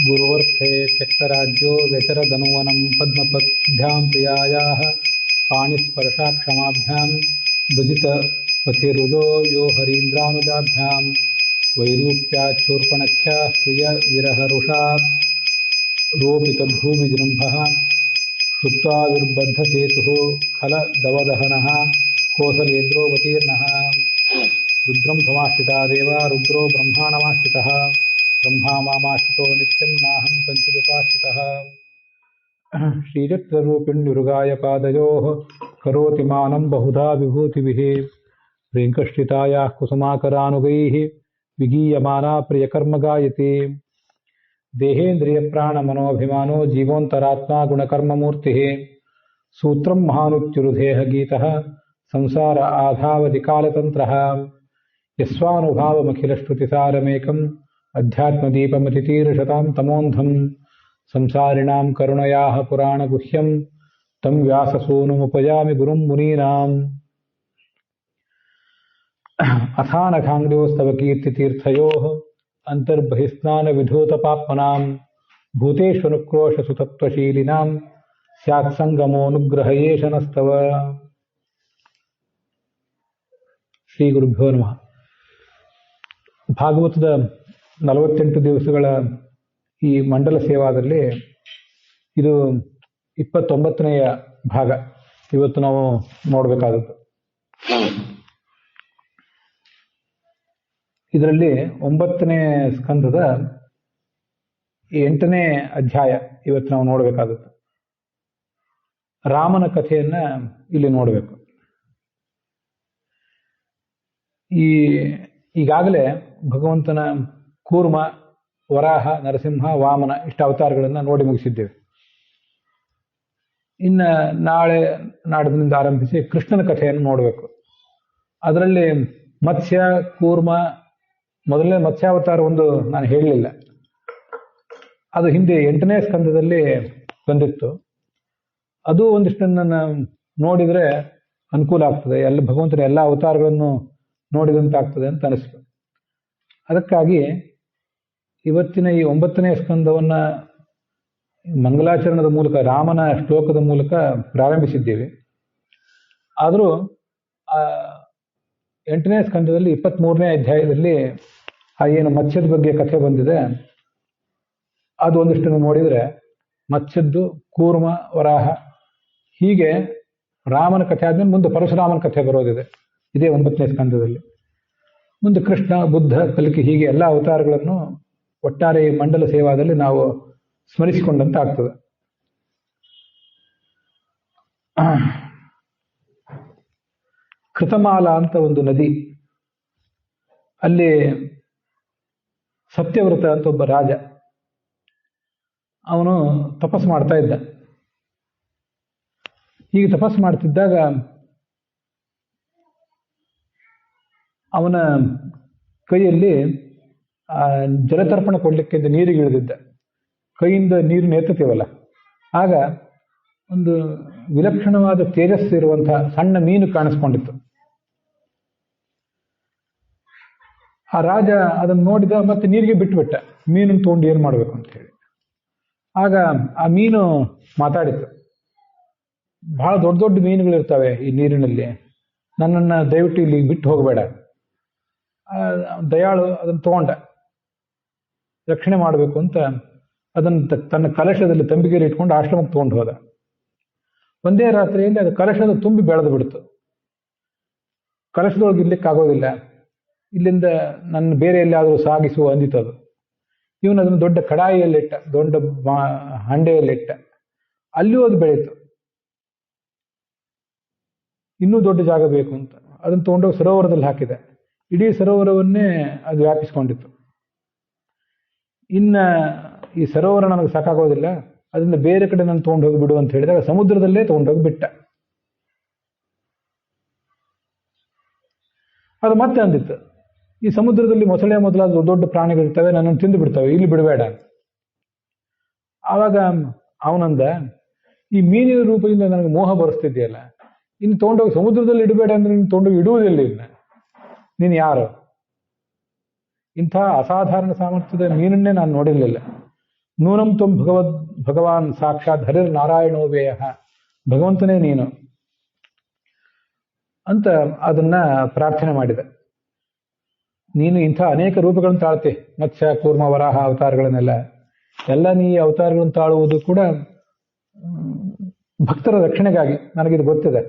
गुरुवर्थे त्यक्तराज्यो व्यचरदनुवनं पद्मपद्भ्यां प्रियायाः पाणिस्पर्शाक्षमाभ्यां भजितपथिरुजो यो हरीन्द्रानुजाभ्यां वैरूप्याच्छूर्पणख्याः प्रियविरहरुषा रोपितभूमिजृम्भः श्रुत्वा विर्बद्धसेतुः खलदवदहनः कोसलेन्द्रोऽवतीर्णः रुद्रं समाश्रिता देवा रुद्रो ब्रह्माणमाश्रितः ब्रह्मा मामाश्रितो नित्यं नाहं कञ्चिदुपाश्रितः श्रीचक्ररूपिण्युरुगाय पादयोः करोति मानं बहुधा विभूतिभिः प्रियङ्कश्रितायाः कुसुमाकरानुगैः विगीयमाना प्रियकर्म गायति देहेन्द्रियप्राणमनोभिमानो जीवोऽन्तरात्मा गुणकर्ममूर्तिः सूत्रं महानुच्युरुदेहगीतः संसार आधावधिकालतन्त्रः यस्वानुभावमखिलश्रुतिसारमेकम् अध्यात्मदीपमतितीर्षतां तमोन्धं संसारिणां करुणयाः पुराणगुह्यं तं व्याससूनुमुपयामि गुरुं मुनीनाम् अथानघाङ्ग्र्योस्तव कीर्तितीर्थयोः अन्तर्बहिस्नानविधूतपाप्मनां भूतेष्वनुक्रोशसुतत्वशीलिनां स्यात्सङ्गमोऽनुग्रहयेष नस्तव ಶ್ರೀ ಗುರುಭ್ಯೋ ನಮಃ. ಭಾಗವತದ 48 ದಿವಸಗಳ ಈ ಮಂಡಲ ಸೇವಾದಲ್ಲಿ ಇದು 29ನೆಯ ಭಾಗ ಇವತ್ತು ನಾವು ನೋಡಬೇಕಾದದ್ದು. ಇದರಲ್ಲಿ 9ನೇ ಸ್ಕಂದದ 8ನೇ ಅಧ್ಯಾಯ ಇವತ್ತು ನಾವು ನೋಡಬೇಕಾದದ್ದು. ರಾಮನ ಕಥೆಯನ್ನ ಇಲ್ಲಿ ನೋಡಬೇಕು. ಈಗಾಗಲೇ ಭಗವಂತನ ಕೂರ್ಮ, ವರಾಹ, ನರಸಿಂಹ, ವಾಮನ ಇಷ್ಟ ಅವತಾರಗಳನ್ನು ನೋಡಿ ಮುಗಿಸಿದ್ದೇವೆ. ಇನ್ನು ನಾಳೆ ನಾಡಿನಿಂದ ಆರಂಭಿಸಿ ಕೃಷ್ಣನ ಕಥೆಯನ್ನು ನೋಡಬೇಕು. ಅದರಲ್ಲಿ ಮತ್ಸ್ಯ, ಕೂರ್ಮ, ಮೊದಲನೇ ಮತ್ಸ್ಯಾವತಾರ ಒಂದು ನಾನು ಹೇಳಲಿಲ್ಲ, ಅದು ಹಿಂದೆ 8ನೇ ಸ್ಕಂದದಲ್ಲಿ ಬಂದಿತ್ತು. ಅದು ಒಂದಿಷ್ಟನ್ನು ನೋಡಿದರೆ ಅನುಕೂಲ ಆಗ್ತದೆ, ಭಗವಂತನ ಎಲ್ಲ ಅವತಾರಗಳನ್ನು ನೋಡಿದಂತಾಗ್ತದೆ ಅಂತ ಅನಿಸ್ತು. ಅದಕ್ಕಾಗಿ ಇವತ್ತಿನ ಈ 9ನೇ ಸ್ಕಂದವನ್ನು ಮಂಗಲಾಚರಣದ ಮೂಲಕ, ರಾಮನ ಶ್ಲೋಕದ ಮೂಲಕ ಪ್ರಾರಂಭಿಸಿದ್ದೇವೆ. ಆದರೂ 8ನೇ ಸ್ಕಂದದಲ್ಲಿ 23ನೇ ಅಧ್ಯಾಯದಲ್ಲಿ ಆ ಏನು ಮತ್ಸ್ಯದ ಬಗ್ಗೆ ಕಥೆ ಬಂದಿದೆ ಅದು ಒಂದಿಷ್ಟನ್ನು ನೋಡಿದರೆ ಮತ್ಸ್ಯದ್ದು, ಕೂರ್ಮ, ವರಾಹ, ಹೀಗೆ ರಾಮನ ಕಥೆ ಆದ್ಮೇಲೆ ಮುಂದೆ ಪರಶುರಾಮನ ಕಥೆ ಬರೋದಿದೆ. ಇದೇ 9ನೇ ಸ್ಕಂದದಲ್ಲಿ. ಮುಂದೆ ಕೃಷ್ಣ, ಬುದ್ಧ, ಕಲ್ಕಿ, ಹೀಗೆ ಎಲ್ಲ ಅವತಾರಗಳನ್ನು ಒಟ್ಟಾರೆ ಈ ಮಂಡಲ ಸೇವಾದಲ್ಲಿ ನಾವು ಸ್ಮರಿಸಿಕೊಂಡಂತೆ ಆಗ್ತದೆ. ಕೃತಮಾಲ ಅಂತ ಒಂದು ನದಿ, ಅಲ್ಲಿ ಸತ್ಯವ್ರತ ಅಂತ ಒಬ್ಬ ರಾಜ, ಅವನು ತಪಸ್ಸು ಮಾಡ್ತಾ ಇದ್ದ. ಹೀಗೆ ತಪಸ್ಸು ಮಾಡ್ತಿದ್ದಾಗ ಅವನ ಕೈಯಲ್ಲಿ ಜಲತರ್ಪಣ ಕೊಡ್ಲಿಕ್ಕೆ ನೀರಿಗೆ ಇಳಿದಿದ್ದ. ಕೈಯಿಂದ ನೀರನ್ನು ಎತ್ತುತ್ತೀವಲ್ಲ, ಆಗ ಒಂದು ವಿಲಕ್ಷಣವಾದ ತೇಜಸ್ಸು ಇರುವಂತಹ ಸಣ್ಣ ಮೀನು ಕಾಣಿಸ್ಕೊಂಡಿತ್ತು. ಆ ರಾಜ ಅದನ್ನು ನೋಡಿದ, ಮತ್ತೆ ನೀರಿಗೆ ಬಿಟ್ಟುಬಿಟ್ಟ, ಮೀನನ್ನು ತಗೊಂಡು ಏನು ಮಾಡಬೇಕು ಅಂತ ಹೇಳಿ. ಆಗ ಆ ಮೀನು ಮಾತಾಡಿತು, ಬಹಳ ದೊಡ್ಡ ದೊಡ್ಡ ಮೀನುಗಳಿರ್ತವೆ ಈ ನೀರಿನಲ್ಲಿ, ನನ್ನನ್ನು ದಯವಿಟ್ಟು ಇಲ್ಲಿ ಬಿಟ್ಟು ಹೋಗಬೇಡ. ದಯಾಳು ಅದನ್ನು ತಗೊಂಡ, ರಕ್ಷಣೆ ಮಾಡಬೇಕು ಅಂತ ಅದನ್ನು ತನ್ನ ಕಲಶದಲ್ಲಿ ತಂಬಿಗೆಯಲ್ಲಿ ಇಟ್ಕೊಂಡು ಆಶ್ರಮಕ್ಕೆ ತಗೊಂಡು ಹೋದ. ಒಂದೇ ರಾತ್ರಿಯಲ್ಲಿ ಅದು ಕಲಶದ ತುಂಬಿ ಬೆಳೆದು ಬಿಡ್ತು. ಕಲಶದೊಳಗೆ ಇರ್ಲಿಕ್ಕಾಗೋದಿಲ್ಲ, ಇಲ್ಲಿಂದ ನನ್ನ ಬೇರೆ ಎಲ್ಲಿಯಾದರೂ ಸಾಗಿಸುವ ಅಂದಿತದು. ಇವನು ಅದನ್ನು ದೊಡ್ಡ ಕಡಾಯಿಯಲ್ಲಿಟ್ಟ, ದೊಡ್ಡ ಹಂಡೆಯಲ್ಲಿಟ್ಟ, ಅಲ್ಲಿಯೂ ಅದು ಬೆಳೀತು. ಇನ್ನೂ ದೊಡ್ಡ ಜಾಗ ಬೇಕು ಅಂತ ಅದನ್ನು ತಗೊಂಡೋಗಿ ಸರೋವರದಲ್ಲಿ ಹಾಕಿದ. ಇಡೀ ಸರೋವರವನ್ನೇ ಅದು ವ್ಯಾಪಿಸ್ಕೊಂಡಿತ್ತು. ಇನ್ನು ಈ ಸರೋವರ ನನಗೆ ಸಾಕಾಗೋದಿಲ್ಲ, ಅದರಿಂದ ಬೇರೆ ಕಡೆ ನಾನು ತೊಗೊಂಡು ಹೋಗಿ ಬಿಡು ಅಂತ ಹೇಳಿದಾಗ ಸಮುದ್ರದಲ್ಲೇ ತೊಗೊಂಡೋಗಿ ಬಿಟ್ಟ. ಅದು ಮತ್ತೆ ಅಂದಿತ್ತು, ಈ ಸಮುದ್ರದಲ್ಲಿ ಮೊಸಳೆ ಮೊದಲಾದ ದೊಡ್ಡ ದೊಡ್ಡ ಪ್ರಾಣಿಗಳಿರ್ತವೆ, ನನ್ನನ್ನು ತಿಂದು ಬಿಡ್ತವೆ, ಇಲ್ಲಿ ಬಿಡಬೇಡ. ಆವಾಗ ಅವನಂದ, ಈ ಮೀನಿನ ರೂಪದಿಂದ ನನಗೆ ಮೋಹ ಬರೆಸ್ತಿದೆಯಲ್ಲ, ಇನ್ನು ತೊಗೊಂಡೋಗಿ ಸಮುದ್ರದಲ್ಲಿ ಇಡಬೇಡ ಅಂದ್ರೆ ನೀನು ತೊಗೊಂಡೋಗಿ ಇಡುವುದಿಲ್ಲ, ಇನ್ನು ನೀನು ಯಾರು? ಇಂಥ ಅಸಾಧಾರಣ ಸಾಮರ್ಥ್ಯದ ಮೀನನ್ನೇ ನಾನು ನೋಡಿರಲಿಲ್ಲ. ನೂನಂ ತ್ವಂ ಭಗವಾನ್ ಸಾಕ್ಷಾತ್ ಹರಿರ್ ನಾರಾಯಣೋವೇಯ, ಭಗವಂತನೇ ನೀನು ಅಂತ ಅದನ್ನ ಪ್ರಾರ್ಥನೆ ಮಾಡಿದೆ. ನೀನು ಇಂಥ ಅನೇಕ ರೂಪಗಳನ್ನು ತಾಳ್ತೆ, ಮತ್ಸ್ಯ ಕೂರ್ಮ ವರಾಹ ಅವತಾರಗಳನ್ನೆಲ್ಲ, ಎಲ್ಲ ನೀ ಅವತಾರಗಳನ್ನು ತಾಳುವುದು ಕೂಡ ಭಕ್ತರ ರಕ್ಷಣೆಗಾಗಿ. ನನಗಿದು ಗೊತ್ತಿದೆ.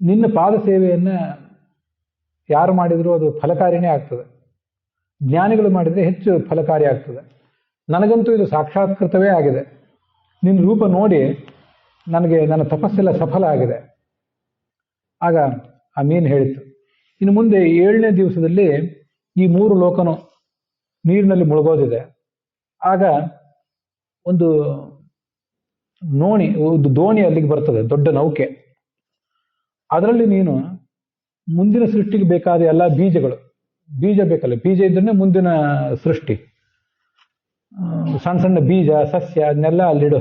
ನಿನ್ನ ಪಾದ ಸೇವೆಯನ್ನ ಯಾರು ಮಾಡಿದರೂ ಅದು ಫಲಕಾರಿನೇ ಆಗ್ತದೆ. ಜ್ಞಾನಿಗಳು ಮಾಡಿದರೆ ಹೆಚ್ಚು ಫಲಕಾರಿ ಆಗ್ತದೆ. ನನಗಂತೂ ಇದು ಸಾಕ್ಷಾತ್ಕೃತವೇ ಆಗಿದೆ. ನಿನ್ನ ರೂಪ ನೋಡಿ ನನಗೆ ನನ್ನ ತಪಸ್ಸೆಲ್ಲ ಸಫಲ ಆಗಿದೆ. ಆಗ ಆ ಮೀನು ಹೇಳಿತ್ತು, ಇನ್ನು ಮುಂದೆ 7ನೇ ದಿವಸದಲ್ಲಿ ಈ 3 ಲೋಕನು ನೀರಿನಲ್ಲಿ ಮುಳುಗೋದಿದೆ. ಆಗ ಒಂದು ದೋಣಿ ಅಲ್ಲಿಗೆ ಬರ್ತದೆ, ದೊಡ್ಡ ನೌಕೆ. ಅದರಲ್ಲಿ ನೀನು ಮುಂದಿನ ಸೃಷ್ಟಿಗೆ ಬೇಕಾದ ಎಲ್ಲ ಬೀಜ ಬೇಕಲ್ಲ, ಬೀಜ ಇದ್ರೆ ಮುಂದಿನ ಸೃಷ್ಟಿ, ಸಣ್ಣ ಸಣ್ಣ ಬೀಜ ಸಸ್ಯ ಅದನ್ನೆಲ್ಲ ಅಲ್ಲಿಡು.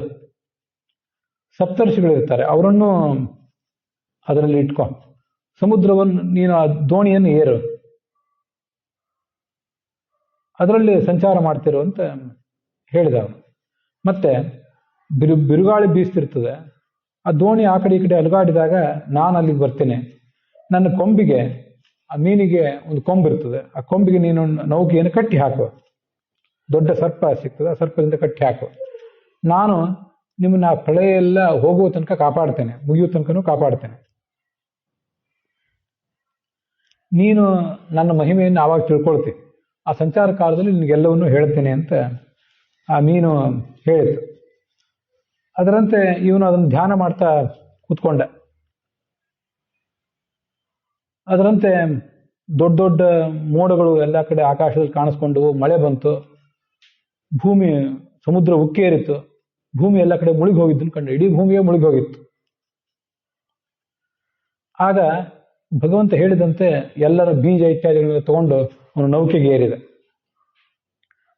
ಸಪ್ತರ್ಷಿಗಳಿರ್ತಾರೆ, ಅವರನ್ನು ಅದರಲ್ಲಿ ಇಟ್ಕೊ. ಸಮುದ್ರವನ್ನು ನೀನು ಆ ದೋಣಿಯನ್ನು ಏರು, ಅದರಲ್ಲಿ ಸಂಚಾರ ಮಾಡ್ತಿರು ಅಂತ ಹೇಳಿದ ಅವನು. ಮತ್ತೆ ಬಿರುಗಾಳಿ ಬೀಸ್ತಿರ್ತದೆ, ಆ ದೋಣಿ ಆ ಕಡೆ ಈ ಕಡೆ ಅಲುಗಾಡಿದಾಗ ನಾನು ಅಲ್ಲಿಗೆ ಬರ್ತೇನೆ. ನನ್ನ ಕೊಂಬಿಗೆ, ಆ ಮೀನಿಗೆ ಒಂದು ಕೊಂಬಿರ್ತದೆ, ಆ ಕೊಂಬಿಗೆ ನೀನು ನೌಕೆಯನ್ನು ಕಟ್ಟಿ ಹಾಕು. ದೊಡ್ಡ ಸರ್ಪ ಸಿಗ್ತದೆ, ಆ ಸರ್ಪದಿಂದ ಕಟ್ಟಿ ಹಾಕು. ನಾನು ನಿಮ್ಮನ್ನ ಆ ಪ್ರಳಯ ಎಲ್ಲ ಹೋಗುವ ತನಕ ಕಾಪಾಡ್ತೇನೆ, ಮುಗಿಯುವ ತನಕನೂ ಕಾಪಾಡ್ತೇನೆ. ನೀನು ನನ್ನ ಮಹಿಮೆಯನ್ನು ಆವಾಗ ತಿಳ್ಕೊಳ್ತಿ. ಆ ಸಂಚಾರ ಕಾಲದಲ್ಲಿ ನಿನಗೆಲ್ಲವನ್ನೂ ಹೇಳ್ತೇನೆ ಅಂತ ಆ ಮೀನು ಹೇಳಿತು. ಅದರಂತೆ ಇವನು ಅದನ್ನು ಧ್ಯಾನ ಮಾಡ್ತಾ ಕೂತ್ಕೊಂಡ. ಅದರಂತೆ ದೊಡ್ಡ ದೊಡ್ಡ ಮೋಡಗಳು ಎಲ್ಲ ಕಡೆ ಆಕಾಶದಲ್ಲಿ ಕಾಣಿಸ್ಕೊಂಡವು. ಮಳೆ ಬಂತು, ಸಮುದ್ರ ಉಕ್ಕೇರಿತು, ಭೂಮಿ ಎಲ್ಲ ಕಡೆ ಮುಳುಗಿ ಹೋಗಿದ್ದು ಕಂಡು, ಇಡೀ ಭೂಮಿಯೇ ಮುಳುಗಿ ಹೋಗಿತ್ತು. ಆಗ ಭಗವಂತ ಹೇಳಿದಂತೆ ಎಲ್ಲರ ಬೀಜ ಇತ್ಯಾದಿಗಳನ್ನ ತಗೊಂಡು ಅವನು ನೌಕೆಗೆ ಏರಿದ.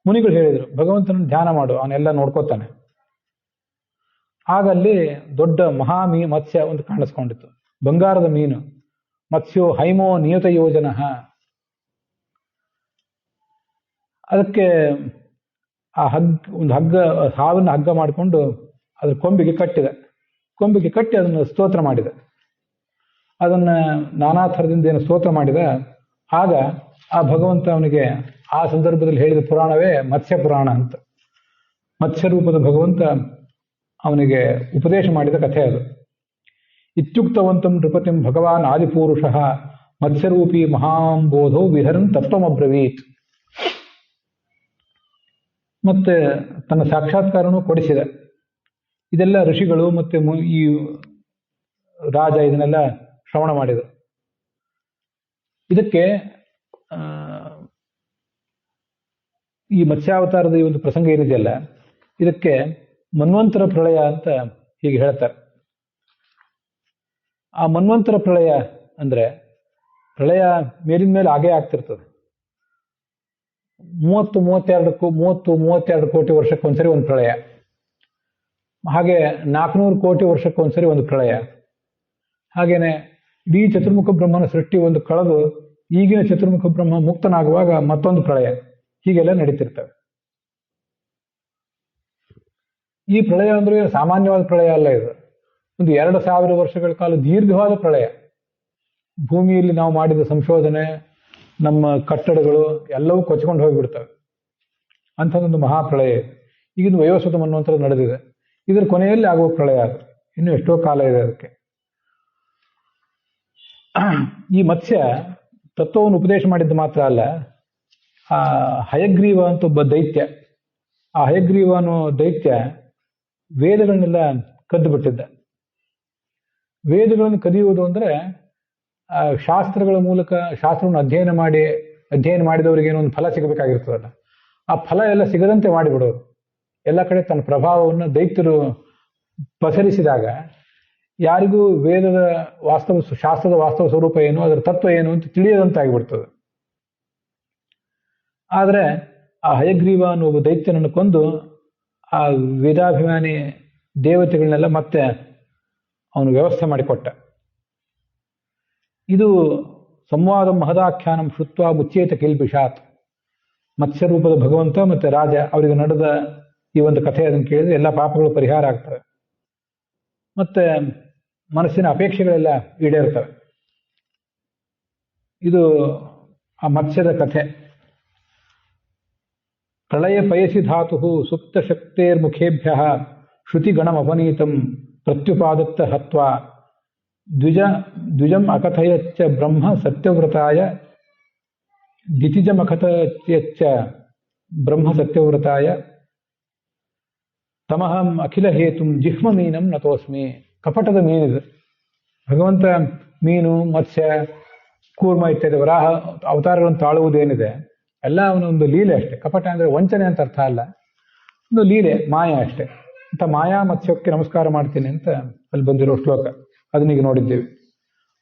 ಮುನಿಗಳು ಹೇಳಿದರು, ಭಗವಂತನ ಧ್ಯಾನ ಮಾಡು, ಅವನೆಲ್ಲ ನೋಡ್ಕೋತಾನೆ. ಆಗ ಅಲ್ಲಿ ದೊಡ್ಡ ಮತ್ಸ್ಯ ಒಂದು ಕಾಣಿಸ್ಕೊಂಡಿತ್ತು, ಬಂಗಾರದ ಮೀನು. ಮತ್ಸ್ಯೋ ಹೈಮೋ ನಿಯತ ಯೋಜನ. ಅದಕ್ಕೆ ಆ ಹಾವಿನ ಹಗ್ಗ ಮಾಡಿಕೊಂಡು ಅದ್ರ ಕೊಂಬಿಗೆ ಕಟ್ಟಿ ಅದನ್ನು ಸ್ತೋತ್ರ ಮಾಡಿದೆ. ಅದನ್ನ ನಾನಾ ಥರದಿಂದ ಏನು ಸ್ತೋತ್ರ ಮಾಡಿದ. ಆಗ ಆ ಭಗವಂತ ಅವನಿಗೆ ಆ ಸಂದರ್ಭದಲ್ಲಿ ಹೇಳಿದ ಪುರಾಣವೇ ಮತ್ಸ್ಯ ಪುರಾಣ ಅಂತ. ಮತ್ಸ್ಯ ರೂಪದ ಭಗವಂತ ಅವನಿಗೆ ಉಪದೇಶ ಮಾಡಿದ ಕಥೆ ಅದು. ಇತ್ಯುಕ್ತವಂತಂ ನೃಪತಿಂ ಭಗವಾನ್ ಆದಿಪುರುಷಃ ಮತ್ಸ್ಯರೂಪಿ ಮಹಾಂಬೋಧೋ ವಿಹರನ್ ತತ್ವಮಬ್ರವೀತ್. ಮತ್ತೆ ತನ್ನ ಸಾಕ್ಷಾತ್ಕಾರನೂ ಕೊಡಿಸಿದ. ಇದೆಲ್ಲ ಋಷಿಗಳು ಮತ್ತೆ ಈ ರಾಜ ಇದನ್ನೆಲ್ಲ ಶ್ರವಣ ಮಾಡಿದ. ಇದಕ್ಕೆ ಈ ಮತ್ಸ್ಯಾವತಾರದ ಈ ಒಂದು ಪ್ರಸಂಗ ಏನಿದೆಯಲ್ಲ, ಇದಕ್ಕೆ ಮನ್ವಂತರ ಪ್ರಳಯ ಅಂತ ಹೀಗೆ ಹೇಳ್ತಾರೆ. ಆ ಮನ್ವಂತರ ಪ್ರಳಯ ಅಂದ್ರೆ ಪ್ರಳಯ ಮೇಲಿನ ಮೇಲೆ ಆಗೇ ಆಗ್ತಿರ್ತದೆ. 30-32 ಕೋಟಿ ವರ್ಷಕ್ಕೊಂದ್ಸರಿ ಒಂದು ಪ್ರಳಯ, ಹಾಗೆ 400 ಕೋಟಿ ವರ್ಷಕ್ಕೊಂದ್ಸರಿ ಒಂದು ಪ್ರಳಯ. ಹಾಗೇನೆ ಇಡೀ ಚತುರ್ಮುಖ ಬ್ರಹ್ಮನ ಸೃಷ್ಟಿ ಒಂದು ಕಳೆದು ಈಗಿನ ಚತುರ್ಮುಖ ಬ್ರಹ್ಮ ಮುಕ್ತನಾಗುವಾಗ ಮತ್ತೊಂದು ಪ್ರಳಯ, ಹೀಗೆಲ್ಲ ನಡೀತಿರ್ತವೆ. ಈ ಪ್ರಳಯ ಅಂದ್ರೆ ಸಾಮಾನ್ಯವಾದ ಪ್ರಳಯ ಅಲ್ಲ, ಇದು ಒಂದು 2000 ವರ್ಷಗಳ ಕಾಲ ದೀರ್ಘವಾದ ಪ್ರಳಯ. ಭೂಮಿಯಲ್ಲಿ ನಾವು ಮಾಡಿದ ಸಂಶೋಧನೆ, ನಮ್ಮ ಕಟ್ಟಡಗಳು ಎಲ್ಲವೂ ಕೊಚ್ಕೊಂಡು ಹೋಗಿಬಿಡ್ತವೆ. ಅಂಥದ್ದೊಂದು ಮಹಾಪ್ರಳಯ. ಈಗಿನ ವಯೋಸ್ವತ ಅನ್ನುವಂಥದ್ದು ನಡೆದಿದೆ. ಇದರ ಕೊನೆಯಲ್ಲಿ ಆಗುವ ಪ್ರಳಯ ಅದು. ಇನ್ನು ಎಷ್ಟೋ ಕಾಲ ಇದೆ ಅದಕ್ಕೆ. ಈ ಮತ್ಸ್ಯ ತತ್ವವನ್ನು ಉಪದೇಶ ಮಾಡಿದ್ದು ಮಾತ್ರ ಅಲ್ಲ, ಆ ಹಯಗ್ರೀವ ಅಂತ ಒಬ್ಬ ದೈತ್ಯ, ಆ ಹಯಗ್ರೀವ ಅನ್ನೋ ದೈತ್ಯ ವೇದಗಳನ್ನೆಲ್ಲ ಕದ್ದು ಬಿಟ್ಟಿದ್ದ. ವೇದಗಳನ್ನು ಕದಿಯುವುದು ಅಂದ್ರೆ ಶಾಸ್ತ್ರಗಳ ಮೂಲಕ ಶಾಸ್ತ್ರವನ್ನು ಅಧ್ಯಯನ ಮಾಡಿದವರಿಗೆ ಏನೋ ಒಂದು ಫಲ ಸಿಗಬೇಕಾಗಿರ್ತದಲ್ಲ, ಆ ಫಲ ಎಲ್ಲ ಸಿಗದಂತೆ ಮಾಡಿಬಿಡೋದು. ಎಲ್ಲ ಕಡೆ ತನ್ನ ಪ್ರಭಾವವನ್ನು ದೈತ್ಯರು ಪಸರಿಸಿದಾಗ ಯಾರಿಗೂ ವೇದದ ಶಾಸ್ತ್ರದ ವಾಸ್ತವ ಸ್ವರೂಪ ಏನು, ಅದರ ತತ್ವ ಏನು ಅಂತ ತಿಳಿಯದಂತಾಗಿಬಿಡ್ತದೆ. ಆದರೆ ಆ ಹಯಗ್ರೀವ ಅನ್ನುವ ದೈತ್ಯನನ್ನು ಕೊಂದು ಆ ವೇದಾಭಿಮಾನಿ ದೇವತೆಗಳನ್ನೆಲ್ಲ ಮತ್ತೆ ಅವನು ವ್ಯವಸ್ಥೆ ಮಾಡಿಕೊಟ್ಟ. ಇದು ಸಂವಾದ ಮಹದಾಖ್ಯಾನಂ ಶ್ರುತ್ವ ಮುಚ್ಚೇತ ಕಿಲ್ಬಿಷಾತ್. ಮತ್ಸ್ಯರೂಪದ ಭಗವಂತ ಮತ್ತೆ ರಾಜ ಅವರಿಗೆ ನಡೆದ ಈ ಒಂದು ಕಥೆ ಅದನ್ನು ಕೇಳಿದ್ರೆ ಎಲ್ಲ ಪಾಪಗಳು ಪರಿಹಾರ ಆಗ್ತವೆ, ಮತ್ತೆ ಮನಸ್ಸಿನ ಅಪೇಕ್ಷೆಗಳೆಲ್ಲ ಈಡೇರ್ತವೆ. ಇದು ಆ ಮತ್ಸ್ಯದ ಕಥೆ. ಪ್ರಳಯ ಪಯಸಿ ಧಾತು ಸುಪ್ತ ಶಕ್ತೇರ್ಮುಖೇಭ್ಯ ಶ್ರುತಿಗಣಮಪನೀತಂ ಪ್ರತ್ಯುಪಾದತ್ತ ಹತ್ವಾ ದ್ವಿಜಂ ಅಕಥಯಚ್ಚ ಬ್ರಹ್ಮ ಸತ್ಯವ್ರತಾಯ ದಿತಿಜಮಕಥಯಚ್ಚ ಬ್ರಹ್ಮ ಸತ್ಯವ್ರತಾಯ ತಮಹಂ ಅಖಿಲ ಹೇತುಂ ಜಿಹ್ಮ ಮೀನಂ ನತೋಸ್ಮಿ. ಕಪಟದ ಮೀನಿದು ಭಗವಂತ. ಮೀನು, ಮತ್ಸ್ಯ, ಕೂರ್ಮ ಇತ್ಯಾದಿ ವರಾಹ ಅವತಾರಗಳನ್ನು ತಾಳುವುದೇನಿದೆ ಎಲ್ಲ ಅವನೊಂದು ಲೀಲೆ ಅಷ್ಟೇ. ಕಪಟ ಅಂದರೆ ವಂಚನೆ ಅಂತ ಅರ್ಥ ಅಲ್ಲ, ಒಂದು ಲೀಲೆ, ಮಾಯ ಅಷ್ಟೇ. ಅಂತ ಮಾಯಾ ಮತ್ಸ್ಯಕ್ಕೆ ನಮಸ್ಕಾರ ಮಾಡ್ತೀನಿ ಅಂತ ಅಲ್ಲಿ ಬಂದಿರೋ ಶ್ಲೋಕ ಅದನ್ನೀಗ ನೋಡಿದ್ದೇವೆ.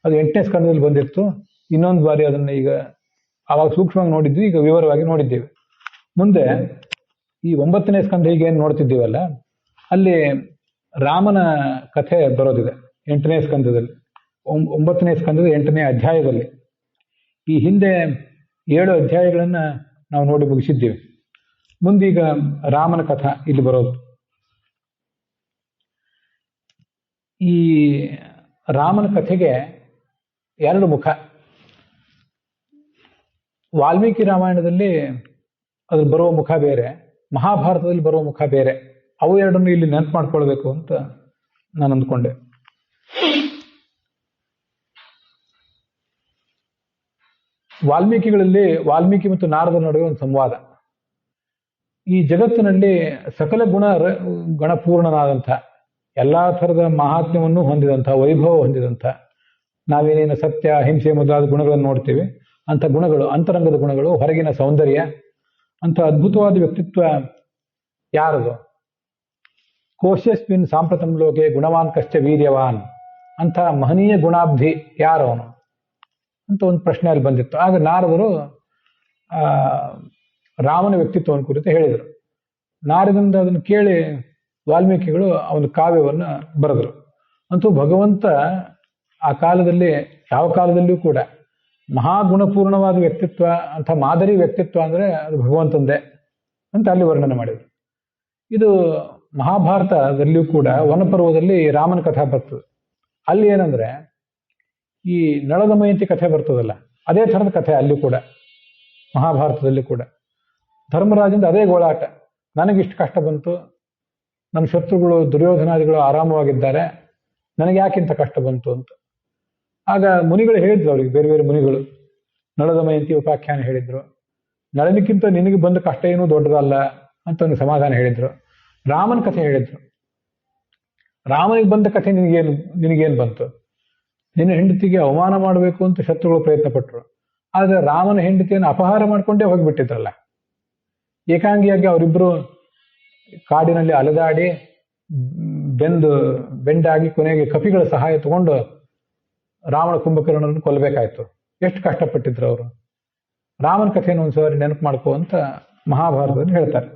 ಅದು 8ನೇ ಸ್ಕಂದದಲ್ಲಿ ಬಂದಿತ್ತು. ಇನ್ನೊಂದು ಬಾರಿ ಅದನ್ನು ಈಗ ಆವಾಗ ಸೂಕ್ಷ್ಮವಾಗಿ ನೋಡಿದ್ವಿ, ಈಗ ವಿವರವಾಗಿ ನೋಡಿದ್ದೇವೆ. ಮುಂದೆ ಈ 9ನೇ ಸ್ಕಂದ ಹೀಗೆ ಏನು ನೋಡ್ತಿದ್ದೀವಲ್ಲ, ಅಲ್ಲಿ ರಾಮನ ಕಥೆ ಬರೋದಿದೆ 8ನೇ ಸ್ಕಂದದಲ್ಲಿ. 9ನೇ ಸ್ಕಂದದ 8ನೇ ಅಧ್ಯಾಯದಲ್ಲಿ. ಈ ಹಿಂದೆ 7 ಅಧ್ಯಾಯಗಳನ್ನು ನಾವು ನೋಡಿ ಮುಗಿಸಿದ್ದೀವಿ. ಮುಂದೀಗ ರಾಮನ ಕಥಾ ಇಲ್ಲಿ ಬರೋದು. ಈ ರಾಮನ ಕಥೆಗೆ 2 ಮುಖ. ವಾಲ್ಮೀಕಿ ರಾಮಾಯಣದಲ್ಲಿ ಅದ್ರ ಬರುವ ಮುಖ ಬೇರೆ, ಮಹಾಭಾರತದಲ್ಲಿ ಬರುವ ಮುಖ ಬೇರೆ. ಅವು ಎರಡನ್ನು ಇಲ್ಲಿ ನೆನಪು ಮಾಡ್ಕೊಳ್ಬೇಕು ಅಂತ ನಾನು ಅಂದ್ಕೊಂಡೆ. ವಾಲ್ಮೀಕಿಗಳಲ್ಲಿ ವಾಲ್ಮೀಕಿ ಮತ್ತು ನಾರದರ ನಡುವೆ ಒಂದು ಸಂವಾದ. ಈ ಜಗತ್ತಿನಲ್ಲಿ ಸಕಲ ಗಣಪೂರ್ಣನಾದಂಥ, ಎಲ್ಲ ಥರದ ಮಹಾತ್ಮ್ಯವನ್ನು ಹೊಂದಿದಂಥ, ವೈಭವ ಹೊಂದಿದಂಥ, ನಾವೇನೇನು ಸತ್ಯ, ಅಹಿಂಸೆ ಮೊದಲಾದ ಗುಣಗಳನ್ನು ನೋಡ್ತೀವಿ, ಅಂಥ ಗುಣಗಳು, ಅಂತರಂಗದ ಗುಣಗಳು, ಹೊರಗಿನ ಸೌಂದರ್ಯ, ಅಂಥ ಅದ್ಭುತವಾದ ವ್ಯಕ್ತಿತ್ವ ಯಾರದು? ಕೋಶ್ಯಸ್ಮಿನ್ ಸಾಂಪ್ರತಂ ಲೋಕೆ ಗುಣವಾನ್ ಕಶ್ಚ ವೀರ್ಯವಾನ್. ಅಂಥ ಮಹನೀಯ ಗುಣಾಬ್ಧಿ ಯಾರವನು ಅಂತ ಒಂದು ಪ್ರಶ್ನೆ ಅಲ್ಲಿ ಬಂದಿತ್ತು. ಆಗ ನಾರದರು ರಾಮನ ವ್ಯಕ್ತಿತ್ವವನ್ನು ಕುರಿತು ಹೇಳಿದರು. ನಾರದಿಂದ ಅದನ್ನು ಕೇಳಿ ವಾಲ್ಮೀಕಿಗಳು ಅವನ ಕಾವ್ಯವನ್ನು ಬರೆದರು. ಅಂತೂ ಭಗವಂತ ಆ ಕಾಲದಲ್ಲಿ, ಯಾವ ಕಾಲದಲ್ಲಿಯೂ ಕೂಡ ಮಹಾಗುಣಪೂರ್ಣವಾದ ವ್ಯಕ್ತಿತ್ವ, ಅಂಥ ಮಾದರಿ ವ್ಯಕ್ತಿತ್ವ ಅಂದರೆ ಅದು ಭಗವಂತಂದೇ ಅಂತ ಅಲ್ಲಿ ವರ್ಣನೆ ಮಾಡಿದರು. ಇದು ಮಹಾಭಾರತದಲ್ಲಿಯೂ ಕೂಡ ವನಪರ್ವದಲ್ಲಿ ರಾಮನ ಕಥೆ ಬರ್ತದೆ. ಅಲ್ಲಿ ಏನಂದ್ರೆ ಈ ನಳದ ಮಯಂತಿ ಕಥೆ ಬರ್ತದಲ್ಲ, ಅದೇ ಥರದ ಕಥೆ ಅಲ್ಲಿ ಕೂಡ, ಮಹಾಭಾರತದಲ್ಲಿ ಕೂಡ. ಧರ್ಮರಾಜಂದ ಅದೇ ಗೋಳಾಟ, ನನಗಿಷ್ಟು ಕಷ್ಟ ಬಂತು, ನನ್ನ ಶತ್ರುಗಳು ದುರ್ಯೋಧನಾದಿಗಳು ಆರಾಮವಾಗಿದ್ದಾರೆ, ನನಗೆ ಯಾಕಿಂತ ಕಷ್ಟ ಬಂತು ಅಂತ. ಆಗ ಮುನಿಗಳು ಹೇಳಿದ್ರು ಅವರಿಗೆ, ಬೇರೆ ಬೇರೆ ಮುನಿಗಳು ನಳದ ಮಯಂತಿ ಉಪಾಖ್ಯಾನ ಹೇಳಿದ್ರು. ನಳನಿಕ್ಕಿಂತ ನಿನಗೆ ಬಂದ ಕಷ್ಟ ಏನೂ ದೊಡ್ಡದಲ್ಲ ಅಂತ ಅವನಿಗೆ ಸಮಾಧಾನ ಹೇಳಿದ್ರು. ರಾಮನ ಕಥೆ ಹೇಳಿದ್ರು. ರಾಮನಿಗೆ ಬಂದ ಕಥೆ ನಿನಗೇನು ಬಂತು? ನಿನ್ನ ಹೆಂಡತಿಗೆ ಅವಮಾನ ಮಾಡಬೇಕು ಅಂತ ಶತ್ರುಗಳು ಪ್ರಯತ್ನ ಪಟ್ಟರು. ಆದರೆ ರಾಮನ ಹೆಂಡತಿಯನ್ನು ಅಪಹಾರ ಮಾಡಿಕೊಂಡೇ ಹೋಗಿಬಿಟ್ಟಿದ್ರಲ್ಲ. ಏಕಾಂಗಿಯಾಗಿ ಅವರಿಬ್ಬರು ಕಾಡಿನಲ್ಲಿ ಅಲೆದಾಡಿ ಬೆಂಡಾಗಿ ಕೊನೆಗೆ ಕಪಿಗಳ ಸಹಾಯ ತಗೊಂಡು ರಾವಣ ಕುಂಭಕರ್ಣನನ್ನು ಕೊಲ್ಲಬೇಕಾಯ್ತು. ಎಷ್ಟು ಕಷ್ಟಪಟ್ಟಿದ್ರು ಅವರು. ರಾಮನ ಕಥೆಯನ್ನು ಒಂದ್ಸರಿ ನೆನಪು ಮಾಡ್ಕೋ ಅಂತ ಮಹಾಭಾರತದಲ್ಲಿ ಹೇಳ್ತಾರೆ.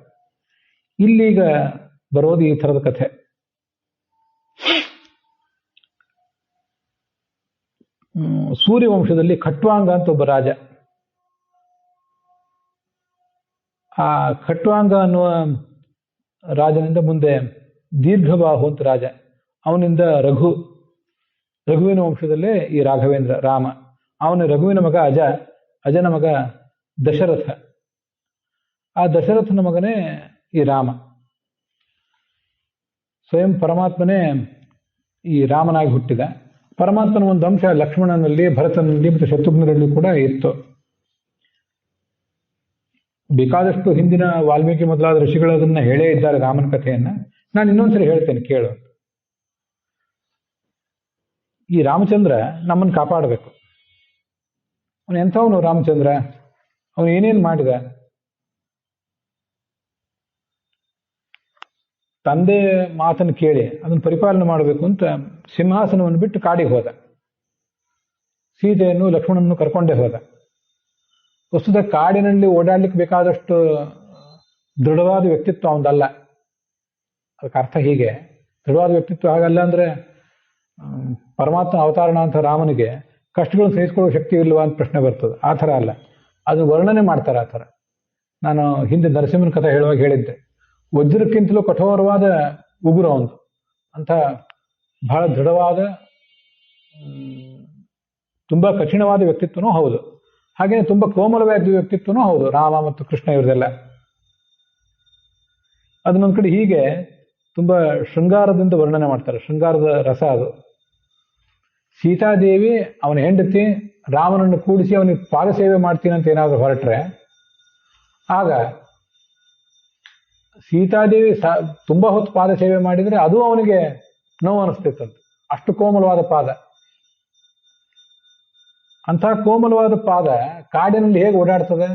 ಇಲ್ಲೀಗ ಬರೋದು ಈ ಥರದ ಕಥೆ. ಸೂರ್ಯವಂಶದಲ್ಲಿ ಖಟ್ವಾಂಗ ಅಂತ ಒಬ್ಬ ರಾಜ. ಆ ಖಟ್ವಾಂಗ ಅನ್ನುವ ರಾಜನಿಂದ ಮುಂದೆ ದೀರ್ಘಬಾಹು ಅಂತ ರಾಜ, ಅವನಿಂದ ರಘುವಿನ ವಂಶದಲ್ಲೇ ಈ ರಾಘವೇಂದ್ರ ರಾಮ. ಅವನ ರಘುವಿನ ಮಗ ಅಜನ ಮಗ ದಶರಥ. ಆ ದಶರಥನ ಮಗನೇ ಈ ರಾಮ. ಸ್ವಯಂ ಪರಮಾತ್ಮನೇ ಈ ರಾಮನಾಗಿ ಹುಟ್ಟಿದ. ಪರಮಾತ್ಮನ ಒಂದು ಅಂಶ ಲಕ್ಷ್ಮಣನಲ್ಲಿ, ಭರತನಲ್ಲಿ ಮತ್ತು ಶತ್ರುಘ್ನರಲ್ಲಿ ಕೂಡ ಇತ್ತು. ಬೇಕಾದಷ್ಟು ಹಿಂದಿನ ವಾಲ್ಮೀಕಿ ಮೊದಲಾದ ಋಷಿಗಳು ಅದನ್ನ ಹೇಳೇ ಇದ್ದಾರೆ ರಾಮನ ಕಥೆಯನ್ನ. ನಾನು ಇನ್ನೊಂದ್ಸರಿ ಹೇಳ್ತೇನೆ, ಕೇಳು. ಈ ರಾಮಚಂದ್ರ ನಮ್ಮನ್ನು ಕಾಪಾಡಬೇಕು. ಅವನು ಎಂಥವನು ರಾಮಚಂದ್ರ? ಅವನು ಏನೇನು ಮಾಡಿದ? ತಂದೆ ಮಾತನ್ನು ಕೇಳಿ ಅದನ್ನು ಪರಿಪಾಲನೆ ಮಾಡಬೇಕು ಅಂತ ಸಿಂಹಾಸನವನ್ನು ಬಿಟ್ಟು ಕಾಡಿಗೆ ಹೋದ. ಸೀತೆಯನ್ನು ಲಕ್ಷ್ಮಣನನ್ನು ಕರ್ಕೊಂಡೇ ಹೋದ. ವಸ್ತುತ ಕಾಡಿನಲ್ಲಿ ಓಡಾಡ್ಲಿಕ್ಕೆ ಬೇಕಾದಷ್ಟು ದೃಢವಾದ ವ್ಯಕ್ತಿತ್ವ ಅವನದಲ್ಲ. ಅದಕ್ಕೆ ಅರ್ಥ ಹೀಗೆ, ದೃಢವಾದ ವ್ಯಕ್ತಿತ್ವ ಹಾಗಲ್ಲ ಅಂದ್ರೆ ಪರಮಾತ್ಮ ಅವತಾರಣ ಅಂತ ರಾಮನಿಗೆ ಕಷ್ಟಗಳನ್ನು ಸಹಿಸ್ಕೊಳ್ಳೋ ಶಕ್ತಿ ಇಲ್ವಾ ಅಂತ ಪ್ರಶ್ನೆ ಬರ್ತದೆ. ಆ ಥರ ಅಲ್ಲ, ಅದು ವರ್ಣನೆ ಮಾಡ್ತಾರೆ. ಆ ಥರ ನಾನು ಹಿಂದೆ ನರಸಿಂಹನ ಕಥೆ ಹೇಳುವಾಗ ಹೇಳಿದ್ದೆ, ವಜ್ರಕ್ಕಿಂತಲೂ ಕಠೋರವಾದ ಉಗುರು ಅವನು, ಅಂತ ಬಹಳ ದೃಢವಾದ ತುಂಬಾ ಕಠಿಣವಾದ ವ್ಯಕ್ತಿತ್ವನೂ ಹೌದು. ಹಾಗೆಯೇ ತುಂಬಾ ಕೋಮಲವಾದ ವ್ಯಕ್ತಿತ್ವನೂ ಹೌದು ರಾಮ ಮತ್ತು ಕೃಷ್ಣ ಇವರದೆಲ್ಲ. ಅದನ್ನೊಂದು ಕಡೆ ಹೀಗೆ ತುಂಬಾ ಶೃಂಗಾರದಿಂದ ವರ್ಣನೆ ಮಾಡ್ತಾರೆ, ಶೃಂಗಾರದ ರಸ ಅದು. ಸೀತಾದೇವಿ ಅವನ ಹೆಂಡತಿ ರಾಮನನ್ನು ಕೂಡಿಸಿ ಅವನಿಗೆ ಪಾದಸೇವೆ ಮಾಡ್ತೀನಿ ಅಂತ ಏನಾದರೂ ಹೊರಟ್ರೆ, ಆಗ ಸೀತಾದೇವಿ ತುಂಬಾ ಹೊತ್ತು ಪಾದಸೇವೆ ಮಾಡಿದರೆ ಅದು ಅವನಿಗೆ ನೋವು ಅನಿಸ್ತಿತ್ತಂತೆ, ಅಷ್ಟು ಕೋಮಲವಾದ ಪಾದ. ಅಂಥ ಕೋಮಲವಾದ ಪಾದ ಕಾಡಿನಲ್ಲಿ ಹೇಗೆ ಓಡಾಡ್ತದೆ?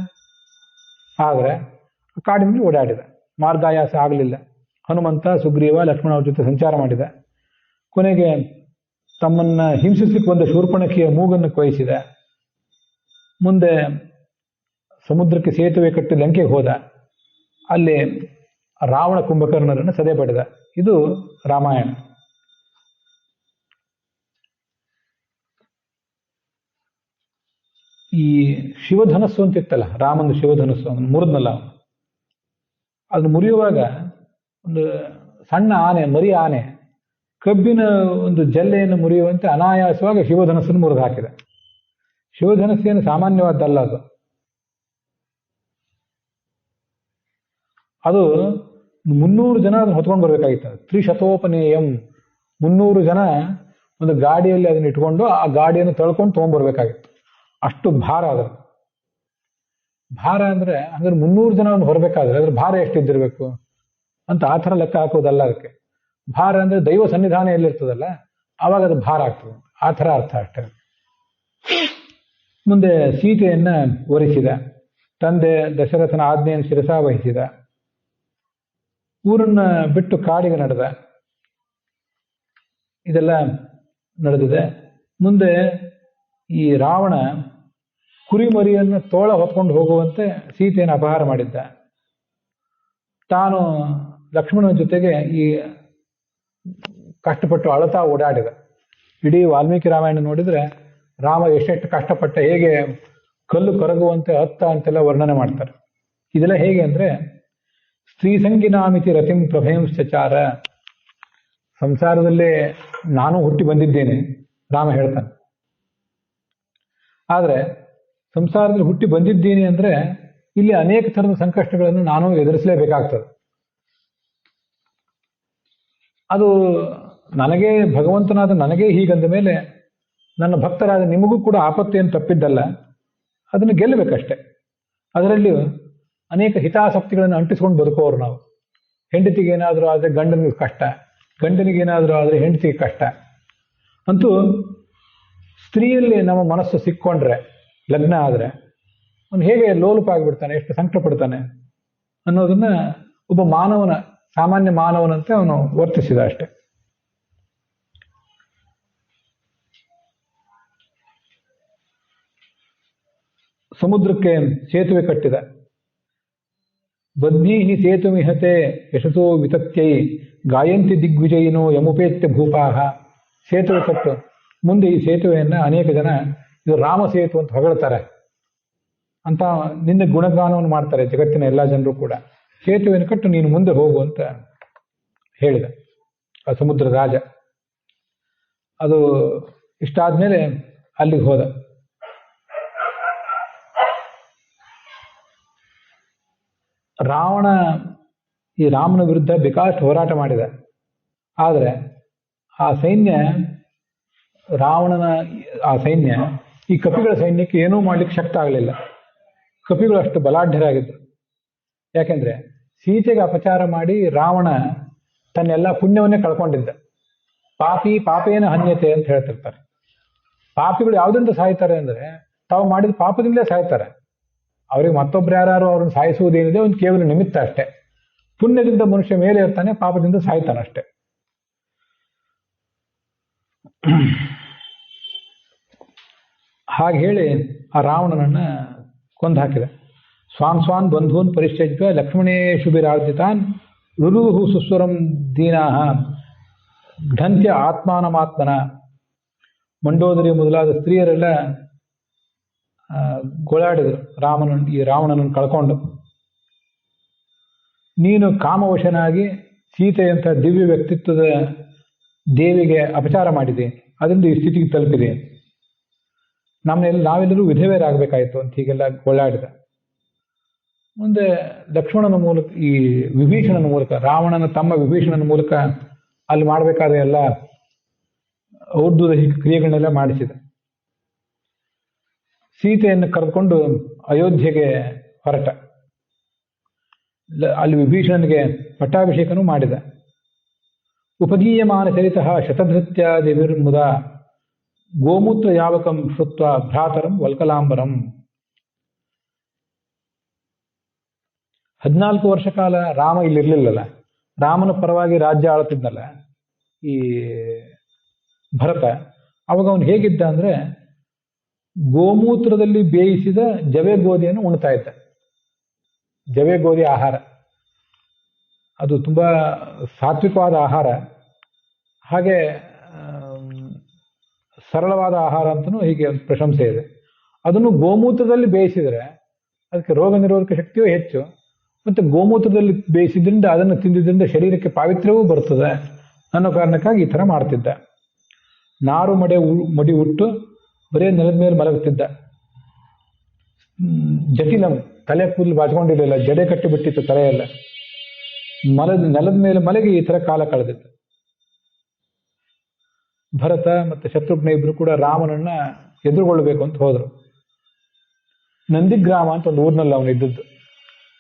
ಆದರೆ ಕಾಡಿನಲ್ಲಿ ಓಡಾಡಿದ, ಮಾರ್ಗಾಯಾಸ ಆಗಲಿಲ್ಲ. ಹನುಮಂತ, ಸುಗ್ರೀವ, ಲಕ್ಷ್ಮಣ ಅವ್ರ ಜೊತೆ ಸಂಚಾರ ಮಾಡಿದ. ಕೊನೆಗೆ ತಮ್ಮನ್ನ ಹಿಂಸಿಸಲಿಕ್ಕೆ ಬಂದ ಶೂರ್ಪಣಖಿಯ ಮೂಗನ್ನು ಕೊಯ್ಯಿಸಿದ. ಮುಂದೆ ಸಮುದ್ರಕ್ಕೆ ಸೇತುವೆ ಕಟ್ಟಿ ಲಂಕೆಗೆ ಹೋದ. ಅಲ್ಲಿ ರಾವಣ ಕುಂಭಕರ್ಣರನ್ನು ಸದೆ ಪಡೆದ. ಇದು ರಾಮಾಯಣ. ಈ ಶಿವಧನಸ್ಸು ಅಂತಿತ್ತಲ್ಲ, ರಾಮಂದು ಶಿವಧನಸ್ಸು, ಅವನು ಮುರಿದ್ನಲ್ಲ ಅವನು. ಅದು ಮುರಿಯುವಾಗ ಒಂದು ಸಣ್ಣ ಆನೆ, ಮರಿ ಆನೆ, ಕಬ್ಬಿನ ಒಂದು ಜಲ್ಲೆಯನ್ನು ಮುರಿಯುವಂತೆ ಅನಾಯಾಸವಾಗಿ ಶಿವಧನಸ್ಸನ್ನು ಮುರಿದು ಹಾಕಿದೆ. ಶಿವಧನಸ್ಸೇನು ಸಾಮಾನ್ಯವಾದ್ದಲ್ಲ ಅದು. ಅದು 300 ಜನ ಅದನ್ನು ಹೊತ್ಕೊಂಡು ಬರ್ಬೇಕಾಗಿತ್ತು. ತ್ರಿಶತೋಪನೇಯಂ, 300 ಜನ ಒಂದು ಗಾಡಿಯಲ್ಲಿ ಅದನ್ನ ಇಟ್ಕೊಂಡು ಆ ಗಾಡಿಯನ್ನು ತಳ್ಕೊಂಡು ತೊಗೊಂಡ್ಬರ್ಬೇಕಾಗಿತ್ತು. ಅಷ್ಟು ಭಾರ ಅದು. ಭಾರ ಅಂದ್ರೆ ಹಂಗಾದ್ರೆ 300 ಜನ ಹೊರಬೇಕಾದ್ರೆ ಅದ್ರ ಭಾರ ಎಷ್ಟಿದ್ದಿರ್ಬೇಕು ಅಂತ ಆ ಥರ ಲೆಕ್ಕ ಹಾಕೋದಲ್ಲ ಅದಕ್ಕೆ. ಭಾರ ಅಂದ್ರೆ ದೈವ ಸನ್ನಿಧಾನ ಎಲ್ಲಿರ್ತದಲ್ಲ ಆವಾಗ ಅದು ಭಾರ ಆಗ್ತದೆ, ಆ ಥರ ಅರ್ಥ ಅಷ್ಟೇ. ಮುಂದೆ ಸೀತೆಯನ್ನ ವರಿಸಿದ, ತಂದೆ ದಶರಥನ ಆಜ್ಞೆಯನ್ನು ಶಿರಸಾವಹಿಸಿದ, ಊರನ್ನ ಬಿಟ್ಟು ಕಾಡಿಗೆ ನಡೆದ. ಇದೆಲ್ಲ ನಡೆದಿದೆ. ಮುಂದೆ ಈ ರಾವಣ ಕುರಿಮರಿಯನ್ನು ತೋಳ ಹೊತ್ಕೊಂಡು ಹೋಗುವಂತೆ ಸೀತೆಯನ್ನು ಅಪಹಾರ ಮಾಡಿದ್ದ. ತಾನು ಲಕ್ಷ್ಮಣನ ಜೊತೆಗೆ ಈ ಕಷ್ಟಪಟ್ಟು ಅಳತಾ ಓಡಾಡಿದ. ಇಡೀ ವಾಲ್ಮೀಕಿ ರಾಮಾಯಣ ನೋಡಿದ್ರೆ ರಾಮ ಎಷ್ಟೆಷ್ಟು ಕಷ್ಟಪಟ್ಟ, ಹೇಗೆ ಕಲ್ಲು ಕರಗುವಂತೆ ಹತ್ತ ಅಂತೆಲ್ಲ ವರ್ಣನೆ ಮಾಡ್ತಾರೆ. ಇದೆಲ್ಲ ಹೇಗೆ ಅಂದ್ರೆ, ಸ್ತ್ರೀ ಸಂಗಿನಾಮಿತಿ ರತಿಂ ಪ್ರಭಯಂಶ್ಚಾರ, ಸಂಸಾರದಲ್ಲೇ ನಾನು ಹುಟ್ಟಿ ಬಂದಿದ್ದೇನೆ ರಾಮ ಹೇಳ್ತಾನೆ. ಆದರೆ ಸಂಸಾರದಲ್ಲಿ ಹುಟ್ಟಿ ಬಂದಿದ್ದೀನಿ ಅಂದ್ರೆ ಇಲ್ಲಿ ಅನೇಕ ಥರದ ಸಂಕಷ್ಟಗಳನ್ನು ನಾನು ಎದುರಿಸಲೇಬೇಕಾಗ್ತದೆ. ಅದು ನನಗೆ, ಭಗವಂತನಾದ ನನಗೇ ಹೀಗಂದ ಮೇಲೆ ನನ್ನ ಭಕ್ತರಾದ ನಿಮಗೂ ಕೂಡ ಆಪತ್ತೇನು ತಪ್ಪಿದ್ದಲ್ಲ, ಅದನ್ನು ಗೆಲ್ಲಬೇಕಷ್ಟೆ. ಅದರಲ್ಲಿಯೂ ಅನೇಕ ಹಿತಾಸಕ್ತಿಗಳನ್ನು ಅಂಟಿಸ್ಕೊಂಡು ಬದುಕೋರು ನಾವು. ಹೆಂಡತಿಗೇನಾದರೂ ಆದರೆ ಗಂಡನಿಗೆ ಕಷ್ಟ, ಗಂಡನಿಗೇನಾದರೂ ಆದರೆ ಹೆಂಡತಿಗೆ ಕಷ್ಟ. ಅಂತೂ ಸ್ತ್ರೀಯಲ್ಲಿ ನಮ್ಮ ಮನಸ್ಸು ಸಿಕ್ಕೊಂಡ್ರೆ, ಲಗ್ನ ಆದರೆ ಅವನು ಹೇಗೆ ಲೋಲುಪ ಆಗಿಬಿಡ್ತಾನೆ, ಎಷ್ಟು ಸಂಕಟ ಪಡ್ತಾನೆ ಅನ್ನೋದನ್ನ ಒಬ್ಬ ಮಾನವನ, ಸಾಮಾನ್ಯ ಮಾನವನಂತೆ ಅವನು ವರ್ತಿಸಿದ ಅಷ್ಟೆ. ಸಮುದ್ರಕ್ಕೆ ಸೇತುವೆ ಕಟ್ಟಿದ. ಬದ್ನೀಹಿ ಸೇತುಮಿಹತೆ ಯಶಸೋ ವಿತತ್ಯೈ ಗಾಯಂತಿ ದಿಗ್ವಿಜಯಿನೋ ಯಮುಪೇತ್ಯ ಭೂಪಾಹ. ಸೇತುವೆ ಕಟ್ಟು. ಮುಂದೆ ಈ ಸೇತುವೆಯನ್ನ ಅನೇಕ ಜನ ಇದು ರಾಮ ಸೇತು ಅಂತ ಹೊಗಳ್ತಾರೆ ಅಂತ ನಿನ್ನ ಗುಣಗಾನವನ್ನು ಮಾಡ್ತಾರೆ ಜಗತ್ತಿನ ಎಲ್ಲ ಜನರು ಕೂಡ. ಸೇತುವೆಯನ್ನು ಕಟ್ಟು ನೀನು ಮುಂದೆ ಹೋಗು ಅಂತ ಹೇಳಿದ ಆ ಸಮುದ್ರ ರಾಜ. ಅದು ಇಷ್ಟಾದ್ಮೇಲೆ ಅಲ್ಲಿಗೆ ಹೋದ. ರಾವಣ ಈ ರಾಮನ ವಿರುದ್ಧ ಬೇಕಾಷ್ಟು ಹೋರಾಟ ಮಾಡಿದ. ಆದರೆ ಆ ಸೈನ್ಯ, ರಾವಣನ ಆ ಸೈನ್ಯ ಈ ಕಪಿಗಳ ಸೈನ್ಯಕ್ಕೆ ಏನೂ ಮಾಡ್ಲಿಕ್ಕೆ ಶಕ್ತ ಆಗಲಿಲ್ಲ. ಕಪಿಗಳು ಅಷ್ಟು ಬಲಾಢ್ಯರಾಗಿದ್ದರು. ಯಾಕೆಂದ್ರೆ ಸೀತೆಗೆ ಅಪಚಾರ ಮಾಡಿ ರಾವಣ ತನ್ನೆಲ್ಲ ಪುಣ್ಯವನ್ನೇ ಕಳ್ಕೊಂಡಿದ್ದ. ಪಾಪಿ ಪಾಪೇನ ಹನ್ಯತೆ ಅಂತ ಹೇಳ್ತಿರ್ತಾರೆ. ಪಾಪಿಗಳು ಯಾವುದರಿಂದ ಸಾಯ್ತಾರೆ ಅಂದ್ರೆ ತಾವು ಮಾಡಿದ ಪಾಪದಿಂದಲೇ ಸಾಯ್ತಾರೆ. ಅವ್ರಿಗೆ ಮತ್ತೊಬ್ರು ಯಾರು ಅವ್ರನ್ನ ಸಾಯಿಸುವುದೇನಿದೆ ಒಂದು ಕೇವಲ ನಿಮಿತ್ತ ಅಷ್ಟೇ. ಪುಣ್ಯದಿಂದ ಮನುಷ್ಯ ಮೇಲೆ ಇರ್ತಾನೆ, ಪಾಪದಿಂದ ಸಾಯ್ತಾನಷ್ಟೆ. ಹಾಗೆ ಹೇಳಿ ಆ ರಾವಣನನ್ನ ಕೊಂದು ಹಾಕಿದ. ಸ್ವಾನ್ ಸ್ವಾನ್ ಬಂಧೂನ್ ಪರಿಶ್ಚಜ್ಯ ಲಕ್ಷ್ಮಣೇಶುಭಿರಾರ್ಜಿತಾನ್ ರುರುಹು ಸುಸ್ವರಂ ದೀನಾಹ ಘಂತ್ಯ ಆತ್ಮಾನಮಾತ್ಮನ. ಮಂಡೋದರಿ ಮೊದಲಾದ ಸ್ತ್ರೀಯರೆಲ್ಲ ಗೋಳಾಡಿದ್ರು ಈ ರಾವಣನನ್ನು ಕಳ್ಕೊಂಡು. ನೀನು ಕಾಮವಶನಾಗಿ ಸೀತೆಯಂಥ ದಿವ್ಯ ವ್ಯಕ್ತಿತ್ವದ ದೇವಿಗೆ ಅಪಚಾರ ಮಾಡಿದೆ, ಅದರಿಂದ ಈ ಸ್ಥಿತಿಗೆ ತಲುಪಿದೆ, ನಾವೆಲ್ಲರೂ ವಿಧವೆಯರಾಗಬೇಕಾಯಿತು ಅಂತ ಹೀಗೆಲ್ಲ ಗೋಳಾಡಿದ. ಮುಂದೆ ಲಕ್ಷ್ಮಣನ ಮೂಲಕ, ಈ ವಿಭೀಷಣನ ಮೂಲಕ, ರಾವಣನ ತಮ್ಮ ವಿಭೀಷಣನ ಮೂಲಕ ಅಲ್ಲಿ ಮಾಡಬೇಕಾದ ಎಲ್ಲ ಔರ್ಧದ ಕ್ರಿಯೆಗಳನ್ನೆಲ್ಲ ಮಾಡಿಸಿದ. ಸೀತೆಯನ್ನು ಕರೆದುಕೊಂಡು ಅಯೋಧ್ಯೆಗೆ ಹೊರಟ. ಅಲ್ಲಿ ವಿಭೀಷಣನಿಗೆ ಪಟ್ಟಾಭಿಷೇಕನೂ ಮಾಡಿದ. ಉಪಗೀಯಮಾನ ಚರಿತ ಶತಧೃತ್ಯಾದಿರ್ಮುದ ಗೋಮೂತ್ರ ಯಾವಕಂ ಶ್ರುತ್ವ ಭ್ರಾತರಂ ವಲ್ಕಲಾಂಬರಂ. 14 ವರ್ಷ ಕಾಲ ರಾಮ ಇಲ್ಲಿರ್ಲಿಲ್ಲಲ್ಲ, ರಾಮನ ಪರವಾಗಿ ರಾಜ್ಯ ಆಳುತ್ತಿದ್ನಲ್ಲ ಈ ಭರತ. ಅವಾಗ ಅವನು ಹೇಗಿದ್ದ ಅಂದ್ರೆ ಗೋಮೂತ್ರದಲ್ಲಿ ಬೇಯಿಸಿದ ಜವೆ ಗೋಧಿಯನ್ನು ಉಣ್ತಾ ಇದ್ದ. ಜವೆ ಗೋಧಿ ಆಹಾರ ಅದು ತುಂಬಾ ಸಾತ್ವಿಕವಾದ ಆಹಾರ, ಹಾಗೆ ಸರಳವಾದ ಆಹಾರ ಅಂತಲೂ ಹೀಗೆ ಪ್ರಶಂಸೆ ಇದೆ. ಅದನ್ನು ಗೋಮೂತ್ರದಲ್ಲಿ ಬೇಯಿಸಿದರೆ ಅದಕ್ಕೆ ರೋಗ ನಿರೋಧಕ ಶಕ್ತಿಯೂ ಹೆಚ್ಚು, ಮತ್ತು ಗೋಮೂತ್ರದಲ್ಲಿ ಬೇಯಿಸಿದ್ರಿಂದ ಅದನ್ನು ತಿಂದಿದ್ದರಿಂದ ಶರೀರಕ್ಕೆ ಪಾವಿತ್ರ್ಯವೂ ಬರ್ತದೆ ಅನ್ನೋ ಕಾರಣಕ್ಕಾಗಿ ಈ ಥರ ಮಾಡ್ತಿದ್ದ. ನಾರು ಮಡಿ ಉಟ್ಟು ಬರೇ ನೆಲದ ಮೇಲೆ ಮಲಗುತ್ತಿದ್ದ. ಜಟಿಲಂ, ತಲೆ ಕೂದಲು ಬಾಚ್ಕೊಂಡಿರಲಿಲ್ಲ, ಜಡೆ ಕಟ್ಟಿಬಿಟ್ಟಿತ್ತು ತಲೆಯೆಲ್ಲ. ನೆಲದ ಮೇಲೆ ಮಲಗಿ ಈ ಥರ ಕಾಲ ಕಳೆದಿದ್ದ. ಭರತ ಮತ್ತು ಶತ್ರುಘ್ನ ಇಬ್ರು ಕೂಡ ರಾಮನನ್ನ ಎದುರುಗೊಳ್ಳಬೇಕು ಅಂತ ಹೋದ್ರು. ನಂದಿಗ್ರಾಮ ಅಂತ ಒಂದು ಊರಿನಲ್ಲಿ ಅವನು ಇದ್ದದ್ದು.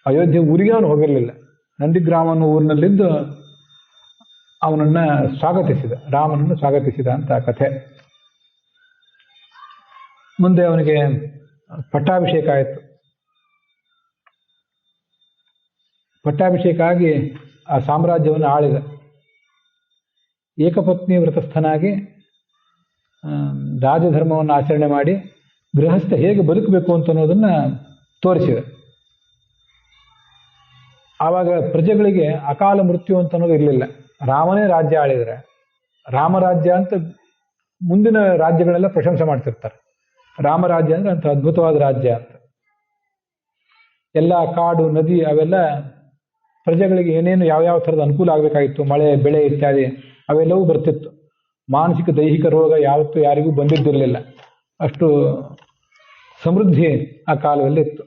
ಅಯೋಧ್ಯೆ ಊರಿಗೆ ಅವನು ಹೋಗಿರಲಿಲ್ಲ. ನಂದಿಗ್ರಾಮ ಅನ್ನೋ ಊರಿನಲ್ಲಿದ್ದು ಅವನನ್ನ ಸ್ವಾಗತಿಸಿದ, ರಾಮನನ್ನು ಸ್ವಾಗತಿಸಿದ ಅಂತ ಕಥೆ. ಮುಂದೆ ಅವನಿಗೆ ಪಟ್ಟಾಭಿಷೇಕ ಆಯಿತು. ಪಟ್ಟಾಭಿಷೇಕ ಆಗಿ ಆ ಸಾಮ್ರಾಜ್ಯವನ್ನು ಆಳಿದ. ಏಕಪತ್ನಿ ವ್ರತಸ್ಥನಾಗಿ ರಾಜಧರ್ಮವನ್ನು ಆಚರಣೆ ಮಾಡಿ ಗೃಹಸ್ಥ ಹೇಗೆ ಬದುಕಬೇಕು ಅಂತ ಅನ್ನೋದನ್ನ ತೋರಿಸಿದ. ಆವಾಗ ಪ್ರಜೆಗಳಿಗೆ ಅಕಾಲ ಮೃತ್ಯು ಅಂತ ಅನ್ನೋದು ಇರಲಿಲ್ಲ. ರಾಮನೇ ರಾಜ್ಯ ಆಳಿದರೆ ರಾಮರಾಜ್ಯ ಅಂತ ಮುಂದಿನ ರಾಜ್ಯಗಳೆಲ್ಲ ಪ್ರಶಂಸೆ ಮಾಡ್ತಿರ್ತಾರೆ. ರಾಮರಾಜ್ಯ ಅಂದ್ರೆ ಅಂತ ಅದ್ಭುತವಾದ ರಾಜ್ಯ ಅಂತ. ಎಲ್ಲ ಕಾಡು ನದಿ ಅವೆಲ್ಲ ಪ್ರಜೆಗಳಿಗೆ ಏನೇನು ಯಾವ್ಯಾವ ಥರದ ಅನುಕೂಲ ಆಗಬೇಕಾಗಿತ್ತು, ಮಳೆ ಬೆಳೆ ಇತ್ಯಾದಿ ಅವೆಲ್ಲವೂ ಬರ್ತಿತ್ತು. ಮಾನಸಿಕ ದೈಹಿಕ ರೋಗ ಯಾವತ್ತೂ ಯಾರಿಗೂ ಬಂದಿದ್ದಿರಲಿಲ್ಲ. ಅಷ್ಟು ಸಮೃದ್ಧಿ ಆ ಕಾಲದಲ್ಲಿ ಇತ್ತು.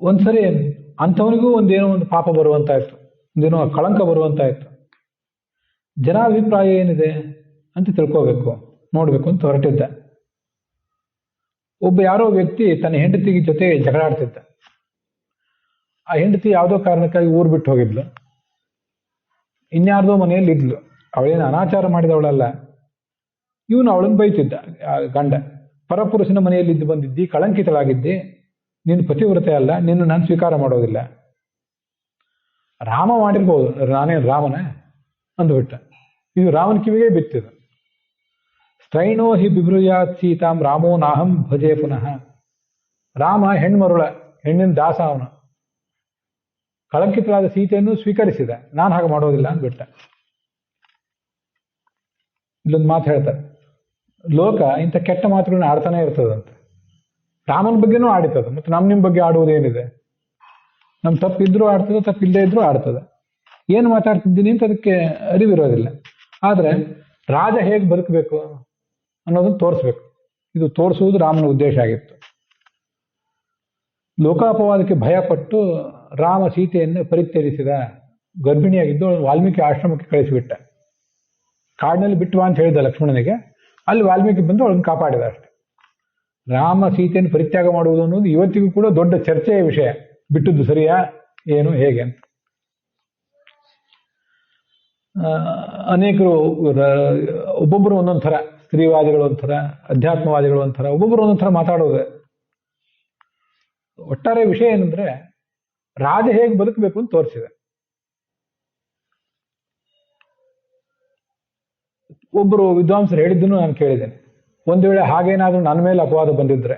ಒಂದ್ಸರಿ ಅಂಥವನಿಗೂ ಒಂದೇನೋ ಒಂದು ಪಾಪ ಬರುವಂತಾಯ್ತು, ಒಂದೇನೋ ಕಳಂಕ ಬರುವಂತಾಯ್ತು. ಜನಾಭಿಪ್ರಾಯ ಏನಿದೆ ಅಂತ ತಿಳ್ಕೋಬೇಕು, ನೋಡ್ಬೇಕು ಅಂತ ಹೊರಟಿದ್ದ. ಒಬ್ಬ ಯಾರೋ ವ್ಯಕ್ತಿ ತನ್ನ ಹೆಂಡತಿ ಜೊತೆ ಜಗಳಾಡ್ತಿದ್ದ. ಆ ಹೆಂಡತಿ ಯಾವುದೋ ಕಾರಣಕ್ಕಾಗಿ ಊರು ಬಿಟ್ಟು ಹೋಗಿದ್ಲು. ಇನ್ಯಾರ್ದೋ ಮನೆಯಲ್ಲಿ ಇದ್ಲು. ಅವಳೇನು ಅನಾಚಾರ ಮಾಡಿದವಳಲ್ಲ. ಇವನು ಅವಳನ್ನು ಬೈತಿದ್ದ. ಗಂಡ, ಪರಪುರುಷನ ಮನೆಯಲ್ಲಿ ಇದ್ದು ಬಂದಿದ್ದಿ, ಕಳಂಕಿತಳಾಗಿದ್ದಿ, ನೀನು ಪತಿವ್ರತೆ ಅಲ್ಲ, ನಿನ್ನ ನಾನು ಸ್ವೀಕಾರ ಮಾಡೋದಿಲ್ಲ. ರಾಮ ಮಾಡಿರ್ಬೋದು, ನಾನೇನು ರಾಮನ ಅಂದುಬಿಟ್ಟ. ಇದು ರಾಮನ ಕಿವಿಗೆ ಬಿತ್ತಿದ. ಸ್ತ್ರೈಣೋ ಹಿ ಬಿಭ್ರೂಯಾತ್ ಸೀತಾಂ ರಾಮೋ ನಾಹಂ ಭಜೆ ಪುನಃ. ರಾಮ ಹೆಣ್ಮರುಳ, ಹೆಣ್ಣಿನ ದಾಸ ಅವನು. ಕಳಂಕಿತರಾದ ಸೀತೆಯನ್ನು ಸ್ವೀಕರಿಸಿದ, ನಾನು ಹಾಗೆ ಮಾಡೋದಿಲ್ಲ ಅಂದ್ಬಿಟ್ಟ. ಇಲ್ಲೊಂದು ಮಾತು ಹೇಳ್ತಾರೆ, ಲೋಕ ಇಂಥ ಕೆಟ್ಟ ಮಾತುಗಳನ್ನ ಆಡ್ತಾನೆ ಇರ್ತದಂತೆ. ರಾಮನ ಬಗ್ಗೆನೂ ಆಡಿತದ, ಮತ್ತು ನಿಮ್ಮ ಬಗ್ಗೆ ಆಡುವುದೇನಿದೆ? ನಮ್ಮ ತಪ್ಪಿದ್ರೂ ಆಡ್ತದೆ, ತಪ್ಪಿಲ್ಲದೆ ಇದ್ರೂ ಆಡ್ತದೆ. ಏನು ಮಾತಾಡ್ತಿದ್ದೀನಿ ಅಂತ ಅದಕ್ಕೆ ಅರಿವಿರೋದಿಲ್ಲ. ಆದರೆ ರಾಜ ಹೇಗೆ ಬದುಕಬೇಕು ಅನ್ನೋದನ್ನು ತೋರಿಸ್ಬೇಕು. ಇದು ತೋರಿಸುವುದು ರಾಮನ ಉದ್ದೇಶ ಆಗಿತ್ತು. ಲೋಕಾಪವಾದಕ್ಕೆ ಭಯಪಟ್ಟು ರಾಮ ಸೀತೆಯನ್ನು ಪರಿತ್ಯಜಿಸಿದ. ಗರ್ಭಿಣಿಯಾಗಿದ್ದು ವಾಲ್ಮೀಕಿ ಆಶ್ರಮಕ್ಕೆ ಕಳಿಸಿಬಿಟ್ಟ. ಕಾಡಿನಲ್ಲಿ ಬಿಟ್ಟುವ ಅಂತ ಹೇಳಿದ ಲಕ್ಷ್ಮಣನಿಗೆ. ಅಲ್ಲಿ ವಾಲ್ಮೀಕಿ ಬಂದು ಅವಳನ್ನು ಕಾಪಾಡಿದ ಅಷ್ಟೆ. ರಾಮ ಸೀತೆಯನ್ನು ಪರಿತ್ಯಾಗ ಮಾಡುವುದು ಅನ್ನೋದು ಇವತ್ತಿಗೂ ಕೂಡ ದೊಡ್ಡ ಚರ್ಚೆಯ ವಿಷಯ. ಬಿಟ್ಟದ್ದು ಸರಿಯಾ ಏನು ಹೇಗೆ ಅಂತ. ಅನೇಕರು ಒಬ್ಬೊಬ್ಬರು ಒಂದೊಂದು ಥರ, ಸ್ತ್ರೀವಾದಿಗಳು ಒಂಥರ, ಅಧ್ಯಾತ್ಮವಾದಿಗಳು ಒಂಥರ, ಒಬ್ಬೊಬ್ಬರು ಒಂದೊಂದು ಥರ ಮಾತಾಡೋದು. ಒಟ್ಟಾರೆ ವಿಷಯ ಏನಂದ್ರೆ ರಾಜ ಹೇಗೆ ಬದುಕಬೇಕು ಅಂತ ತೋರಿಸಿದೆ. ಒಬ್ಬರು ವಿದ್ವಾಂಸರು ಹೇಳಿದ್ದನ್ನು ನಾನು ಕೇಳಿದ್ದೇನೆ. ಒಂದು ವೇಳೆ ಹಾಗೇನಾದ್ರೂ ನನ್ನ ಮೇಲೆ ಅಪವಾದ ಬಂದಿದ್ರೆ,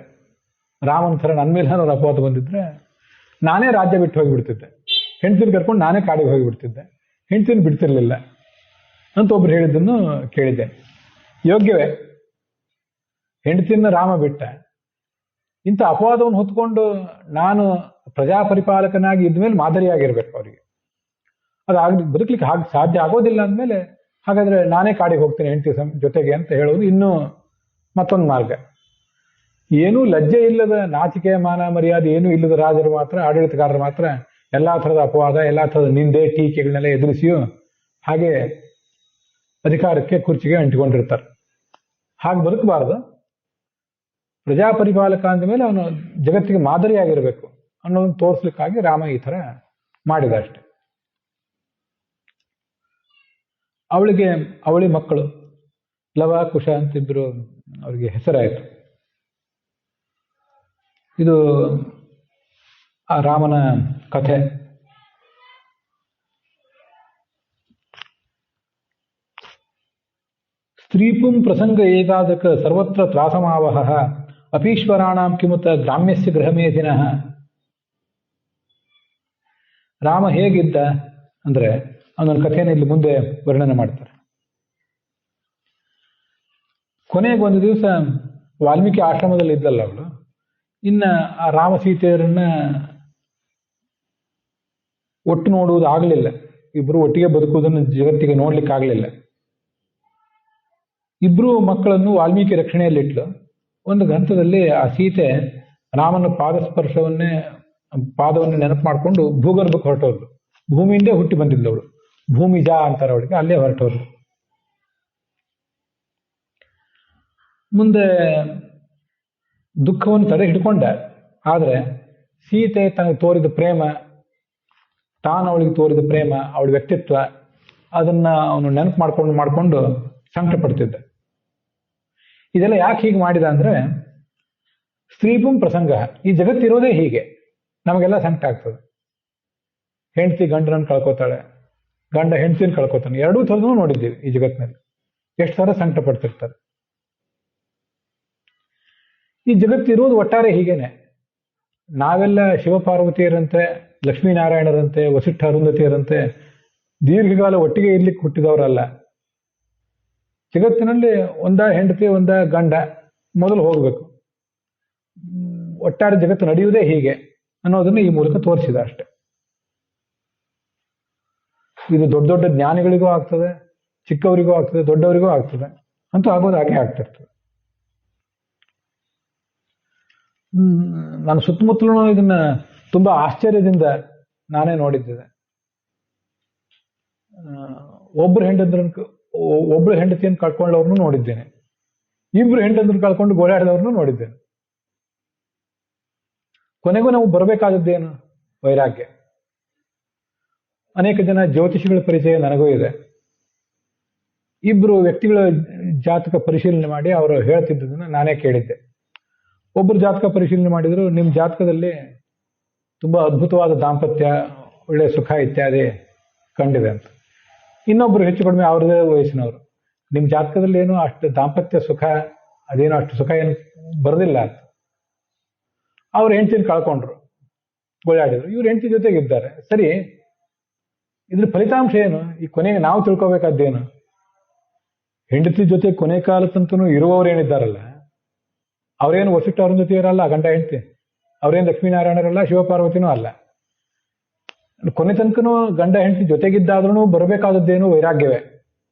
ರಾಮನ ಥರ ನನ್ನ ಮೇಲೆ ಏನಾದ್ರು ಅಪವಾದ ಬಂದಿದ್ರೆ, ನಾನೇ ರಾಜ್ಯ ಬಿಟ್ಟು ಹೋಗಿಬಿಡ್ತಿದ್ದೆ, ಹೆಂಡತಿನ ಕರ್ಕೊಂಡು ನಾನೇ ಕಾಡಿಗೆ ಹೋಗಿಬಿಡ್ತಿದ್ದೆ, ಹೆಂಡತಿನ ಬಿಡ್ತಿರ್ಲಿಲ್ಲ ಅಂತ ಒಬ್ರು ಹೇಳಿದ್ದನ್ನು ಕೇಳಿದ್ದೆ. ಯೋಗ್ಯವೇ, ಹೆಂಡತಿನ ರಾಮ ಬಿಟ್ಟ. ಇಂಥ ಅಪವಾದವನ್ನು ಹೊತ್ಕೊಂಡು ನಾನು ಪ್ರಜಾಪರಿಪಾಲಕನಾಗಿ ಇದ್ಮೇಲೆ ಮಾದರಿಯಾಗಿರ್ಬೇಕು ಅವರಿಗೆ. ಬದುಕಲಿಕ್ಕೆ ಹಾಗೆ ಸಾಧ್ಯ ಆಗೋದಿಲ್ಲ ಅಂದಮೇಲೆ ಹಾಗಾದ್ರೆ ನಾನೇ ಕಾಡಿಗೆ ಹೋಗ್ತೇನೆ ಹೆಂಡತಿ ಜೊತೆಗೆ ಅಂತ ಹೇಳೋದು ಇನ್ನೂ ಮತ್ತೊಂದು ಮಾರ್ಗ. ಏನೂ ಲಜ್ಜೆ ಇಲ್ಲದ, ನಾಚಿಕೆ ಮಾನ ಮರ್ಯಾದೆ ಏನೂ ಇಲ್ಲದ ರಾಜರು ಮಾತ್ರ, ಆಡಳಿತಗಾರರು ಮಾತ್ರ ಎಲ್ಲಾ ಥರದ ಅಪವಾದ, ಎಲ್ಲಾ ಥರದ ನಿಂದೆ ಟೀಕೆಗಳನ್ನೆಲ್ಲ ಎದುರಿಸಿಯೂ ಹಾಗೆ ಅಧಿಕಾರಕ್ಕೆ ಕುರ್ಚಿಗೆ ಅಂಟಿಕೊಂಡಿರ್ತಾರೆ. ಹಾಗೆ ಬದುಕಬಾರದು. ಪ್ರಜಾಪರಿಪಾಲಕ ಅಂದ ಮೇಲೆ ಅವನು ಜಗತ್ತಿಗೆ ಮಾದರಿಯಾಗಿರ್ಬೇಕು ಅನ್ನೋದನ್ನು ತೋರಿಸ್ಲಿಕ್ಕಾಗಿ ರಾಮ ಈ ಥರ ಮಾಡಿದ ಅಷ್ಟೆ. ಅವಳಿ ಮಕ್ಕಳು ಲವ ಕುಶ ಅಂತಿದ್ರು, ಅವರಿಗೆ ಹೆಸರಾಯಿತು. ಇದು ಆ ರಾಮನ ಕಥೆ. ಸ್ತ್ರೀಪುಂ ಪ್ರಸಂಗ ಏಕಾದಕ ಸರ್ವತ್ರ ತ್ರಾಸಮಾವಹ ಅಪೀಶ್ವರಾಣಾಂ ಕಿಮುತ ಗ್ರಾಮ್ಯಸ್ಯ ಗೃಹಮೇಧಿನಃ. ರಾಮ ಹೇಗಿದ್ದ ಅಂದ್ರೆ ಅವನ ಕಥೆಯನ್ನು ಇಲ್ಲಿ ಮುಂದೆ ವರ್ಣನೆ ಮಾಡ್ತಾರೆ. ಕೊನೆಗೆ ಒಂದು ದಿವಸ ವಾಲ್ಮೀಕಿ ಆಶ್ರಮದಲ್ಲಿ ಇದ್ದಲ್ಲ ಅವಳು, ಇನ್ನ ಆ ರಾಮ ಸೀತೆಯರನ್ನ ಒಟ್ಟು ನೋಡುವುದು ಆಗಲಿಲ್ಲ. ಇಬ್ರು ಒಟ್ಟಿಗೆ ಬದುಕುವುದನ್ನು ಜಗತ್ತಿಗೆ ನೋಡ್ಲಿಕ್ಕಾಗಲಿಲ್ಲ. ಇಬ್ರು ಮಕ್ಕಳನ್ನು ವಾಲ್ಮೀಕಿ ರಕ್ಷಣೆಯಲ್ಲಿಟ್ಲು. ಒಂದು ಹಂತದಲ್ಲಿ ಆ ಸೀತೆ ರಾಮನ ಪಾದವನ್ನು ನೆನಪು ಮಾಡಿಕೊಂಡು ಭೂಗರ್ಭಕ್ಕೆ ಹೊರಟೋದ್ಲು. ಭೂಮಿಯಿಂದೇ ಹುಟ್ಟಿ ಬಂದಿದ್ದವಳು, ಭೂಮಿಜ ಅಂತಾರೆ ಅವಳಿಗೆ, ಅಲ್ಲೇ ಹೊರಟೋದ್ಲು. ಮುಂದೆ ದುಃಖವನ್ನು ತಡೆ ಹಿಡ್ಕೊಂಡ. ಆದರೆ ಸೀತೆ ತನಗೆ ತೋರಿದ ಪ್ರೇಮ, ತಾನು ಅವಳಿಗೆ ತೋರಿದ ಪ್ರೇಮ, ಅವಳ ವ್ಯಕ್ತಿತ್ವ, ಅದನ್ನ ಅವನು ನೆನಪು ಮಾಡಿಕೊಂಡು ಸಂಕಟ ಪಡ್ತಿದ್ದ. ಇದೆಲ್ಲ ಯಾಕೆ ಹೀಗೆ ಮಾಡಿದ ಅಂದ್ರೆ, ಸ್ತ್ರೀಪುಂ ಪ್ರಸಂಗ, ಈ ಜಗತ್ತಿರೋದೇ ಹೀಗೆ, ನಮಗೆಲ್ಲ ಸಂಕಟ ಆಗ್ತದೆ. ಹೆಂಡತಿ ಗಂಡನನ್ನು ಕಳ್ಕೊತಾಳೆ, ಗಂಡ ಹೆಂಡತಿನ ಕಳ್ಕೊತಾನೆ. ಎರಡೂ ಥರದೂ ನೋಡಿದ್ದೀವಿ ಈ ಜಗತ್ತಿನಲ್ಲಿ. ಎಷ್ಟು ಥರ ಸಂಕಟ ಪಡ್ತಿರ್ತಾರೆ. ಈ ಜಗತ್ತಿರೋದು ಒಟ್ಟಾರೆ ಹೀಗೇನೆ. ನಾವೆಲ್ಲ ಶಿವಪಾರ್ವತಿಯರಂತೆ, ಲಕ್ಷ್ಮೀನಾರಾಯಣರಂತೆ, ವಸಿಷ್ಠ ಅರುಂಧತಿಯರಂತೆ ದೀರ್ಘಕಾಲ ಒಟ್ಟಿಗೆ ಇರ್ಲಿಕ್ಕೆ ಹುಟ್ಟಿದವರಲ್ಲ. ಜಗತ್ತಿನಲ್ಲಿ ಒಂದ ಹೆಂಡತಿ ಒಂದ ಗಂಡ ಮೊದಲು ಹೋಗ್ಬೇಕು. ಒಟ್ಟಾರೆ ಜಗತ್ತು ನಡೆಯುವುದೇ ಹೀಗೆ ಅನ್ನೋದನ್ನು ಈ ಮೂಲಕ ತೋರಿಸಿದ ಅಷ್ಟೆ. ಇದು ದೊಡ್ಡ ದೊಡ್ಡ ಜ್ಞಾನಿಗಳಿಗೂ ಆಗ್ತದೆ, ಚಿಕ್ಕವರಿಗೂ ಆಗ್ತದೆ, ದೊಡ್ಡವರಿಗೂ ಆಗ್ತದೆ, ಅಂತೂ ಆಗೋದು ಹಾಗೆ ಆಗ್ತಿರ್ತದೆ. ನಾನು ಸುತ್ತಮುತ್ತಲೂ ಇದನ್ನ ತುಂಬಾ ಆಶ್ಚರ್ಯದಿಂದ ನಾನೇ ನೋಡಿದ್ದೆ. ಒಬ್ರು ಹೆಂಡತಿಯನ್ನು ಕಳ್ಕೊಂಡವ್ರನ್ನು ನೋಡಿದ್ದೇನೆ, ಇಬ್ರು ಹೆಂಡತಿಯನ್ನು ಕಳ್ಕೊಂಡು ಗೋಳಾಡಿದವ್ರನ್ನು ನೋಡಿದ್ದೇನೆ. ಕೊನೆಗೂ ನಾವು ಬರಬೇಕಾದದ್ದೇನು? ವೈರಾಗ್ಯ. ಅನೇಕ ಜನ ಜ್ಯೋತಿಷಿಗಳ ಪರಿಚಯ ನನಗೂ ಇದೆ. ಇಬ್ರು ವ್ಯಕ್ತಿಗಳ ಜಾತಕ ಪರಿಶೀಲನೆ ಮಾಡಿ ಅವರು ಹೇಳ್ತಿದ್ದದನ್ನ ನಾನೇ ಕೇಳಿದ್ದೆ. ಒಬ್ಬರು ಜಾತಕ ಪರಿಶೀಲನೆ ಮಾಡಿದ್ರು, ನಿಮ್ಮ ಜಾತಕದಲ್ಲಿ ತುಂಬಾ ಅದ್ಭುತವಾದ ದಾಂಪತ್ಯ, ಒಳ್ಳೆ ಸುಖ ಇತ್ಯಾದಿ ಕಂಡಿದೆ ಅಂತ. ಇನ್ನೊಬ್ರು ಹೆಚ್ಚು ಕಡಿಮೆ ಅವ್ರದೇ ವಯಸ್ಸಿನವರು, ನಿಮ್ಮ ಜಾತಕದಲ್ಲಿ ಏನು ಅಷ್ಟು ದಾಂಪತ್ಯ ಸುಖ, ಅದೇನೋ ಅಷ್ಟು ಸುಖ ಏನು ಬರೋದಿಲ್ಲ ಅಂತ. ಅವ್ರ ಹೆಂಡತಿನ ಕಳ್ಕೊಂಡ್ರು, ಗೋಳಾಡಿದ್ರು. ಇವ್ರ ಹೆಂಡತಿ ಜೊತೆಗಿದ್ದಾರೆ. ಸರಿ, ಇದ್ರ ಫಲಿತಾಂಶ ಏನು? ಈ ಕೊನೆಗೆ ನಾವು ತಿಳ್ಕೊಬೇಕಾದ್ದೇನು? ಹೆಂಡತಿ ಜೊತೆ ಕೊನೆ ಕಾಲಕ್ಕಂತೂ ಇರುವವರು ಏನಿದ್ದಾರಲ್ಲ, ಅವರೇನು ವಸಿಷ್ಠ ಅರುಂಧತಿಯರಲ್ಲ, ಗಂಡ ಹೆಂಡತಿ. ಅವರೇನು ಲಕ್ಷ್ಮೀನಾರಾಯಣರಲ್ಲ, ಶಿವಪಾರ್ವತಿನೂ ಅಲ್ಲ. ಕೊನೆ ತನಕನೂ ಗಂಡ ಹೆಂಡತಿ ಜೊತೆಗಿದ್ದಾದ್ರೂ ಬರಬೇಕಾದದ್ದೇನು? ವೈರಾಗ್ಯವೇ.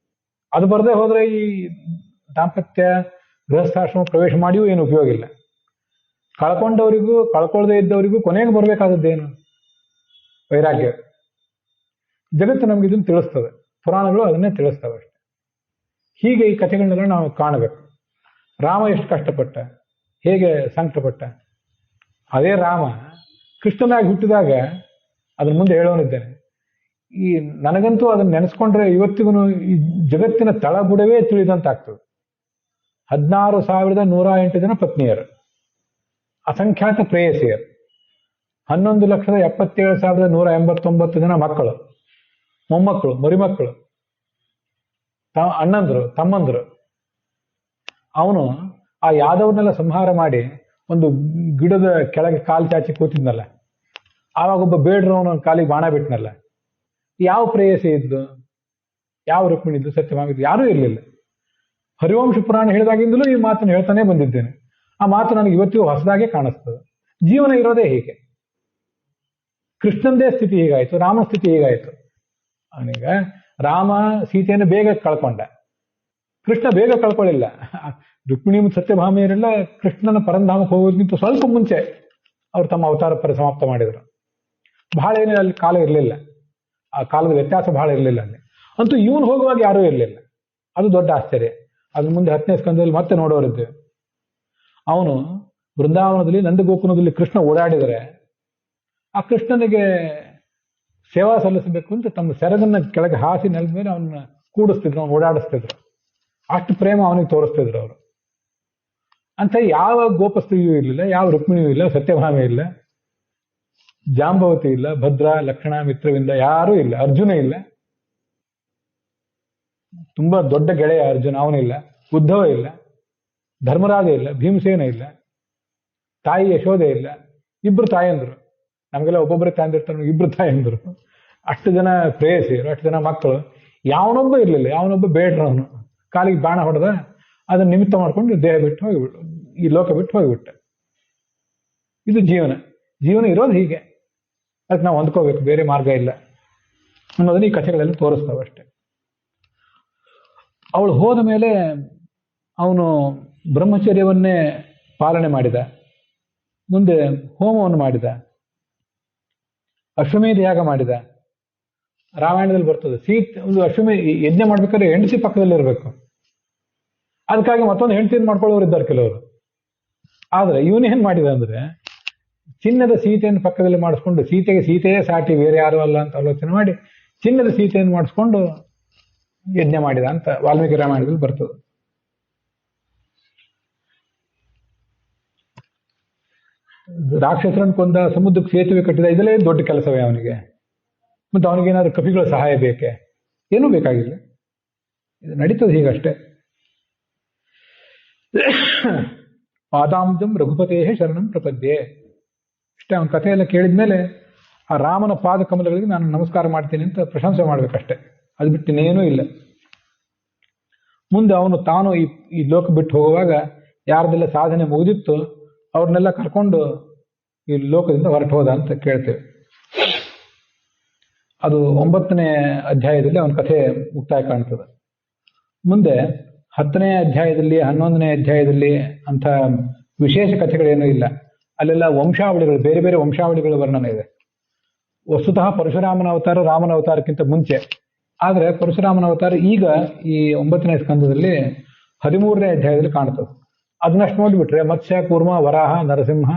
ಅದು ಬರದೇ ಹೋದ್ರೆ ಈ ದಾಂಪತ್ಯ ಗೃಹಸ್ಥಾಶ್ರಮ ಪ್ರವೇಶ ಮಾಡಿಯೂ ಏನು ಉಪಯೋಗ ಇಲ್ಲ. ಕಳ್ಕೊಂಡವರಿಗೂ ಕಳ್ಕೊಳ್ಳದೆ ಇದ್ದವರಿಗೂ ಕೊನೆಗೆ ಬರಬೇಕಾದದ್ದೇನು? ವೈರಾಗ್ಯ. ಜಗತ್ತು ನಮ್ಗೆ ಇದನ್ನು ತಿಳಿಸ್ತದೆ, ಪುರಾಣಗಳು ಅದನ್ನೇ ತಿಳಿಸ್ತವೆ ಅಷ್ಟೆ. ಹೀಗೆ ಈ ಕಥೆಗಳನ್ನೆಲ್ಲ ನಾವು ಕಾಣಬೇಕು. ರಾಮ ಎಷ್ಟು ಕಷ್ಟಪಟ್ಟ, ಹೇಗೆ ಸಂಕಟಪಟ್ಟ. ಅದೇ ರಾಮ ಕೃಷ್ಣನಾಗಿ ಹುಟ್ಟಿದಾಗ ಅದನ್ನ ಮುಂದೆ ಹೇಳೋನಿದ್ದೇನೆ. ಈ ನನಗಂತೂ ಅದನ್ನ ನೆನೆಸ್ಕೊಂಡ್ರೆ ಇವತ್ತಿಗೂ ಈ ಜಗತ್ತಿನ ತಳಬುಡವೇ ತಿಳಿದಂತಾಗ್ತದೆ. 16,108 ಜನ ಪತ್ನಿಯರು, ಅಸಂಖ್ಯಾತ ಪ್ರೇಯಸಿಯರು, 11,77,189 ಜನ ಮಕ್ಕಳು, ಮೊಮ್ಮಕ್ಕಳು, ಮರಿಮಕ್ಕಳು, ಅಣ್ಣಂದ್ರು, ತಮ್ಮಂದ್ರು. ಅವನು ಆ ಯಾದವ್ರನ್ನೆಲ್ಲ ಸಂಹಾರ ಮಾಡಿ ಒಂದು ಗಿಡದ ಕೆಳಗೆ ಕಾಲು ಚಾಚಿ ಕೂತಿದ್ನಲ್ಲ, ಆವಾಗ ಒಬ್ಬ ಬೇಡ್ರು ಅವನ ಕಾಲಿಗೆ ಬಾಣ ಬಿಟ್ನಲ್ಲ. ಯಾವ ಪ್ರೇಯಸಿ ಇದ್ದು, ಯಾವ ರುಕ್ಮಿಣಿ ಇದ್ದು, ಸತ್ಯಭಾಮ ಇದ್ದು, ಯಾರೂ ಇರಲಿಲ್ಲ. ಹರಿವಂಶ ಪುರಾಣ ಹೇಳಿದಾಗಿಂದಲೂ ಈ ಮಾತನ್ನು ಹೇಳ್ತಾನೆ ಬಂದಿದ್ದೇನೆ. ಆ ಮಾತು ನನಗೆ ಇವತ್ತಿಗೂ ಹೊಸದಾಗೆ ಕಾಣಿಸ್ತದೆ. ಜೀವನ ಇರೋದೇ ಹೀಗೆ. ಕೃಷ್ಣಂದೇ ಸ್ಥಿತಿ ಹೀಗಾಯ್ತು, ರಾಮನ ಸ್ಥಿತಿ ಹೀಗಾಯ್ತು. ಅವನೀಗ ರಾಮ ಸೀತೆಯನ್ನು ಬೇಗ ಕಳ್ಕೊಂಡ, ಕೃಷ್ಣ ಬೇಗ ಕಳ್ಕೊಳ್ಳಿಲ್ಲ. ರುಕ್ಮಿಣಿ ಮತ್ತು ಸತ್ಯಭಾಮೆಯರೆಲ್ಲ ಕೃಷ್ಣನ ಪರಂಧಾಮಕ್ಕೆ ಹೋಗೋದಕ್ಕಿಂತ ಸ್ವಲ್ಪ ಮುಂಚೆ ಅವ್ರು ತಮ್ಮ ಅವತಾರ ಪರಿಸಮಾಪ್ತ ಮಾಡಿದರು. ಬಹಳ ಏನೇ ಅಲ್ಲಿ ಕಾಲ ಇರಲಿಲ್ಲ, ಆ ಕಾಲದ ವ್ಯತ್ಯಾಸ ಬಹಳ ಇರಲಿಲ್ಲ ಅಲ್ಲಿ. ಅಂತೂ ಇವನು ಹೋಗುವಾಗ ಯಾರೂ ಇರಲಿಲ್ಲ. ಅದು ದೊಡ್ಡ ಆಶ್ಚರ್ಯ. ಅದ್ರ ಮುಂದೆ 10ನೇ ಸ್ಕಂದದಲ್ಲಿ ಮತ್ತೆ ನೋಡೋರಿದ್ದೇವೆ. ಅವನು ವೃಂದಾವನದಲ್ಲಿ ನಂದಗೋಕುಲದಲ್ಲಿ ಕೃಷ್ಣ ಓಡಾಡಿದರೆ ಆ ಕೃಷ್ಣನಿಗೆ ಸೇವಾ ಸಲ್ಲಿಸಬೇಕು ಅಂತ ತಮ್ಮ ಸೆರಗನ್ನ ಕೆಳಗೆ ಹಾಸಿ ನೆಲದ ಮೇಲೆ ಅವನ್ನ ಕೂಡಿಸ್ತಿದ್ರು, ಅವನು ಓಡಾಡಿಸ್ತಿದ್ರು. ಅಷ್ಟು ಪ್ರೇಮ ಅವನಿಗೆ ತೋರಿಸ್ತಿದ್ರು ಅವರು. ಅಂತ ಯಾವ ಗೋಪಸ್ತ್ರೀಯೂ ಇರಲಿಲ್ಲ, ಯಾವ ರುಕ್ಮಿಣಿಯೂ ಇಲ್ಲ, ಸತ್ಯಭಾಮೆ ಇಲ್ಲ, ಜಾಂಬವತಿ ಇಲ್ಲ, ಭದ್ರ, ಲಕ್ಷಣ, ಮಿತ್ರವಿಂದ ಯಾರೂ ಇಲ್ಲ, ಅರ್ಜುನ ಇಲ್ಲ. ತುಂಬಾ ದೊಡ್ಡ ಗೆಳೆಯ ಅರ್ಜುನ, ಅವನಿಲ್ಲ. ಉದ್ಧವ ಇಲ್ಲ, ಧರ್ಮರಾಜ ಇಲ್ಲ, ಭೀಮಸೇನ ಇಲ್ಲ, ತಾಯಿ ಯಶೋದೆ ಇಲ್ಲ. ಇಬ್ರು ತಾಯಂದ್ರು, ನಮಗೆಲ್ಲ ಒಬ್ಬೊಬ್ಬರೇ ತಾಯಂದಿರ್ತಾರೆ, ಇಬ್ರು ತಾಯಂದ್ರು. ಅಷ್ಟು ಜನ ಪ್ರೇಯಸಿಯರು, ಅಷ್ಟು ಜನ ಮಕ್ಕಳು. ಯಾವನೊಬ್ಬ ಇರಲಿಲ್ಲ, ಯಾವನೊಬ್ಬ ಬೇಡ್ರ. ಅವನು ಕಾಲಿಗೆ ಬಾಣ ಹೊಡೆದ, ಅದನ್ನ ನಿಮಿತ್ತ ಮಾಡ್ಕೊಂಡು ದೇಹ ಬಿಟ್ಟು ಹೋಗಿಬಿಟ್ಟು, ಈ ಲೋಕ ಬಿಟ್ಟು ಹೋಗಿಬಿಟ್ಟ. ಇದು ಜೀವನ. ಜೀವನ ಇರೋದು ಹೀಗೆ. ಅದಕ್ಕೆ ನಾವು ಹೊಂದ್ಕೋಬೇಕು, ಬೇರೆ ಮಾರ್ಗ ಇಲ್ಲ ಅನ್ನೋದನ್ನ ಈ ಕಥೆಗಳೆಲ್ಲ ತೋರಿಸ್ತಾವಷ್ಟೆ. ಅವಳು ಹೋದ ಮೇಲೆ ಅವನು ಬ್ರಹ್ಮಚರ್ಯವನ್ನೇ ಪಾಲನೆ ಮಾಡಿದ. ಮುಂದೆ ಹೋಮವನ್ನು ಮಾಡಿದ, ಅಶ್ವಮೇಧ ಯಾಗ ಮಾಡಿದ. ರಾಮಾಯಣದಲ್ಲಿ ಬರ್ತದೆ, ಒಂದು ಅಶ್ವಮೇಧ ಯಜ್ಞ ಮಾಡ್ಬೇಕಾದ್ರೆ ಹೆಂಡತಿ ಪಕ್ಕದಲ್ಲಿ ಇರಬೇಕು. ಅದಕ್ಕಾಗಿ ಮತ್ತೊಂದು ಹೆಂಡತಿಯನ್ನು ಮಾಡ್ಕೊಳ್ಳೋರು ಇದ್ದಾರೆ ಕೆಲವರು. ಆದ್ರೆ ಇವನೇನ್ ಮಾಡಿದ ಅಂದ್ರೆ, ಚಿನ್ನದ ಸೀತೆಯನ್ನು ಪಕ್ಕದಲ್ಲಿ ಮಾಡಿಸ್ಕೊಂಡು, ಸೀತೆಯೇ ಸಾಟಿ, ಬೇರೆ ಯಾರು ಅಲ್ಲ ಅಂತ ಆಲೋಚನೆ ಮಾಡಿ ಚಿನ್ನದ ಸೀತೆಯನ್ನು ಮಾಡಿಸ್ಕೊಂಡು ಯಜ್ಞ ಮಾಡಿದ ಅಂತ ವಾಲ್ಮೀಕಿ ರಾಮಾಯಣದಲ್ಲಿ ಬರ್ತದೆ. ರಾಕ್ಷಸರನ್ನು ಕೊಂದ, ಸಮುದ್ರಕ್ಕೆ ಸೇತುವೆ ಕಟ್ಟಿದ, ಇದೆಲ್ಲೇ ದೊಡ್ಡ ಕೆಲಸವೇ ಅವನಿಗೆ. ಮತ್ತೆ ಅವನಿಗೇನಾದ್ರೂ ಕಪಿಗಳ ಸಹಾಯ ಬೇಕೆ? ಏನೂ ಬೇಕಾಗಿಲ್ಲ. ಇದು ನಡೀತದೆ ಹೀಗಷ್ಟೇ. ಪಾದಾಂಜಂ ರಘುಪತೇ ಶರಣಂ ಪ್ರಪದ್ಯೆ. ಇಷ್ಟೇ. ಅವನ ಕಥೆಯೆಲ್ಲ ಕೇಳಿದ್ಮೇಲೆ ಆ ರಾಮನ ಪಾದ ಕಮಲಗಳಿಗೆ ನಾನು ನಮಸ್ಕಾರ ಮಾಡ್ತೀನಿ ಅಂತ ಪ್ರಶಂಸೆ ಮಾಡ್ಬೇಕಷ್ಟೆ. ಅದು ಬಿಟ್ಟು ಇನ್ನೇನೂ ಇಲ್ಲ. ಮುಂದೆ ಅವನು ತಾನು ಈ ಲೋಕ ಬಿಟ್ಟು ಹೋಗುವಾಗ ಯಾರ್ದೆಲ್ಲ ಸಾಧನೆ ಮುಗಿದಿತ್ತು ಅವ್ರನ್ನೆಲ್ಲ ಕರ್ಕೊಂಡು ಈ ಲೋಕದಿಂದ ಹೊರಟು ಹೋದ ಅಂತ ಕೇಳ್ತೇವೆ. ಅದು 9ನೇ ಅಧ್ಯಾಯದಲ್ಲಿ ಅವನ ಕಥೆ ಮುಕ್ತಾಯ ಕಾಣ್ತದೆ. ಮುಂದೆ 10ನೇ ಅಧ್ಯಾಯದಲ್ಲಿ, 11ನೇ ಅಧ್ಯಾಯದಲ್ಲಿ ಅಂಥ ವಿಶೇಷ ಕಥೆಗಳೇನೂ ಇಲ್ಲ. ಅಲ್ಲೆಲ್ಲ ವಂಶಾವಳಿಗಳು, ಬೇರೆ ಬೇರೆ ವಂಶಾವಳಿಗಳ ವರ್ಣನೆ ಇದೆ. ವಸ್ತುತಃ ಪರಶುರಾಮನ ಅವತಾರ ರಾಮನ ಅವತಾರಕ್ಕಿಂತ ಮುಂಚೆ. ಆದರೆ ಪರಶುರಾಮನ ಅವತಾರ ಈಗ ಈ 9ನೇ ಸ್ಕಂದದಲ್ಲಿ 13ನೇ ಅಧ್ಯಾಯದಲ್ಲಿ ಕಾಣ್ತದೆ. ಅದನ್ನಷ್ಟು ನೋಡಿಬಿಟ್ರೆ ಮತ್ಸ್ಯ, ಕೂರ್ಮ, ವರಾಹ, ನರಸಿಂಹ,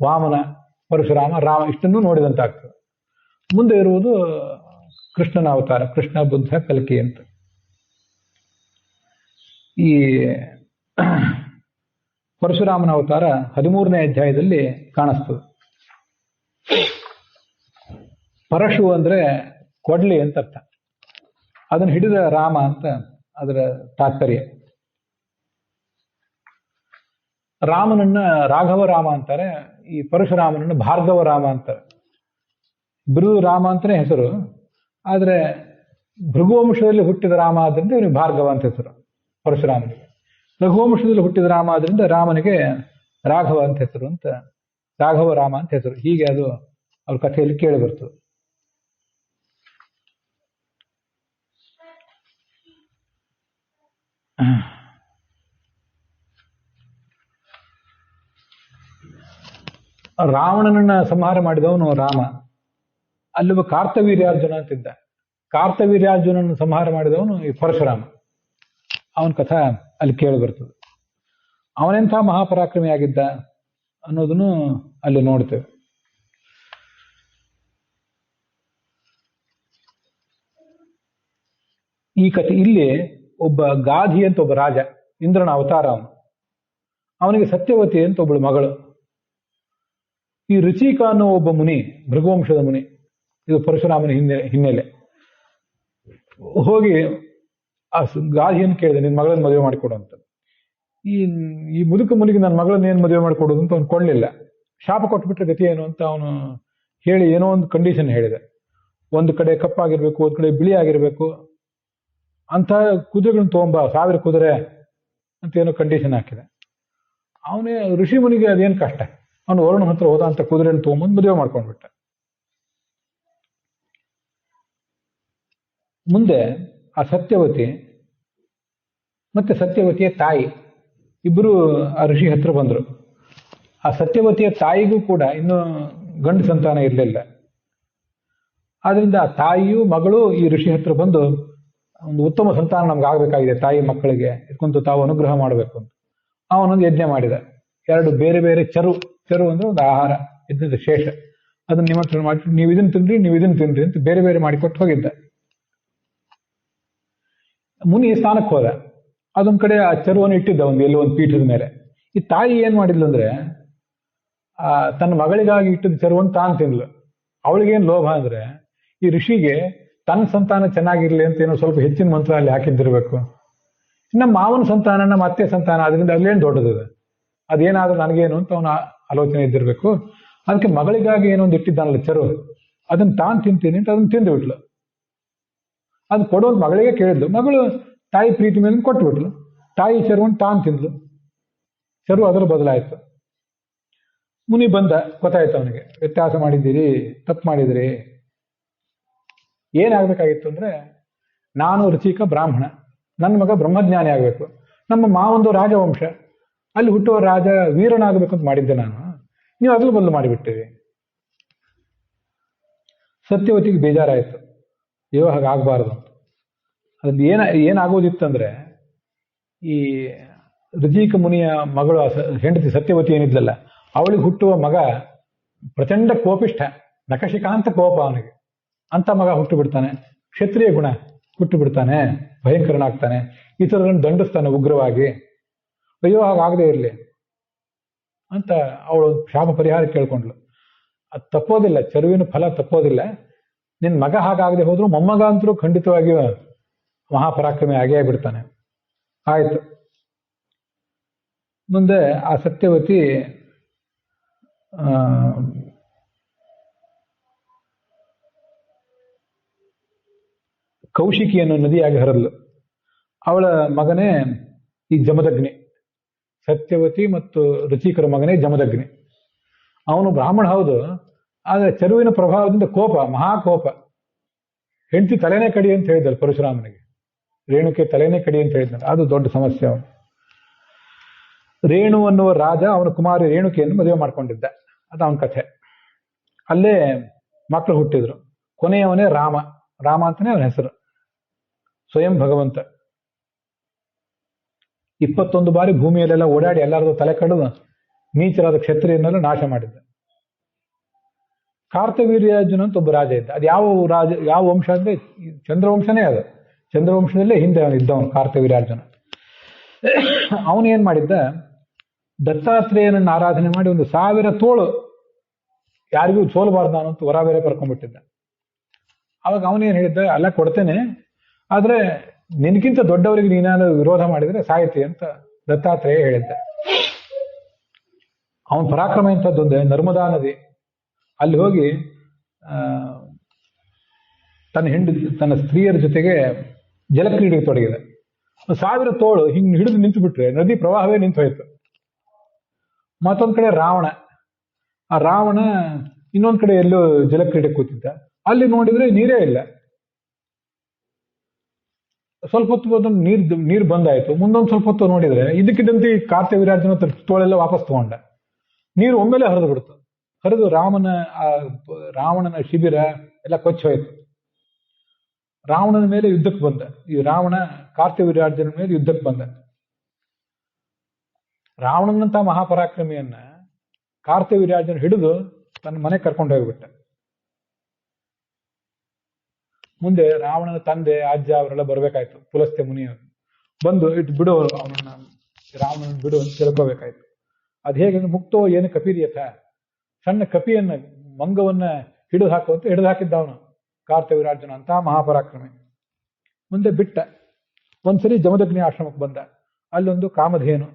ವಾಮನ, ಪರಶುರಾಮ, ರಾಮ ಇಷ್ಟನ್ನು ನೋಡಿದಂತಾಗ್ತದೆ. ಮುಂದೆ ಇರುವುದು ಕೃಷ್ಣನ ಅವತಾರ, ಕೃಷ್ಣ, ಬುದ್ಧ, ಕಲ್ಕಿ ಅಂತ. ಈ ಪರಶುರಾಮನ ಅವತಾರ 13ನೇ ಅಧ್ಯಾಯದಲ್ಲಿ ಕಾಣಿಸ್ತದೆ. ಪರಶು ಅಂದ್ರೆ ಕೊಡ್ಲಿ ಅಂತ ಅರ್ಥ. ಅದನ್ನು ಹಿಡಿದ ರಾಮ ಅಂತ ಅದರ ತಾತ್ಪರ್ಯ. ರಾಮನನ್ನ ರಾಘವ ರಾಮ ಅಂತಾರೆ, ಈ ಪರಶುರಾಮನನ್ನ ಭಾರ್ಗವ ರಾಮ ಅಂತಾರೆ. ಬಿರುದು ರಾಮ ಅಂತಾನೆ ಹೆಸರು, ಆದ್ರೆ ಭೃಗುವಂಶದಲ್ಲಿ ಹುಟ್ಟಿದ ರಾಮ ಆದ್ರಿಂದ ಇವನಿಗೆ ಭಾರ್ಗವ ಅಂತ ಹೆಸರು ಪರಶುರಾಮನಿಗೆ. ರಘುವಂಶದಲ್ಲಿ ಹುಟ್ಟಿದ ರಾಮ ಆದ್ರಿಂದ ರಾಮನಿಗೆ ರಾಘವ ಅಂತ ಹೆಸರು, ಅಂತ ರಾಘವ ರಾಮ ಅಂತ ಹೆಸರು. ಹೀಗೆ ಅದು ಅವ್ರ ಕಥೆಯಲ್ಲಿ ಕೇಳಿ ಬರ್ತದೆ. ರಾವಣನನ್ನ ಸಂಹಾರ ಮಾಡಿದವನು ರಾಮ. ಅಲ್ಲೊಬ್ಬ ಕಾರ್ತವೀರ್ಯಾರ್ಜುನ ಅಂತಿದ್ದ. ಕಾರ್ತವೀರ್ಯಾರ್ಜುನನ್ನು ಸಂಹಾರ ಮಾಡಿದವನು ಈ ಪರಶುರಾಮ. ಅವನ ಕಥಾ ಅಲ್ಲಿ ಕೇಳಿ ಬರ್ತದೆ. ಅವನೆಂಥ ಮಹಾಪರಾಕ್ರಮಿಯಾಗಿದ್ದ ಅನ್ನೋದನ್ನು ಅಲ್ಲಿ ನೋಡ್ತೇವೆ. ಈ ಕಥೆ ಇಲ್ಲಿ ಒಬ್ಬ ಗಾಧಿ ಅಂತ ಒಬ್ಬ ರಾಜ, ಇಂದ್ರನ ಅವತಾರ ಅವನು. ಅವನಿಗೆ ಸತ್ಯವತಿ ಅಂತ ಒಬ್ಬಳು ಮಗಳು. ಈ ರುಚಿಕ ಅನ್ನೋ ಒಬ್ಬ ಮುನಿ, ಭೃಗುವಂಶದ ಮುನಿ, ಇದು ಪರಶುರಾಮನ ಹಿನ್ನೆಲೆ. ಹೋಗಿ ಆ ಗಾಧಿಯನ್ನು ಕೇಳಿದೆ, ನಿನ್ನ ಮಗಳನ್ನ ಮದುವೆ ಮಾಡಿಕೊಡು ಅಂತ. ಈ ಮುದುಕ ಮುನಿಗೆ ನನ್ನ ಮಗಳನ್ನ ಏನು ಮದುವೆ ಮಾಡಿಕೊಡೋದು ಅಂತ ಅವ್ನು ಕೊಳ್ಳಿಲ್ಲ. ಶಾಪ ಕೊಟ್ಬಿಟ್ರೆ ಗತಿ ಏನು ಅಂತ ಅವನು ಹೇಳಿ ಏನೋ ಒಂದು ಕಂಡೀಷನ್ ಹೇಳಿದೆ. ಒಂದು ಕಡೆ ಕಪ್ಪಾಗಿರ್ಬೇಕು, ಒಂದು ಕಡೆ ಬಿಳಿ ಆಗಿರ್ಬೇಕು ಅಂತ ಕುದುರೆಗಳನ್ನ ತಗೊಂಬ, 1000 ಕುದುರೆ ಅಂತ ಏನೋ ಕಂಡೀಷನ್ ಹಾಕಿದೆ. ಅವನೇ ಋಷಿ ಮುನಿಗೆ ಅದೇನು ಕಷ್ಟ, ಅವನು ವರುಣ ಹತ್ರ ಹೋದ ಅಂತ ಕುದುರೆಯನ್ನು ತಗೊಂಬಂದು ಮದುವೆ ಮಾಡ್ಕೊಂಡ್ಬಿಟ್ಟ. ಮುಂದೆ ಆ ಸತ್ಯವತಿ ಮತ್ತೆ ಸತ್ಯವತಿಯ ತಾಯಿ ಇಬ್ಬರು ಆ ಋಷಿ ಹತ್ರ ಬಂದರು. ಆ ಸತ್ಯವತಿಯ ತಾಯಿಗೂ ಕೂಡ ಇನ್ನು ಗಂಡು ಸಂತಾನ ಇರಲಿಲ್ಲ. ಆದ್ರಿಂದ ಆ ತಾಯಿಯು ಮಗಳು ಈ ಋಷಿ ಹತ್ರ ಬಂದು ಒಂದು ಉತ್ತಮ ಸಂತಾನ ನಮ್ಗೆ ಆಗ್ಬೇಕಾಗಿದೆ, ತಾಯಿ ಮಕ್ಕಳಿಗೆ ಇದಕ್ಕಂತೂ ತಾವು ಅನುಗ್ರಹ ಮಾಡಬೇಕು ಅಂತ ಅವನೊಂದು ಯಜ್ಞ ಮಾಡಿದ. 2 ಬೇರೆ ಬೇರೆ ಚರು ಅಂದ್ರೆ ಒಂದು ಆಹಾರ ಇದ್ದ ಶೇಷ, ಅದನ್ನ ನಿಮಂತ್ರಣ ಮಾಡಿ ನೀವು ಇದನ್ನ ತಿನ್ರಿ, ನೀವು ಇದನ್ನ ತಿನ್ರಿ ಅಂತ ಬೇರೆ ಬೇರೆ ಮಾಡಿಕೊಟ್ಟು ಹೋಗಿದ್ದ. ಮುನಿ ಸ್ನಾನಕ್ಕೆ ಹೋದ. ಅದೊಂದ್ ಕಡೆ ಆ ಚರುವನ್ನು ಇಟ್ಟಿದ್ದ ಎಲ್ಲೋ ಒಂದು ಪೀಠದ ಮೇಲೆ. ಈ ತಾಯಿ ಏನ್ ಮಾಡಿದ್ಲು ಅಂದ್ರೆ ತನ್ನ ಮಗಳಿಗಾಗಿ ಇಟ್ಟಿದ್ದ ಚರುವನ್ನು ತಾನು ತಿನ್ಲು. ಅವಳಿಗೇನು ಲೋಭ ಅಂದ್ರೆ ಈ ಋಷಿಗೆ ತನ್ನ ಸಂತಾನ ಚೆನ್ನಾಗಿರ್ಲಿ ಅಂತ ಏನೋ ಸ್ವಲ್ಪ ಹೆಚ್ಚಿನ ಮಂತ್ರ ಅಲ್ಲಿ ಹಾಕಿದ್ದಿರ್ಬೇಕು. ನಮ್ಮ ಮಾವನ ಸಂತಾನ, ನಮ್ಮ ಅತ್ತೆ ಸಂತಾನ, ಅದರಿಂದ ಅಲ್ಲೇನು ದೊಡ್ಡದಿದೆ, ಅದೇನಾದ್ರೂ ನನಗೇನು ಅಂತ ಅವನ ಆಲೋಚನೆ ಇದ್ದಿರ್ಬೇಕು. ಅದಕ್ಕೆ ಮಗಳಿಗಾಗಿ ಏನೊಂದು ಇಟ್ಟಿದ್ದಾನಲ್ಲ ಚರು, ಅದನ್ನ ತಾನು ತಿಂತೀನಿ ಅಂತ ಅದನ್ನ ತಿಂದು ಬಿಟ್ಲು. ಅದು ಕೊಡೋದು ಮಗಳಿಗೆ ಕೇಳಿದ್ಲು. ಮಗಳು ತಾಯಿ ಪ್ರೀತಿ ಮೇಲೆ ಕೊಟ್ಟು ಬಿಟ್ಲು. ತಾಯಿ ಚರುವನ್ನು ತಾನು ತಿಂದ್ಲು. ಚರು ಅದರ ಬದಲಾಯಿತು. ಮುನಿ ಬಂದ, ಗೊತ್ತಾಯ್ತು ಅವನಿಗೆ ವ್ಯತ್ಯಾಸ ಮಾಡಿದ್ದೀರಿ, ತಪ್ಪು ಮಾಡಿದಿರಿ. ಏನಾಗಬೇಕಾಗಿತ್ತು ಅಂದ್ರೆ, ನಾನು ಋಚಿಕ ಬ್ರಾಹ್ಮಣ, ನನ್ನ ಮಗ ಬ್ರಹ್ಮಜ್ಞಾನಿ ಆಗಬೇಕು, ನಮ್ಮ ಮಾವೊಂದು ರಾಜವಂಶ, ಅಲ್ಲಿ ಹುಟ್ಟುವ ರಾಜ ವೀರನಾಗಬೇಕು ಅಂತ ಮಾಡಿದ್ದೆ ನಾನು, ನೀವು ಅದನ್ನು ಬದಲು ಮಾಡಿಬಿಟ್ಟಿರಿ. ಸತ್ಯವತಿಗೆ ಬೇಜಾರಾಯಿತು, ಅಯ್ಯೋ ಹಾಗಾಗಬಾರ್ದು ಅಂತ. ಅದ್ರಲ್ಲಿ ಏನಾಗೋದಿತ್ತಂದ್ರೆ, ಈ ಋಜಿಕ ಮುನಿಯ ಮಗಳು ಹೆಂಡತಿ ಸತ್ಯವತಿ ಏನಿದ್ಲಲ್ಲ, ಅವಳಿಗೆ ಹುಟ್ಟುವ ಮಗ ಪ್ರಚಂಡ ಕೋಪಿಷ್ಠ, ನಖಶಿಕಾಂತ ಕೋಪ ಅವನಿಗೆ. ಅಂತ ಮಗ ಹುಟ್ಟು ಬಿಡ್ತಾನೆ, ಕ್ಷತ್ರಿಯ ಗುಣ ಹುಟ್ಟು ಬಿಡ್ತಾನೆ, ಭಯಂಕರನಾಗ್ತಾನೆ, ಇತರರನ್ನು ದಂಡಿಸ್ತಾನೆ ಉಗ್ರವಾಗಿ. ಅಯ್ಯೋ ಹಾಗಾಗದೇ ಇರಲಿ ಅಂತ ಅವಳು ಶಾಪ ಪರಿಹಾರ ಕೇಳ್ಕೊಂಡ್ಲು. ಅದು ತಪ್ಪೋದಿಲ್ಲ, ಚರುವಿನ ಫಲ ತಪ್ಪೋದಿಲ್ಲ. ನಿನ್ನ ಮಗ ಹಾಗಾಗದೆ ಹೋದ್ರು ಮೊಮ್ಮಗ ಅಂತರೂ ಖಂಡಿತವಾಗಿಯೂ ಮಹಾಪರಾಕ್ರಮಿ ಆಗೇ ಬಿಡ್ತಾನೆ. ಆಯ್ತು. ಮುಂದೆ ಆ ಸತ್ಯವತಿ ಕೌಶಿಕಿಯನ್ನು ನದಿಯಾಗಿ ಹರಿದ್ಲು. ಅವಳ ಮಗನೇ ಈ ಜಮದಗ್ನಿ. ಸತ್ಯವತಿ ಮತ್ತು ರುಚಿಕರ ಮಗನೇ ಜಮದಗ್ನಿ. ಅವನು ಬ್ರಾಹ್ಮಣ ಹೌದು, ಆದರೆ ಚರುವಿನ ಪ್ರಭಾವದಿಂದ ಕೋಪ, ಮಹಾಕೋಪ. ಹೆಂಡತಿ ತಲೆನೇ ಕಡಿ ಅಂತ ಹೇಳಿದ್ದಳು ಪರಶುರಾಮನಿಗೆ, ರೇಣುಕೆ ತಲೆನೇ ಕಡಿ ಅಂತ ಹೇಳಿದ್ನಲ್ಲ, ಅದು ದೊಡ್ಡ ಸಮಸ್ಯೆ. ಅವನು ರೇಣು ಅನ್ನುವ ರಾಜ ಅವನ ಕುಮಾರಿ ರೇಣುಕೆಯನ್ನು ಮದುವೆ ಮಾಡ್ಕೊಂಡಿದ್ದ, ಅದು ಅವನ ಕಥೆ. ಅಲ್ಲೇ ಮಕ್ಕಳು ಹುಟ್ಟಿದ್ರು. ಕೊನೆಯವನೇ ರಾಮ. ರಾಮ ಅಂತಾನೆ ಅವನ ಹೆಸರು, ಸ್ವಯಂ ಭಗವಂತ. 21 ಬಾರಿ ಭೂಮಿಯಲ್ಲೆಲ್ಲ ಓಡಾಡಿ ಎಲ್ಲರದು ತಲೆ ಕಡಿದು ನೀಚರಾದ ಕ್ಷತ್ರಿಯನ್ನೆಲ್ಲ ನಾಶ ಮಾಡಿದ್ದ. ಕಾರ್ತವೀರ್ಯಾರ್ಜುನ ಅಂತ ಒಬ್ಬ ರಾಜ ಇದ್ದ. ಅದು ಯಾವ ವಂಶ ಅಂದ್ರೆ ಚಂದ್ರವಂಶನೇ. ಅದು ಚಂದ್ರವಂಶದಲ್ಲೇ ಹಿಂದೆ ಇದ್ದವನು ಕಾರ್ತವೀರ್ಯಾರ್ಜುನ. ಅವನು ಏನ್ ಮಾಡಿದ್ದ, ದತ್ತಾತ್ರೇಯನನ್ನು ಆರಾಧನೆ ಮಾಡಿ 1000 ತೋಳು ಯಾರಿಗೂ ಸೋಲಬಾರ್ದು ನಾನು ಅಂತ ವರ ಬೇರೆ ಬರ್ಕೊಂಡ್ಬಿಟ್ಟಿದ್ದ. ಅವಾಗ ಅವನೇನ್ ಹೇಳಿದ್ದ, ಅಲ್ಲ ಕೊಡ್ತೇನೆ, ಆದ್ರೆ ನಿನಗಿಂತ ದೊಡ್ಡವರಿಗೆ ನೀನಾದ್ರು ವಿರೋಧ ಮಾಡಿದ್ರೆ ಸಾಯ್ತಿ ಅಂತ ದತ್ತಾತ್ರೇಯ ಹೇಳಿದ್ದ. ಅವನ ಪರಾಕ್ರಮ ಎಂಥದ್ದೊಂದೇ, ನರ್ಮದಾ ನದಿ ಅಲ್ಲಿ ಹೋಗಿ ತನ್ನ ಸ್ತ್ರೀಯರ ಜೊತೆಗೆ ಜಲಕ್ರೀಡೆಗೆ ತೊಡಗಿದೆ. 1000 ತೋಳು ಹಿಂಗ್ ಹಿಡಿದು ನಿಂತು ಬಿಟ್ರೆ ನದಿ ಪ್ರವಾಹವೇ ನಿಂತು ಹೋಯ್ತು. ಮತ್ತೊಂದ್ ಕಡೆ ರಾವಣ. ಆ ರಾವಣ ಇನ್ನೊಂದ್ ಕಡೆ ಎಲ್ಲೋ ಜಲಕ್ರೀಡೆ ಕೂತಿದ್ದ. ಅಲ್ಲಿ ನೋಡಿದ್ರೆ ನೀರೇ ಇಲ್ಲ. ಸ್ವಲ್ಪ ಹೊತ್ತು ನೀರು ಬಂದಾಯ್ತು. ಮುಂದೊಂದು ಸ್ವಲ್ಪ ಹೊತ್ತು ನೋಡಿದ್ರೆ ಇದಕ್ಕಿದ್ದಂತೆ ಕಾರ್ತವೀರ್ಯಾರ್ಜುನ ತೋಳೆಲ್ಲ ವಾಪಸ್ ತಗೊಂಡ. ನೀರು ಒಮ್ಮೆಲೆ ಹರಿದು ಬಿಡ್ತು. ಹರಿದು ರಾವಣನ ಶಿಬಿರ ಎಲ್ಲ ಕೊಚ್ಚಿ ಹೋಯ್ತು. ರಾವಣನ ಮೇಲೆ ಯುದ್ಧಕ್ಕೆ ಬಂದ. ಈ ರಾವಣ ಕಾರ್ತವೀರ್ಯಾರ್ಜುನ ಮೇಲೆ ಯುದ್ಧಕ್ಕೆ ಬಂದ. ರಾವಣನಂತ ಮಹಾಪರಾಕ್ರಮಿಯನ್ನ ಕಾರ್ತವೀರ್ಯಾರ್ಜುನ ಹಿಡಿದು ತನ್ನ ಮನೆ ಕರ್ಕೊಂಡು ಹೋಗ್ಬಿಟ್ಟ. ಮುಂದೆ ರಾವಣನ ತಂದೆ ಅಜ್ಜ ಅವರೆಲ್ಲ ಬರ್ಬೇಕಾಯ್ತು. ಪುಲಸ್ತ್ಯ ಮುನಿಯವರು ಬಂದು ಇಟ್ಟು ಬಿಡು ಅವನನ್ನ, ರಾವಣನ ಬಿಡು ಅಂತ ತಿಳ್ಕೋಬೇಕಾಯ್ತು. ಅದ್ ಹೇಗೆ ಮುಕ್ತೋ ಏನು ಕಪಿರಿಯಥ, ಸಣ್ಣ ಕಪಿಯನ್ನ ಮಂಗವನ್ನ ಹಿಡಿದು ಹಾಕುವಂತ ಹಿಡಿದು ಹಾಕಿದ್ದ ಅವನು ಕಾರ್ತವೀರ್ಯಾರ್ಜುನ ಅಂತ ಮಹಾಪರಾಕ್ರಮಿ. ಮುಂದೆ ಬಿಟ್ಟ. ಒಂದ್ಸರಿ ಜಮದಗ್ನಿ ಆಶ್ರಮಕ್ಕೆ ಬಂದ. ಅಲ್ಲೊಂದು ಕಾಮಧೇನು.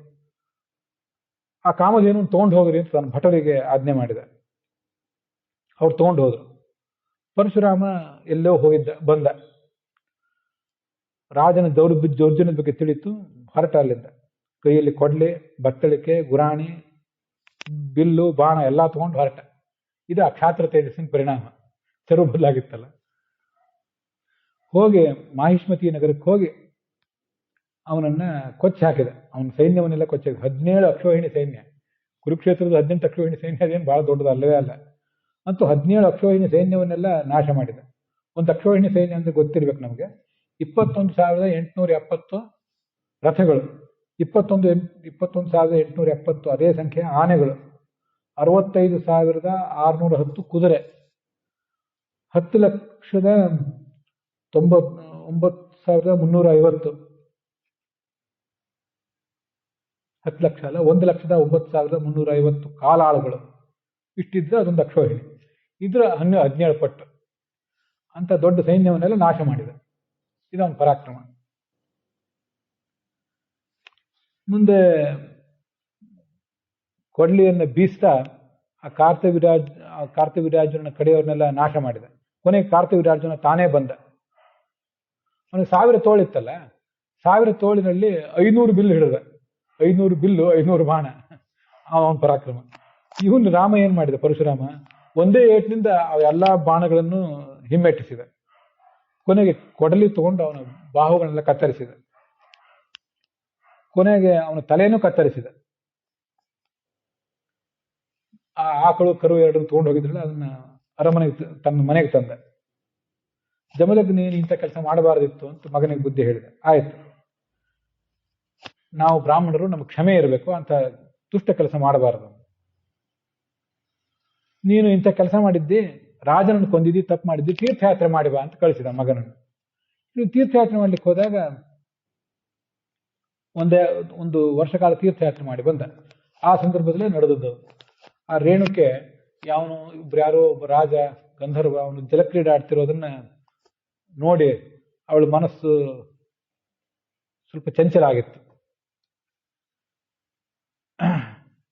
ಆ ಕಾಮಧೇನು ತಗೊಂಡು ಹೋಗ್ರಿ ಅಂತ ತನ್ನ ಭಟರಿಗೆ ಆಜ್ಞೆ ಮಾಡಿದ. ಅವ್ರು ತಗೊಂಡು ಹೋದ್ರು. ಪರಶುರಾಮ ಎಲ್ಲೋ ಹೋಗಿದ್ದ, ಬಂದ. ರಾಜನ ದೌರ್ಜನ್ಯದ ಬಗ್ಗೆ ತಿಳಿತು, ಹೊರಟ ಅಲ್ಲಿಂದ. ಕೈಯಲ್ಲಿ ಕೊಡ್ಲಿ, ಬತ್ತಳಿಕೆ, ಗುರಾಣಿ, ಬಿಲ್ಲು, ಬಾಣ ಎಲ್ಲ ತಗೊಂಡು ಹೊರಟ. ಇದು ಅಕ್ಷಾತ್ರ ತೇಜಸ್ಸಿನ ಪರಿಣಾಮ. ಚರು ಬದಲಾಗಿತ್ತಲ್ಲ. ಹೋಗಿ ಮಾಹಿಷ್ಮತಿ ನಗರಕ್ಕೆ ಹೋಗಿ ಅವನನ್ನ ಕೊಚ್ಚಿ ಹಾಕಿದ. ಅವನ ಸೈನ್ಯವನ್ನೆಲ್ಲ ಕೊಚ್ಚಿ ಹಾಕಿದ. 17 ಅಕ್ಷೋಹಿಣಿ ಸೈನ್ಯ. ಕುರುಕ್ಷೇತ್ರದ 18 ಅಕ್ಷೋಹಿಣಿ ಸೈನ್ಯ ಅದೇನು ಬಹಳ ದೊಡ್ಡದು ಅಲ್ಲವೇ ಅಲ್ಲ. ಅಂತೂ 17 ಅಕ್ಷೋಹಿಣಿ ಸೈನ್ಯವನ್ನೆಲ್ಲ ನಾಶ ಮಾಡಿದ. ಒಂದು ಅಕ್ಷೋಹಿಣಿ ಸೈನ್ಯ ಅಂದ್ರೆ ಗೊತ್ತಿರ್ಬೇಕು ನಮಗೆ. 21,870 ರಥಗಳು, 21,870 ಅದೇ ಸಂಖ್ಯೆಯ ಆನೆಗಳು, 65,610 ಕುದುರೆ, 10,99,350 10 ಲಕ್ಷ ಅಲ್ಲ, 1,09,350 ಕಾಲಾಳುಗಳು. ಇಷ್ಟಿದ್ರೆ ಅದೊಂದು ಅಕ್ಷೋಹಿಣಿ. ಇದ್ರ 17 ಪಟ್ಟು ಅಂತ ದೊಡ್ಡ ಸೈನ್ಯವನ್ನೆಲ್ಲ ನಾಶ ಮಾಡಿದ. ಇದೊಂದು ಪರಾಕ್ರಮ. ಮುಂದೆ ಕೊಡ್ಲಿಯನ್ನು ಬೀಸ್ತಾ ಆ ಕಾರ್ತಿವಿರಾಜನ ಕಡೆಯವ್ರನ್ನೆಲ್ಲ ನಾಶ ಮಾಡಿದ. ಕೊನೆಗೆ ಕಾರ್ತಿವಿರಾಜನ ತಾನೇ ಬಂದ. ಅವನಿಗೆ 1000 ತೋಳಿತ್ತಲ್ಲ, 1000 ತೋಳಿನಲ್ಲಿ 500 ಬಿಲ್ಲು ಹಿಡಿದ. 500 ಬಿಲ್ಲು, 500 ಬಾಣ. ಅವನ ಪರಾಕ್ರಮ. ಇವನು ರಾಮ ಏನ್ ಮಾಡಿದ, ಪರಶುರಾಮ ಒಂದೇ ಏಟಿನಿಂದ ಅವೆಲ್ಲ ಬಾಣಗಳನ್ನು ಹಿಮ್ಮೆಟ್ಟಿಸಿದ. ಕೊನೆಗೆ ಕೊಡಲಿ ತಗೊಂಡು ಅವನ ಬಾಹುಗಳನ್ನೆಲ್ಲ ಕತ್ತರಿಸಿದ. ಕೊನೆಗೆ ಅವನ ತಲೆನೂ ಕತ್ತರಿಸಿದ. ಆ ಆಕಳು ಕರು ಎರಡನ್ನು ತಗೊಂಡು ಹೋಗಿದ್ರಲ್ಲ, ಅದನ್ನ ಅರಮನೆಗೆ ತನ್ನ ಮನೆಗೆ ತಂದ. ಜಮದಗ್ನಿ ನೀನು ಇಂಥ ಕೆಲಸ ಮಾಡಬಾರದಿತ್ತು ಅಂತ ಮಗನಿಗೆ ಬುದ್ಧಿ ಹೇಳಿದೆ. ಆಯ್ತು, ನಾವು ಬ್ರಾಹ್ಮಣರು, ನಮ್ಗೆ ಕ್ಷಮೆ ಇರಬೇಕು, ಅಂತ ದುಷ್ಟ ಕೆಲಸ ಮಾಡಬಾರದು. ನೀನು ಇಂಥ ಕೆಲಸ ಮಾಡಿದ್ದಿ, ರಾಜನನ್ನು ಕೊಂದಿದ್ದಿ, ತಪ್ಪು ಮಾಡಿದ್ದಿ, ತೀರ್ಥಯಾತ್ರೆ ಮಾಡಿ ಬಾ ಅಂತ ಕಳಿಸಿದ ಮಗನನ್ನು. ನೀವು ತೀರ್ಥಯಾತ್ರೆ ಮಾಡ್ಲಿಕ್ಕೆ ಹೋದಾಗ ಒಂದು ವರ್ಷ ಕಾಲ ತೀರ್ಥಯಾತ್ರೆ ಮಾಡಿ ಬಂದ. ಆ ಸಂದರ್ಭದಲ್ಲೇ ನಡೆದದ್ದು. ಆ ರೇಣುಕೆ ಯಾವನು ಯಾರೋ ಒಬ್ಬ ರಾಜ ಗಂಧರ್ವ ಅವನು ಜಲಕ್ರೀಡೆ ಆಡ್ತಿರೋದನ್ನ ನೋಡಿ ಅವಳ ಮನಸ್ಸು ಸ್ವಲ್ಪ ಚಂಚಲ ಆಗಿತ್ತು.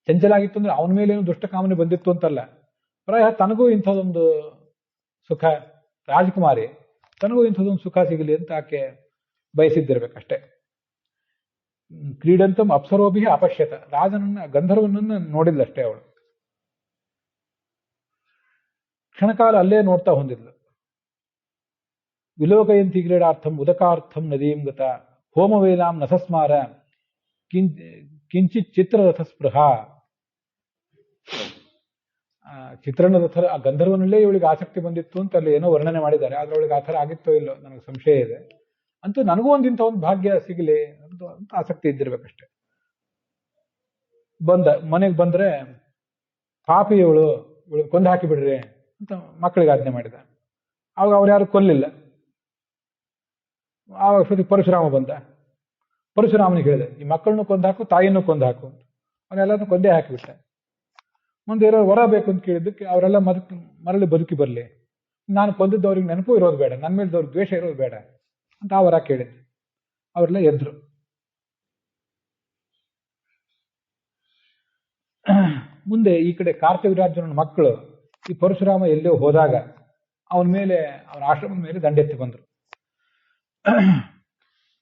ಅಂದ್ರೆ ಅವನ ಮೇಲೇನು ದುಷ್ಟ ಕಾಮನೆ ಬಂದಿತ್ತು ಅಂತಲ್ಲ. ಪ್ರಾಯ ತನಗೂ ಇಂಥದೊಂದು ಸುಖ, ರಾಜಕುಮಾರಿ ತನಗೂ ಇಂಥದೊಂದು ಸುಖ ಸಿಗಲಿ ಅಂತ ಆಕೆ ಬಯಸಿದ್ದಿರ್ಬೇಕಷ್ಟೇ. ಕ್ರೀಡಂತಂ ಅಪ್ಸರೋಭಿ ಅಪಶ್ಯತ. ರಾಜನನ್ನ, ಗಂಧರ್ವನನ್ನ ನೋಡಿಲ್ಲಷ್ಟೇ ಅವಳು. ಕ್ಷಣಕಾಲ ಅಲ್ಲೇ ನೋಡ್ತಾ ಹೊಂದಿದ್ಲು. ವಿಲೋಕಯಂತಿ ಕ್ರೀಡಾರ್ಥಂ ಉದಕಾರ್ಥಂ ನದೀಂ ಗತ ಹೋಮವೇಲಾಂ ನಸಸ್ಮಾರ ಕಿಂಚಿತ್ ಚಿತ್ರರಥ ಸ್ಪೃಹ. ಚಿತ್ರಣದ ರಥ, ಆ ಗಂಧರ್ವನಲ್ಲೇ ಇವಳಿಗೆ ಆಸಕ್ತಿ ಬಂದಿತ್ತು ಅಂತ ಅಲ್ಲಿ ಏನೋ ವರ್ಣನೆ ಮಾಡಿದ್ದಾರೆ. ಆದ್ರೆ ಅವಳಿಗೆ ಆ ಥರ ಆಗಿತ್ತೋ ಇಲ್ಲೋ ನನಗೆ ಸಂಶಯ ಇದೆ. ಅಂತೂ ನನಗೂ ಇಂಥ ಒಂದು ಭಾಗ್ಯ ಸಿಗಲಿ ಅಂತ ಆಸಕ್ತಿ ಇದ್ದಿರ್ಬೇಕಷ್ಟೆ. ಮನೆಗೆ ಬಂದ್ರೆ ಪಾಪಿ ಇವಳು ಕೊಂದು ಹಾಕಿ ಬಿಡ್ರಿ ಅಂತ ಮಕ್ಕಳಿಗೆ ಆಜ್ಞೆ ಮಾಡಿದ. ಆವಾಗ ಅವ್ರು ಯಾರು ಕೊಲ್ಲಿಲ್ಲ. ಆವಾಗ ಪರಶುರಾಮ ಬಂದ. ಪರಶುರಾಮನಿಗೆ ಹೇಳಿದೆ, ಈ ಮಕ್ಕಳನ್ನು ಕೊಂದು ಹಾಕು, ತಾಯಿಯನ್ನು ಕೊಂದು ಹಾಕು. ಅವನ್ನೆಲ್ಲರನ್ನು ಕೊಂದೇ ಹಾಕಿಬಿಟ್ಟ. ಮುಂದೆ ಇರೋ ವರ ಬೇಕು ಅಂತ ಕೇಳಿದ್ದಕ್ಕೆ ಅವರೆಲ್ಲ ಮರಳಿ ಬದುಕಿ ಬರಲಿ, ನಾನು ಕೊಂದಿದ್ದವ್ರಿಗೆ ನೆನಪು ಇರೋದು ಬೇಡ, ನನ್ನ ಮೇಲೆ ದ್ವೇಷ ಇರೋದು ಬೇಡ ಅಂತ ಆ ವರ ಕೇಳಿದ್ದೆ. ಅವರೆಲ್ಲ ಎದ್ರು. ಮುಂದೆ ಈ ಕಡೆ ಕಾರ್ತಿವಿರಾಜನ ಮಕ್ಕಳು ಈ ಪರಶುರಾಮ ಎಲ್ಲೋ ಹೋದಾಗ ಅವನ ಮೇಲೆ, ಅವನ ಆಶ್ರಮದ ಮೇಲೆ ದಂಡೆತ್ತಿ ಬಂದರು.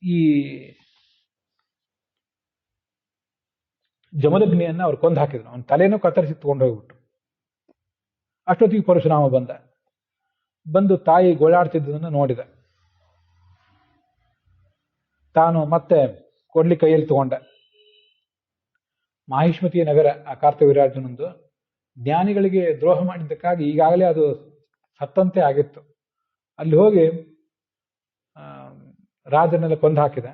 ಈ ಜಮದಗ್ನಿಯನ್ನ ಅವ್ರು ಕೊಂದು ಹಾಕಿದ್ರು. ಅವನ ತಲೆನೂ ಕತ್ತರಿಸಿ ತಗೊಂಡು ಹೋಗ್ಬಿಟ್ರು. ಅಷ್ಟೊತ್ತಿಗೆ ಪರಶುರಾಮ ಬಂದು ತಾಯಿ ಗೋಳಾಡ್ತಿದ್ದದನ್ನ ನೋಡಿದ. ತಾನು ಮತ್ತೆ ಕೊಡ್ಲಿ ಕೈಯಲ್ಲಿ ತಗೊಂಡ. ಮಾಹಿಷ್ಮತಿಯ ನಗರ ಆ ಕಾರ್ತಿವಿರಾಜನೊಂದು ಜ್ಞಾನಿಗಳಿಗೆ ದ್ರೋಹ ಮಾಡಿದ್ದಕ್ಕಾಗಿ ಈಗಾಗಲೇ ಅದು ಸತ್ತಂತೆ ಆಗಿತ್ತು. ಅಲ್ಲಿ ಹೋಗಿ ರಾಜನೆಲ್ಲ ಕೊಂದು ಹಾಕಿದ.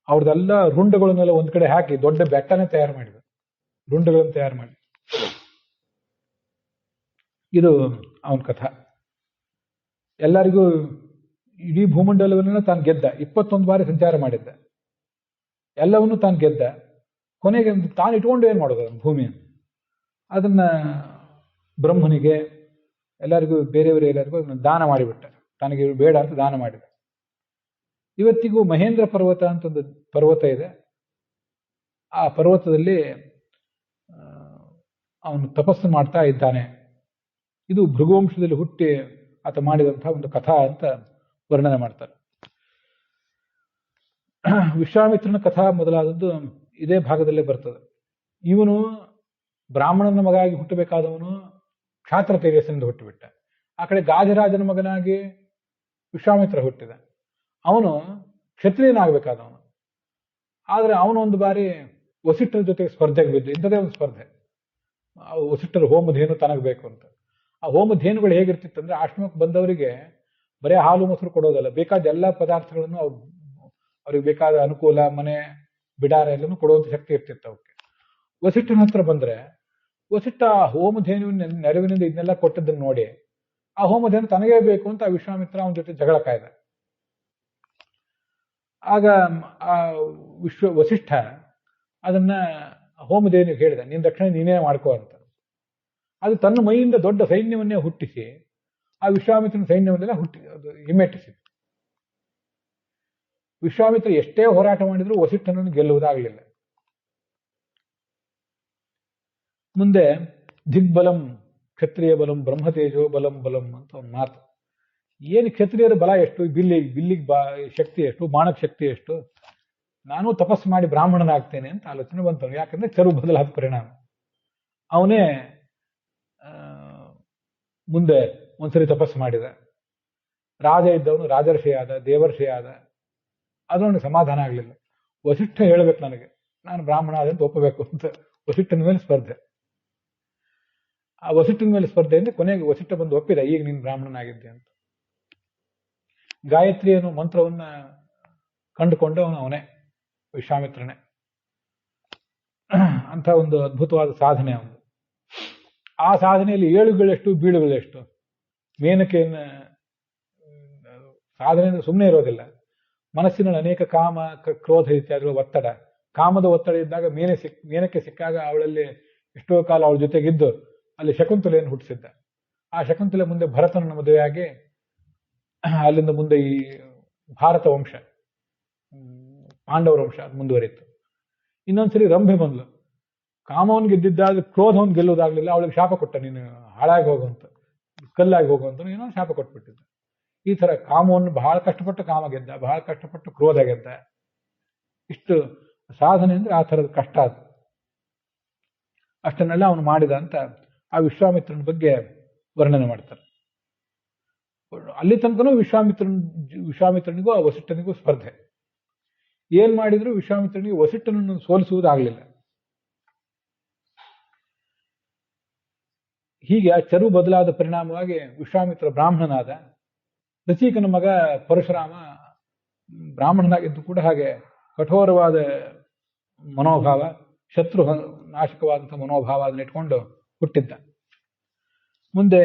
ಅವ್ರದೆಲ್ಲ ರುಂಡುಗಳನ್ನೆಲ್ಲ ಒಂದ್ ಕಡೆ ಹಾಕಿ ದೊಡ್ಡ ಬೆಟ್ಟನೇ ತಯಾರು ಮಾಡಿದ. ರುಂಡುಗಳನ್ನು ತಯಾರು ಮಾಡಿ. ಇದು ಅವನ ಕಥಾ. ಎಲ್ಲರಿಗೂ ಇಡೀ ಭೂಮಂಡಲವನ್ನೆಲ್ಲ ತಾನು ಗೆದ್ದ. 21 ಬಾರಿ ಸಂಚಾರ ಮಾಡಿದ್ದ. ಎಲ್ಲವನ್ನೂ ತಾನು ಗೆದ್ದ. ಕೊನೆಗೆ ತಾನು ಇಟ್ಕೊಂಡು ಏನ್ ಮಾಡೋದು ಭೂಮಿಯನ್ನು? ಅದನ್ನ ಬ್ರಹ್ಮನಿಗೆ ಎಲ್ಲರಿಗೂ, ಎಲ್ಲರಿಗೂ ದಾನ ಮಾಡಿಬಿಟ್ಟ. ತನಗೆ ಬೇಡ ಅಂತ ದಾನ ಮಾಡಿದ. ಇವತ್ತಿಗೂ ಮಹೇಂದ್ರ ಪರ್ವತ ಅಂತ ಒಂದು ಪರ್ವತ ಇದೆ. ಆ ಪರ್ವತದಲ್ಲಿ ಅವನು ತಪಸ್ಸು ಮಾಡ್ತಾ ಇದ್ದಾನೆ. ಇದು ಭೃಗುವಂಶದಲ್ಲಿ ಹುಟ್ಟಿ ಆತ ಮಾಡಿದಂತಹ ಒಂದು ಕಥಾ ಅಂತ ವರ್ಣನೆ ಮಾಡ್ತಾರೆ. ವಿಶ್ವಾಮಿತ್ರನ ಕಥಾ ಮೊದಲಾದದ್ದು ಇದೇ ಭಾಗದಲ್ಲೇ ಬರ್ತದೆ. ಇವನು ಬ್ರಾಹ್ಮಣನ ಮಗ ಆಗಿ ಹುಟ್ಟಬೇಕಾದವನು ಕ್ಷಾತ್ರ ತೇಜಸ್ಸಿನಿಂದ ಹುಟ್ಟುಬಿಟ್ಟ. ಆ ಕಡೆ ಗಾಜರಾಜನ ಮಗನಾಗಿ ವಿಶ್ವಾಮಿತ್ರ ಹುಟ್ಟಿದ. ಅವನು ಕ್ಷತ್ರಿಯನಾಗಬೇಕಾದವನು. ಆದರೆ ಅವನು ಒಂದು ಬಾರಿ ವಸಿಷ್ಠರ ಜೊತೆಗೆ ಸ್ಪರ್ಧೆಗೆ ಬಿದ್ದು, ಇಂಥದೇ ಒಂದು ಸ್ಪರ್ಧೆ, ವಸಿಷ್ಠರ ಹೋಮಧೇನು ತನಗಬೇಕು ಅಂತ. ಆ ಹೋಮಧೇನುಗಳು ಹೇಗಿರ್ತಿತ್ತಂದ್ರೆ, ಆಶ್ರಮಕ್ಕೆ ಬಂದವರಿಗೆ ಬರೀ ಹಾಲು ಮೊಸರು ಕೊಡೋದಲ್ಲ, ಬೇಕಾದ ಎಲ್ಲ ಪದಾರ್ಥಗಳನ್ನು ಅವ್ರಿಗೆ ಬೇಕಾದ ಅನುಕೂಲ, ಮನೆ ಬಿಡಾರ ಎಲ್ಲನೂ ಕೊಡುವಂಥ ಶಕ್ತಿ ಇರ್ತಿತ್ತು ಅವಕ್ಕೆ. ವಸಿಷ್ಠನ ಹತ್ರ ಬಂದ್ರೆ ವಸಿಷ್ಠ ಹೋಮಧೇನುವಿನ ನೆರವಿನಿಂದ ಇದನ್ನೆಲ್ಲ ಕೊಟ್ಟದ್ದನ್ನು ನೋಡಿ ಆ ಹೋಮಧೇನು ತನಗೇ ಬೇಕು ಅಂತ ವಿಶ್ವಾಮಿತ್ರ ಅವನ ಜೊತೆ ಜಗಳ ಕಾಯ್ದ. ಆಗ ಆ ವಸಿಷ್ಠ ಅದನ್ನ ಹೋಮಧೇನಿಗೆ ಹೇಳಿದ, ನಿನ್ನ ದಕ್ಷಿಣ ನೀನೇ ಮಾಡ್ಕೋ ಅಂತ. ಅದು ತನ್ನ ಮೈಯಿಂದ ದೊಡ್ಡ ಸೈನ್ಯವನ್ನೇ ಹುಟ್ಟಿಸಿ ಆ ವಿಶ್ವಾಮಿತ್ರನ ಸೈನ್ಯವನ್ನೆಲ್ಲ ಅದು ಹಿಮ್ಮೆಟ್ಟಿಸಿತು. ವಿಶ್ವಾಮಿತ್ರ ಎಷ್ಟೇ ಹೋರಾಟ ಮಾಡಿದ್ರು ವಸಿಷ್ಠನನ್ನು ಗೆಲ್ಲುವುದಾಗಲಿಲ್ಲ. ಮುಂದೆ ದಿಗ್ಬಲಂ ಕ್ಷತ್ರಿಯ ಬಲಂ ಬ್ರಹ್ಮತೇಜೋ ಬಲಂ ಬಲಂ ಅಂತ ಒಂದು ಮಾತು. ಏನು ಕ್ಷತ್ರಿಯರ ಬಲ ಎಷ್ಟು, ಬಿಲ್ಲಿಗೆ ಶಕ್ತಿ ಎಷ್ಟು, ಬಾಣಕ್ಕೆ ಶಕ್ತಿ ಎಷ್ಟು, ನಾನು ತಪಸ್ಸು ಮಾಡಿ ಬ್ರಾಹ್ಮಣನಾಗ್ತೇನೆ ಅಂತ ಆಲೋಚನೆ ಬಂತು. ಯಾಕಂದ್ರೆ ಚರು ಬದಲಾದ ಪರಿಣಾಮ. ಅವನೇ ಮುಂದೆ ಒಂದ್ಸರಿ ತಪಸ್ಸು ಮಾಡಿದ. ರಾಜ ಇದ್ದವನು ರಾಜರ್ಷಿ ಆದ, ದೇವರ್ಷಿ ಆದ. ಅದನ್ನು ಸಮಾಧಾನ ಆಗಲಿಲ್ಲ. ವಸಿಷ್ಠ ಹೇಳ್ಬೇಕು ನನಗೆ, ನಾನು ಬ್ರಾಹ್ಮಣ ಆದಂತ ಒಪ್ಪಬೇಕು ಅಂತ ವಸಿಷ್ಠನ ಮೇಲೆ ಸ್ಪರ್ಧೆ. ಆ ವಸಿಷ್ಠನ ಮೇಲೆ ಸ್ಪರ್ಧೆಯಿಂದ ಕೊನೆಗೆ ವಸಿಷ್ಠ ಬಂದು ಒಪ್ಪಿದ, ಈಗ ನೀನು ಬ್ರಾಹ್ಮಣನಾಗಿದ್ದೆ ಅಂತ. ಗಾಯತ್ರಿ ಅನ್ನೋ ಮಂತ್ರವನ್ನ ಕಂಡುಕೊಂಡು ಅವನೇ ವಿಶ್ವಾಮಿತ್ರನೇ. ಅಂತ ಒಂದು ಅದ್ಭುತವಾದ ಸಾಧನೆ ಅವನು. ಆ ಸಾಧನೆಯಲ್ಲಿ ಏಳುಗಳೆಷ್ಟು ಬೀಳುಗಳೆಷ್ಟು. ಮೇನಕೆಯನ್ನ ಸಾಧನೆ ಸುಮ್ಮನೆ ಇರೋದಿಲ್ಲ. ಮನಸ್ಸಿನಲ್ಲಿ ಅನೇಕ ಕಾಮ, ಕ್ರೋಧ ಇತ್ಯಾದಿಗಳ ಒತ್ತಡ, ಕಾಮದ ಒತ್ತಡ ಇದ್ದಾಗ ಮೇನಕ್ಕೆ ಸಿಕ್ಕಾಗ ಅವಳಲ್ಲಿ ಎಷ್ಟೋ ಕಾಲ ಅವಳ ಜೊತೆಗಿದ್ದು ಅಲ್ಲಿ ಶಕುಂತಲೆಯನ್ನು ಹುಟ್ಟಿಸಿದ್ದ. ಆ ಶಕುಂತಲೆ ಮುಂದೆ ಭರತನ ಮದುವೆಯಾಗಿ ಅಲ್ಲಿಂದ ಮುಂದೆ ಈ ಭಾರತ ವಂಶ, ಪಾಂಡವರ ವಂಶ ಅದು ಮುಂದುವರಿಯಿತು. ಇನ್ನೊಂದ್ಸರಿ ರಂಭೆ ಬಂದ್ಲು. ಕಾಮವನ್ನು ಗೆದ್ದಿದ್ದಾದ್ರೆ ಕ್ರೋಧವನ್ನು ಗೆಲ್ಲುವುದಾಗ್ಲಿಲ್ಲ. ಅವಳಿಗೆ ಶಾಪ ಕೊಟ್ಟ, ನೀನು ಹಾಳಾಗಿ ಹೋಗುವಂತ, ಕಲ್ಲಾಗಿ ಹೋಗುವಂತ ಏನೋ ಶಾಪ ಕೊಟ್ಬಿಟ್ಟಿದ್ದ. ಈ ತರ ಕಾಮವನ್ನು ಬಹಳ ಕಷ್ಟಪಟ್ಟು ಕಾಮ ಗೆದ್ದ, ಬಹಳ ಕಷ್ಟಪಟ್ಟು ಕ್ರೋಧ ಗೆದ್ದ. ಇಷ್ಟು ಸಾಧನೆ ಅಂದ್ರೆ ಆ ಥರದ ಕಷ್ಟ ಅದು. ಅಷ್ಟನ್ನೆಲ್ಲ ಅವನು ಮಾಡಿದ ಅಂತ ಆ ವಿಶ್ವಾಮಿತ್ರನ ಬಗ್ಗೆ ವರ್ಣನೆ ಮಾಡ್ತಾರೆ. ಅಲ್ಲಿ ತನಕನೂ ವಿಶ್ವಾಮಿತ್ರನಿಗೂ ಆ ವಸಿಷ್ಠನಿಗೂ ಸ್ಪರ್ಧೆ. ಏನ್ ಮಾಡಿದ್ರು ವಿಶ್ವಾಮಿತ್ರನಿಗೆ ವಸಿಷ್ಠನನ್ನು ಸೋಲಿಸುವುದಾಗಲಿಲ್ಲ. ಹೀಗೆ ಆ ಚರು ಬದಲಾದ ಪರಿಣಾಮವಾಗಿ ವಿಶ್ವಾಮಿತ್ರ ಬ್ರಾಹ್ಮಣನಾದ. ಋಚಿಕನ ಮಗ ಪರಶುರಾಮ ಬ್ರಾಹ್ಮಣನಾಗಿದ್ದು ಕೂಡ ಹಾಗೆ ಕಠೋರವಾದ ಮನೋಭಾವ, ಶತ್ರು ನಾಶಕವಾದಂಥ ಮನೋಭಾವ ಅದನ್ನ ಇಟ್ಕೊಂಡು ಹುಟ್ಟಿದ್ದ. ಮುಂದೆ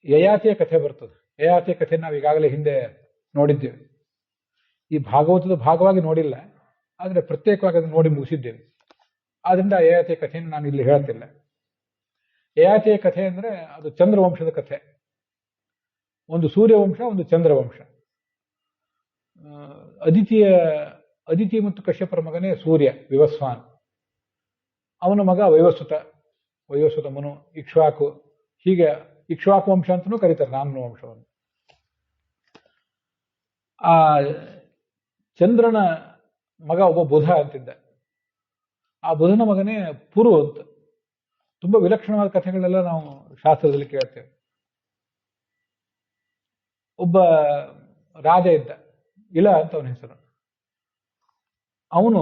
ಯಯಾತಿಯ ಕಥೆ ಬರ್ತದೆ. ಯಯಾತಿಯ ಕಥೆ ನಾವು ಈಗಾಗಲೇ ಹಿಂದೆ ನೋಡಿದ್ದೇವೆ. ಈ ಭಾಗವತದ ಭಾಗವಾಗಿ ನೋಡಿಲ್ಲ, ಆದರೆ ಪ್ರತ್ಯೇಕವಾಗಿ ಅದನ್ನು ನೋಡಿ ಮುಗಿಸಿದ್ದೇವೆ. ಆದ್ರಿಂದ ಯಯಾತಿಯ ಕಥೆಯನ್ನು ನಾನು ಇಲ್ಲಿ ಹೇಳ್ತಿಲ್ಲ. ಯಯಾತಿಯ ಕಥೆ ಅಂದ್ರೆ ಅದು ಚಂದ್ರವಂಶದ ಕಥೆ. ಒಂದು ಸೂರ್ಯವಂಶ, ಒಂದು ಚಂದ್ರವಂಶ. ಅದಿತಿ ಮತ್ತು ಕಶ್ಯಪರ ಮಗನೇ ಸೂರ್ಯ, ವಿವಸ್ವಾನ್. ಅವನ ಮಗ ವೈವಸ್ವತ ಮನು, ಇಕ್ಷ್ವಾಕು. ಹೀಗೆ ಇಕ್ಷ್ವಾಕು ವಂಶ ಅಂತಲೂ ಕರೀತಾರೆ ರಾಮನ ವಂಶವನ್ನು. ಆ ಚಂದ್ರನ ಮಗ ಒಬ್ಬ ಬುಧ ಅಂತಿದ್ದ. ಆ ಬುಧನ ಮಗನೇ ಪುರು ಅಂತ. ತುಂಬಾ ವಿಲಕ್ಷಣವಾದ ಕಥೆಗಳೆಲ್ಲ ನಾವು ಶಾಸ್ತ್ರದಲ್ಲಿ ಕೇಳ್ತೇವೆ. ಒಬ್ಬ ರಾಜ ಇದ್ದ, ಇಳ ಅಂತ ಅವನ ಹೆಸರು. ಅವನು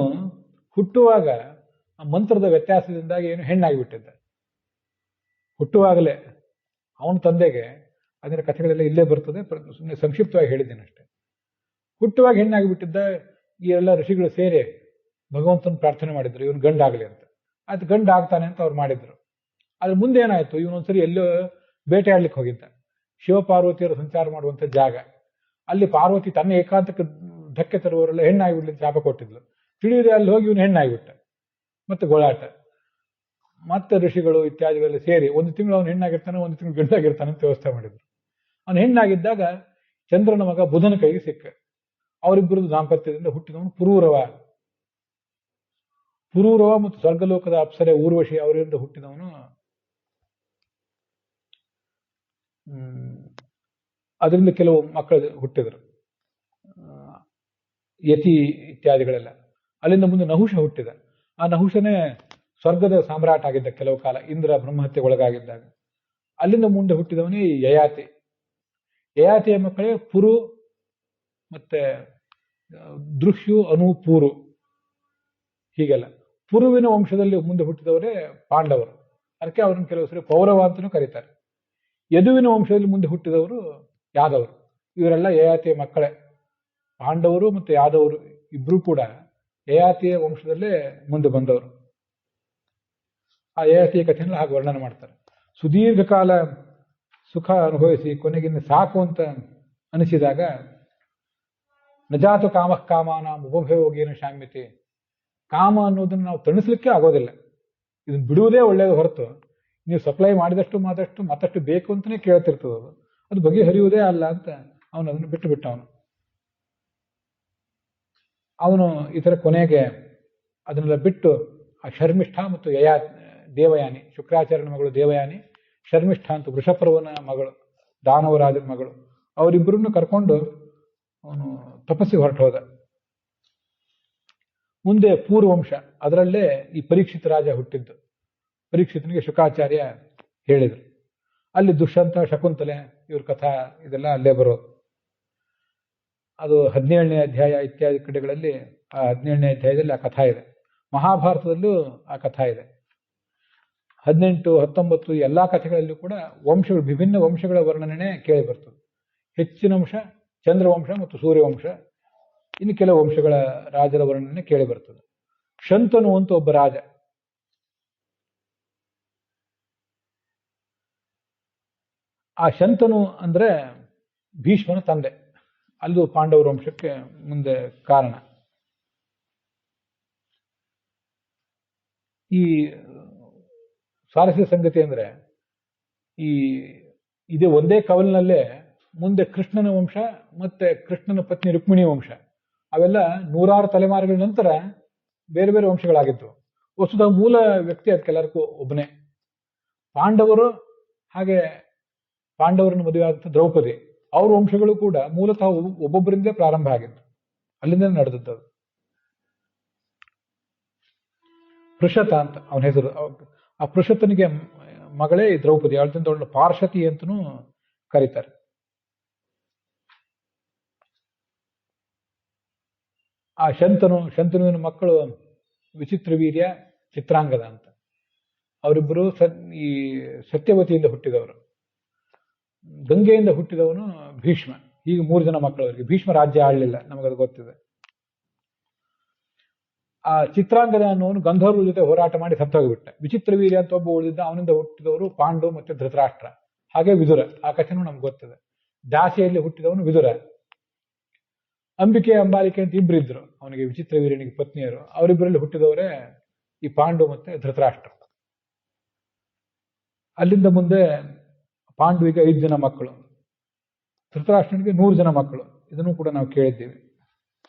ಹುಟ್ಟುವಾಗ ಮಂತ್ರದ ವ್ಯತ್ಯಾಸದಿಂದಾಗಿ ಏನು ಹೆಣ್ಣಾಗಿಬಿಟ್ಟಿದ್ದ. ಹುಟ್ಟುವಾಗಲೇ ಅವನ ತಂದೆಗೆ, ಅದರ ಕಥೆಗಳೆಲ್ಲ ಇಲ್ಲೇ ಬರ್ತದೆ, ಸುಮ್ಮನೆ ಸಂಕ್ಷಿಪ್ತವಾಗಿ ಹೇಳಿದ್ದೇನೆ ಅಷ್ಟೇ. ಹುಟ್ಟುವಾಗ ಹೆಣ್ಣಾಗಿಬಿಟ್ಟಿದ್ದ. ಈ ಎಲ್ಲ ಋಷಿಗಳು ಸೇರಿ ಭಗವಂತನ ಪ್ರಾರ್ಥನೆ ಮಾಡಿದ್ರು, ಇವನು ಗಂಡಾಗಲಿ ಅಂತ. ಅದು ಗಂಡ ಆಗ್ತಾನೆ ಅಂತ ಅವ್ರು ಮಾಡಿದ್ರು. ಅದ್ರ ಮುಂದೆ ಏನಾಯ್ತು, ಇವನೊಂದ್ಸರಿ ಎಲ್ಲೋ ಬೇಟೆಯಾಡ್ಲಿಕ್ಕೆ ಹೋಗಿದ್ದ. ಶಿವಪಾರ್ವತಿಯರು ಸಂಚಾರ ಮಾಡುವಂತ ಜಾಗ. ಅಲ್ಲಿ ಪಾರ್ವತಿ ತನ್ನ ಏಕಾಂತಕ್ಕೆ ಧಕ್ಕೆ ತರುವವರೆಲ್ಲ ಹೆಣ್ಣಾಗಿಬಿಡ್ಲಿಕ್ಕೆ ಶಾಪ ಕೊಟ್ಟಿದ್ಲು. ತಿಳಿಯದೆ ಅಲ್ಲಿ ಹೋಗಿ ಇವನು ಹೆಣ್ಣಾಗಿಬಿಟ್ಟ. ಮತ್ತೆ ಗೋಳಾಟ. ಮತ್ತೆ ಋಷಿಗಳು ಇತ್ಯಾದಿಗಳೆಲ್ಲ ಸೇರಿ ಒಂದು ತಿಂಗಳು ಅವನು ಹೆಣ್ಣಾಗಿರ್ತಾನೆ, ಒಂದು ತಿಂಗಳು ಗಂಡಾಗಿರ್ತಾನೆ ಅಂತ ವ್ಯವಸ್ಥೆ ಮಾಡಿದ್ರು. ಅವನು ಹೆಣ್ಣಾಗಿದ್ದಾಗ ಚಂದ್ರನ ಮಗ ಬುಧನ ಕೈಗೆ ಸಿಕ್ಕ. ಅವರಿಬ್ಬರದು ದಾಂಪತ್ಯದಿಂದ ಹುಟ್ಟಿದವನು ಪುರೂರವ ಮತ್ತು ಸ್ವರ್ಗಲೋಕದ ಅಪ್ಸರೆ ಊರ್ವಶಿ ಅವರಿಂದ ಹುಟ್ಟಿದವನು ಅದರಿಂದ ಕೆಲವು ಮಕ್ಕಳು ಹುಟ್ಟಿದರು, ಯತಿ ಇತ್ಯಾದಿಗಳೆಲ್ಲ. ಅಲ್ಲಿಂದ ಮುಂದೆ ನಹುಷ ಹುಟ್ಟಿದ. ಆ ನಹುಷನೇ ಸ್ವರ್ಗದ ಸಾಮ್ರಾಟ ಆಗಿದ್ದ ಕೆಲವು ಕಾಲ, ಇಂದ್ರ ಬ್ರಹ್ಮಹತ್ಯೆಗೆ ಒಳಗಾಗಿದ್ದಾಗ. ಅಲ್ಲಿಂದ ಮುಂದೆ ಹುಟ್ಟಿದವನೇ ಯಯಾತಿ. ಯಯಾತಿಯ ಮಕ್ಕಳೇ ಪುರು ಮತ್ತೆ ದೃಶ್ಯು, ಅನು, ಪೂರು, ಹೀಗೆಲ್ಲ. ಪುರುವಿನ ವಂಶದಲ್ಲಿ ಮುಂದೆ ಹುಟ್ಟಿದವರೇ ಪಾಂಡವರು. ಅದಕ್ಕೆ ಅವ್ರನ್ನ ಕೆಲವು ಸರಿ ಪೌರವ ಅಂತಲೂ ಕರೀತಾರೆ. ಯದುವಿನ ವಂಶದಲ್ಲಿ ಮುಂದೆ ಹುಟ್ಟಿದವರು ಯಾದವರು. ಇವರೆಲ್ಲ ಯಯಾತಿಯ ಮಕ್ಕಳೇ. ಪಾಂಡವರು ಮತ್ತು ಯಾದವರು ಇಬ್ರು ಕೂಡ ಯಯಾತಿಯ ವಂಶದಲ್ಲೇ ಮುಂದೆ ಬಂದವರು. ಆ ಯಯಾತಿಯ ಕಥೆಯನ್ನು ಹಾಗೆ ವರ್ಣನೆ ಮಾಡ್ತಾರೆ. ಸುದೀರ್ಘ ಕಾಲ ಸುಖ ಅನುಭವಿಸಿ ಕೊನೆಗಿನ್ನು ಸಾಕು ಅಂತ ಅನಿಸಿದಾಗ ನಜಾತು ಕಾಮಃ ಕಾಮಾನಾಂ ಉಪಭೋಗೇನ ಶಾಮ್ಯತೆ. ಕಾಮ ಅನ್ನೋದನ್ನು ನಾವು ತಣಿಸ್ಲಿಕ್ಕೆ ಆಗೋದಿಲ್ಲ. ಇದನ್ನು ಬಿಡುವುದೇ ಒಳ್ಳೆಯದು ಹೊರತು ನೀವು ಸಪ್ಲೈ ಮಾಡಿದಷ್ಟು ಮತ್ತಷ್ಟು ಬೇಕು ಅಂತಲೇ ಕೇಳ್ತಿರ್ತದದು. ಅದು ಬಗೆಹರಿಯುವುದೇ ಅಲ್ಲ ಅಂತ ಅವನು ಅದನ್ನು ಬಿಟ್ಟು ಅವನು ಈ ಥರ ಕೊನೆಗೆ ಅದನ್ನೆಲ್ಲ ಬಿಟ್ಟು ಆ ಶರ್ಮಿಷ್ಠ ಮತ್ತು ದೇವಯಾನಿ, ಶುಕ್ರಾಚಾರ್ಯನ ಮಗಳು ದೇವಯಾನಿ, ಶರ್ಮಿಷ್ಠ ಅಂತ ವೃಷಪರ್ವನ ಮಗಳು, ದಾನವರಾಜನ ಮಗಳು, ಅವರಿಬ್ಬರನ್ನು ಕರ್ಕೊಂಡು ಅವನು ತಪಸ್ಸಿಗೆ ಹೊರಟು ಹೋದ. ಮುಂದೆ ಪೂರ್ವಂಶ, ಅದರಲ್ಲೇ ಈ ಪರೀಕ್ಷಿತ ರಾಜ ಹುಟ್ಟಿದ್ದು. ಪರೀಕ್ಷಿತನಿಗೆ ಶುಕಾಚಾರ್ಯ ಹೇಳಿದರು. ಅಲ್ಲಿ ದುಷ್ಯಂತ, ಶಕುಂತಲೆ ಇವ್ರ ಕಥಾ ಇದೆಲ್ಲ ಅಲ್ಲೇ ಬರೋದು. ಅದು 17ನೇ ಅಧ್ಯಾಯ ಇತ್ಯಾದಿ ಕಡೆಗಳಲ್ಲಿ ಆ 17ನೇ ಅಧ್ಯಾಯದಲ್ಲಿ ಆ ಕಥಾ ಇದೆ. ಮಹಾಭಾರತದಲ್ಲೂ ಆ ಕಥಾ ಇದೆ. 18, 19 ಎಲ್ಲಾ ಕಥೆಗಳಲ್ಲೂ ಕೂಡ ವಂಶಗಳು, ವಿಭಿನ್ನ ವಂಶಗಳ ವರ್ಣನೆ ಕೇಳಿ ಬರ್ತದೆ. ಹೆಚ್ಚಿನ ಅಂಶ ಚಂದ್ರವಂಶ ಮತ್ತು ಸೂರ್ಯವಂಶ, ಇನ್ನು ಕೆಲವು ವಂಶಗಳ ರಾಜರ ವರ್ಣನೆ ಕೇಳಿ ಬರ್ತದೆ. ಶಂತನು ಅಂತ ಒಬ್ಬ ರಾಜ. ಆ ಶಂತನು ಅಂದ್ರೆ ಭೀಷ್ಮನ ತಂದೆ. ಅಲ್ಲೂ ಪಾಂಡವರ ವಂಶಕ್ಕೆ ಮುಂದೆ ಕಾರಣ. ಈ ಸ್ವಾರಸ್ಯ ಸಂಗತಿ ಅಂದ್ರೆ ಇದೇ ಒಂದೇ ಕವಲಿನಲ್ಲೇ ಮುಂದೆ ಕೃಷ್ಣನ ವಂಶ ಮತ್ತೆ ಕೃಷ್ಣನ ಪತ್ನಿ ರುಕ್ಮಿಣಿ ವಂಶ, ಅವೆಲ್ಲ ನೂರಾರು ತಲೆಮಾರುಗಳ ನಂತರ ಬೇರೆ ಬೇರೆ ವಂಶಗಳಾಗಿದ್ವು. ವಸ್ತುತ ಮೂಲ ವ್ಯಕ್ತಿ ಅದಕ್ಕೆಲ್ಲರಿಗೂ ಒಬ್ಬನೇ. ಪಾಂಡವರು, ಹಾಗೆ ಪಾಂಡವರನ್ನು ಮದುವೆ ಆಗುತ್ತೆ ದ್ರೌಪದಿ, ಅವ್ರ ವಂಶಗಳು ಕೂಡ ಮೂಲತಃ ಒಬ್ಬೊಬ್ಬರಿಂದಲೇ ಪ್ರಾರಂಭ ಆಗಿತ್ತು, ಅಲ್ಲಿಂದ ನಡೆದದ್ದು. ಪೃಷತ ಅಂತ ಅವನ ಹೆಸರು. ಆ ಪೃಷತನಿಗೆ ಮಗಳೇ ಈ ದ್ರೌಪದಿ. ಅವಳದಿಂದ ಅವಳನ್ನು ಪಾರ್ಷತಿ ಅಂತನೂ ಕರೀತಾರೆ. ಆ ಶಂತನುವಿನ ಮಕ್ಕಳು ವಿಚಿತ್ರವೀರ್ಯ, ಚಿತ್ರಾಂಗದ ಅಂತ. ಅವರಿಬ್ಬರು ಈ ಸತ್ಯವತಿಯಿಂದ ಹುಟ್ಟಿದವರು. ಗಂಗೆಯಿಂದ ಹುಟ್ಟಿದವನು ಭೀಷ್ಮ. ಹೀಗೆ 3 ಜನ ಮಕ್ಕಳು ಅವರಿಗೆ. ಭೀಷ್ಮ ರಾಜ್ಯ ಆಳಲಿಲ್ಲ, ನಮಗದು ಗೊತ್ತಿದೆ. ಆ ಚಿತ್ರಾಂಗದ ಅನ್ನೋನು ಗಂಧರ್ವರ ಜೊತೆ ಹೋರಾಟ ಮಾಡಿ ಸತ್ತೋಗಿಬಿಟ್ಟ. ವಿಚಿತ್ರವೀರ್ಯ ಅಂತ ಒಬ್ಬ ಉಳಿದಿದ್ದ, ಅವನಿಂದ ಹುಟ್ಟಿದವರು ಪಾಂಡು ಮತ್ತೆ ಧೃತರಾಷ್ಟ್ರ, ಹಾಗೆ ವಿದುರ. ಆ ಕಥೆನೂ ನಮ್ಗೆ ಗೊತ್ತಿದೆ. ದಾಸಿಯಲ್ಲಿ ಹುಟ್ಟಿದವನು ವಿದುರ. ಅಂಬಿಕೆ, ಅಂಬಾಲಿಕೆ ಅಂತ ಇಬ್ಬರಿದ್ರು ಅವನಿಗೆ, ವಿಚಿತ್ರವೀರ್ಯನಿಗೆ ಪತ್ನಿಯರು. ಅವರಿಬ್ಬರಲ್ಲಿ ಹುಟ್ಟಿದವರೇ ಈ ಪಾಂಡು ಮತ್ತೆ ಧೃತರಾಷ್ಟ್ರ. ಅಲ್ಲಿಂದ ಮುಂದೆ ಪಾಂಡುವಿಗೆ 5 ಜನ ಮಕ್ಕಳು, ಧೃತರಾಷ್ಟ್ರನಿಗೆ 100 ಜನ ಮಕ್ಕಳು. ಇದನ್ನು ಕೂಡ ನಾವು ಕೇಳಿದ್ದೀವಿ.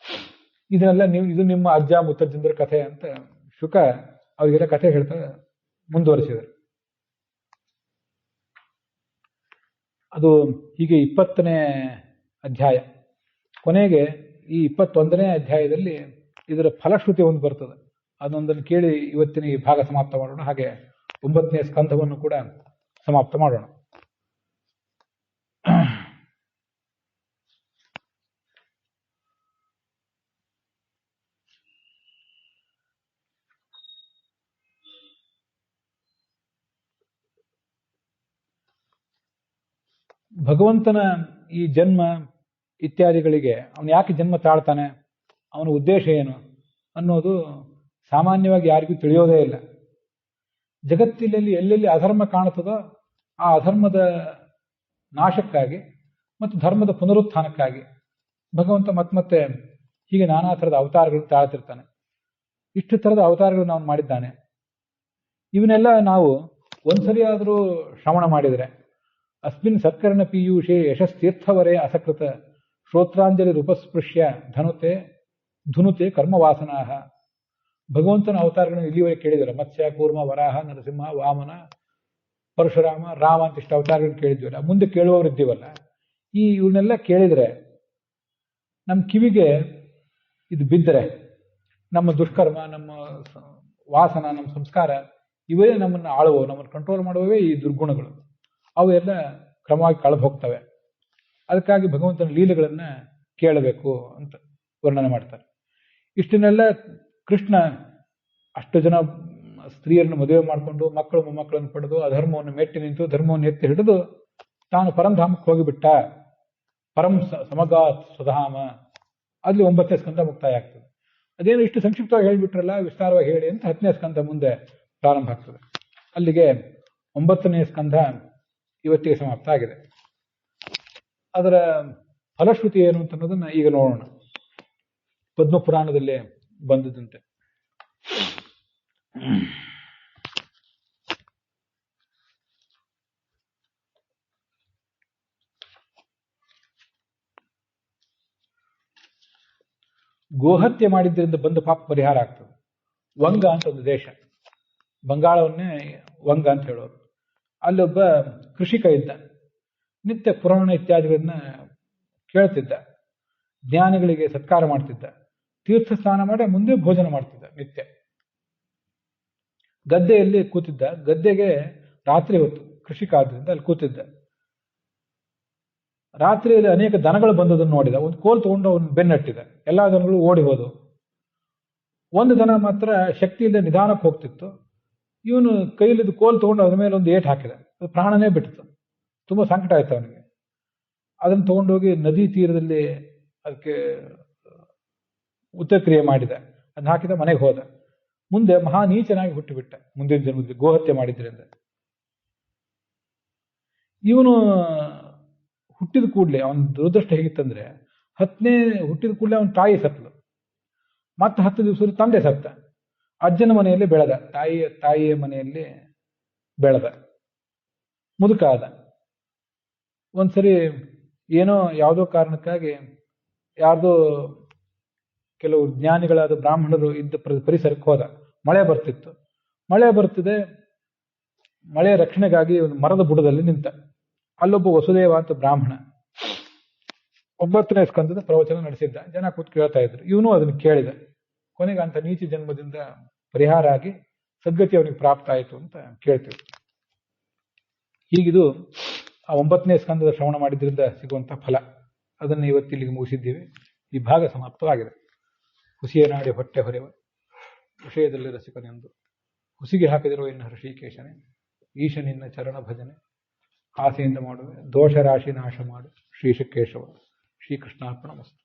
ಇದನ್ನೆಲ್ಲ ಇದು ನಿಮ್ಮ ಅಜ್ಜ ಮುತ್ತಜ್ಜಂದ್ರ ಕಥೆ ಅಂತ ಶುಕ ಅವರಿಗೆಲ್ಲ ಕಥೆ ಹೇಳ್ತಾ ಮುಂದುವರಿಸಿದರು. ಅದು ಹೀಗೆ 20ನೇ ಅಧ್ಯಾಯ. ಕೊನೆಗೆ ಈ 21ನೇ ಅಧ್ಯಾಯದಲ್ಲಿ ಇದರ ಫಲಶ್ರುತಿ ಒಂದು ಬರ್ತದೆ. ಅದೊಂದನ್ನು ಕೇಳಿ ಇವತ್ತಿನ ಈ ಭಾಗ ಸಮಾಪ್ತ ಮಾಡೋಣ. ಹಾಗೆ 9ನೇ ಸ್ಕಂಧವನ್ನು ಕೂಡ ಸಮಾಪ್ತ ಮಾಡೋಣ. ಭಗವಂತನ ಈ ಜನ್ಮ ಇತ್ಯಾದಿಗಳಿಗೆ ಅವನು ಯಾಕೆ ಜನ್ಮ ತಾಳ್ತಾನೆ, ಅವನ ಉದ್ದೇಶ ಏನು ಅನ್ನೋದು ಸಾಮಾನ್ಯವಾಗಿ ಯಾರಿಗೂ ತಿಳಿಯೋದೇ ಇಲ್ಲ. ಜಗತ್ತಿನಲ್ಲಿ ಎಲ್ಲೆಲ್ಲಿ ಅಧರ್ಮ ಕಾಣುತ್ತದೋ ಆ ಅಧರ್ಮದ ನಾಶಕ್ಕಾಗಿ ಮತ್ತು ಧರ್ಮದ ಪುನರುತ್ಥಾನಕ್ಕಾಗಿ ಭಗವಂತ ಮತ್ತೆ ಹೀಗೆ ನಾನಾ ಥರದ ಅವತಾರಗಳು ತಾಳ್ತಿರ್ತಾನೆ. ಇಷ್ಟು ಥರದ ಅವತಾರಗಳು ನಾವು ಮಾಡಿದ್ದಾನೆ. ಇವನ್ನೆಲ್ಲ ನಾವು ಒಂದ್ಸರಿ ಆದರೂ ಶ್ರವಣ ಮಾಡಿದರೆ, ಅಸ್ಮಿನ್ ಸತ್ಕರ್ಣ ಪೀಯೂಷೆ ಯಶಸ್ತೀರ್ಥವರೇ ಅಸಕೃತ ಶ್ರೋತ್ರಾಂಜಲಿ ರೂಪಸ್ಪೃಶ್ಯ ಧುನುತೆ ಕರ್ಮವಾಸನಾಹ. ಭಗವಂತನ ಅವತಾರಗಳನ್ನು ಇಲ್ಲಿವರೆಗೆ ಕೇಳಿದರೆ, ಮತ್ಸ್ಯ, ಕೂರ್ಮ, ವರಾಹ, ನರಸಿಂಹ, ವಾಮನ, ಪರಶುರಾಮ, ರಾಮ ಅಂತ ಇಷ್ಟು ಅವತಾರಗಳನ್ನು ಕೇಳಿದ್ವಲ್ಲ, ಮುಂದೆ ಕೇಳುವವರು ಇದ್ದೀವಲ್ಲ, ಇವನ್ನೆಲ್ಲ ಕೇಳಿದರೆ ನಮ್ಮ ಕಿವಿಗೆ ಇದು ಬಿದ್ದರೆ ನಮ್ಮ ದುಷ್ಕರ್ಮ, ನಮ್ಮ ವಾಸನ, ನಮ್ಮ ಸಂಸ್ಕಾರ ಇವೇ ನಮ್ಮನ್ನು ಆಳುವವು, ನಮ್ಮನ್ನು ಕಂಟ್ರೋಲ್ ಮಾಡುವವೇ ಈ ದುರ್ಗುಣಗಳು. ಅವು ಎಲ್ಲ ಕ್ರಮವಾಗಿ ಕಳೆದು ಹೋಗ್ತವೆ. ಅದಕ್ಕಾಗಿ ಭಗವಂತನ ಲೀಲೆಗಳನ್ನು ಕೇಳಬೇಕು ಅಂತ ವರ್ಣನೆ ಮಾಡ್ತಾರೆ. ಇಷ್ಟನ್ನೆಲ್ಲ ಕೃಷ್ಣ ಅಷ್ಟು ಜನ ಸ್ತ್ರೀಯರನ್ನು ಮದುವೆ ಮಾಡಿಕೊಂಡು ಮಕ್ಕಳು ಮೊಮ್ಮಕ್ಕಳನ್ನು ಪಡೆದು ಅಧರ್ಮವನ್ನು ಮೆಟ್ಟಿ ನಿಂತು ಧರ್ಮವನ್ನು ಎತ್ತಿ ಹಿಡಿದು ತಾನು ಪರಂಧಾಮಕ್ಕೆ ಹೋಗಿಬಿಟ್ಟ. ಪರಂ ಸಮಗಾತ್ ಸ್ವಧಾಮ, ಅಲ್ಲಿ 9ನೇ ಸ್ಕಂದ ಮುಕ್ತಾಯ ಆಗ್ತದೆ. ಅದೇನು ಇಷ್ಟು ಸಂಕ್ಷಿಪ್ತವಾಗಿ ಹೇಳಿಬಿಟ್ರಲ್ಲ, ವಿಸ್ತಾರವಾಗಿ ಹೇಳಿ ಅಂತ 10ನೇ ಸ್ಕಂದ ಮುಂದೆ ಪ್ರಾರಂಭ ಆಗ್ತದೆ. ಅಲ್ಲಿಗೆ 9ನೇ ಸ್ಕಂದ ಇವತ್ತಿಗೆ ಸಮಾಪ್ತ ಆಗಿದೆ. ಅದರ ಫಲಶ್ರುತಿ ಏನು ಅಂತ ಅನ್ನೋದನ್ನ ಈಗ ನೋಡೋಣ. ಪದ್ಮಪುರಾಣದಲ್ಲಿ ಬಂದದಂತೆ. ಗೋಹತ್ಯೆ ಮಾಡಿದ್ರಿಂದ ಬಂದ ಪಾಪ ಪರಿಹಾರ ಆಗ್ತದೆ. ವಂಗ ಅಂತ ಒಂದು ದೇಶ, ಬಂಗಾಳವನ್ನೇ ವಂಗ ಅಂತ ಹೇಳೋರು. ಅಲ್ಲೊಬ್ಬ ಕೃಷಿಕ ಇದ್ದ. ನಿತ್ಯ ಪುರಾಣ ಇತ್ಯಾದಿಗಳನ್ನ ಕೇಳ್ತಿದ್ದ, ಜ್ಞಾನಿಗಳಿಗೆ ಸತ್ಕಾರ ಮಾಡ್ತಿದ್ದ, ತೀರ್ಥ ಸ್ನಾನ ಮಾಡಿ ಮುಂದೆ ಭೋಜನ ಮಾಡ್ತಿದ್ದ. ನಿತ್ಯ ಗದ್ದೆಯಲ್ಲಿ ಕೂತಿದ್ದ. ಗದ್ದೆಗೆ ರಾತ್ರಿ ಹೊತ್ತು, ಕೃಷಿಕ ಆದ್ರಿಂದ ಅಲ್ಲಿ ಕೂತಿದ್ದ. ರಾತ್ರಿಯಲ್ಲಿ ಅನೇಕ ದನಗಳು ಬಂದದನ್ನು ನೋಡಿದ. ಒಂದು ಕೋಲ್ ತಗೊಂಡು ಅವನು ಬೆನ್ನಟ್ಟಿದ. ಎಲ್ಲಾ ದನಗಳು ಓಡಿ ಹೋದವು. ಒಂದು ದನ ಮಾತ್ರ ಶಕ್ತಿಯಿಂದ ನಿಧಾನಕ್ಕೆ ಹೋಗ್ತಿತ್ತು. ಇವನು ಕೈಲಿದ್ದು ಕೋಲ್ ತಗೊಂಡು ಅದ್ರ ಮೇಲೆ ಒಂದು ಏಟು ಹಾಕಿದ. ಅದು ಪ್ರಾಣನೇ ಬಿಟ್ಟಿತು. ತುಂಬಾ ಸಂಕಟ ಆಯ್ತು ಅವನಿಗೆ. ಅದನ್ನು ತಗೊಂಡೋಗಿ ನದಿ ತೀರದಲ್ಲಿ ಅದಕ್ಕೆ ಉತ್ತಕ್ರಿಯೆ ಮಾಡಿದ. ಅದನ್ನ ಹಾಕಿದ, ಮನೆಗೆ ಹೋದ. ಮುಂದೆ ಮಹಾ ನೀಚನಾಗಿ ಹುಟ್ಟಿಬಿಟ್ಟ ಮುಂದಿನ ಜನ್ಮದಲ್ಲಿ ಗೋಹತ್ಯೆ ಮಾಡಿದ್ರಿಂದ. ಇವನು ಹುಟ್ಟಿದ ಕೂಡಲೇ ಅವನ ದುರದೃಷ್ಟ ಹೇಗಿತ್ತಂದ್ರೆ, 10ನೇ ಹುಟ್ಟಿದ ಕೂಡಲೇ ಅವನ ತಾಯಿ ಸತ್ತಲು. ಮತ್ತೆ 10 ದಿವಸದಲ್ಲಿ ತಂದೆ ಸತ್ತ. ಅಜ್ಜನ ಮನೆಯಲ್ಲಿ ಬೆಳೆದ, ತಾಯಿಯ ಮನೆಯಲ್ಲಿ ಬೆಳೆದ, ಮುದುಕ ಆದ. ಒಂದ್ಸರಿ ಏನೋ ಯಾವುದೋ ಕಾರಣಕ್ಕಾಗಿ ಯಾರ್ದೋ ಕೆಲವು ಜ್ಞಾನಿಗಳಾದ ಬ್ರಾಹ್ಮಣರು ಇದ್ದ ಪರಿಸರಕ್ಕೆ ಹೋದ. ಮಳೆ ಬರ್ತಿತ್ತು. ಮಳೆ ಬರ್ತಿದೆ. ಮಳೆಯ ರಕ್ಷಣೆಗಾಗಿ ಒಂದು ಮರದ ಬುಡದಲ್ಲಿ ನಿಂತ. ಅಲ್ಲೊಬ್ಬ ವಸುದೇವ ಅಂತ ಬ್ರಾಹ್ಮಣ 9ನೇ ಸ್ಕಂದದ ಪ್ರವಚನ ನಡೆಸಿದ್ದ. ಜನ ಕೂತ್ ಕೇಳ್ತಾ ಇದ್ರು. ಇವನು ಅದನ್ನು ಕೇಳಿದ. ಕೊನೆಗೆ ಅಂತ ನೀಚ ಜನ್ಮದಿಂದ ಪರಿಹಾರ ಆಗಿ ಸದ್ಗತಿ ಅವನಿಗೆ ಪ್ರಾಪ್ತ ಆಯಿತು ಅಂತ ಕೇಳ್ತೀವಿ. ಹೀಗಿದು ಆ 9ನೇ ಸ್ಕಂದದ ಶ್ರವಣ ಮಾಡಿದ್ರಿಂದ ಸಿಗುವಂತಹ ಫಲ. ಅದನ್ನು ಇವತ್ತಿಲ್ಲಿಗೆ ಮುಗಿಸಿದ್ದೀವಿ. ಈ ಭಾಗ ಸಮಾಪ್ತವಾಗಿದೆ. ಹುಸಿಯ ನಾಡಿ ಹೊಟ್ಟೆ ಹೊರೆವ ವಿಷಯದಲ್ಲಿ ರಸಿಕನೆಂದು ಹುಸಿಗೆ ಹಾಕಿದಿರೋ ಇನ್ನು ಹೃಷಿಕೇಶನೇ, ಈಶ ನಿನ್ನ ಚರಣ ಭಜನೆ ಆಸೆಯಿಂದ ಮಾಡುವೆ, ದೋಷ ರಾಶಿ ನಾಶ ಮಾಡು ಶ್ರೀಶಕೇಶವ. ಶ್ರೀಕೃಷ್ಣಾರ್ಪಣ ಮಸ್ತು.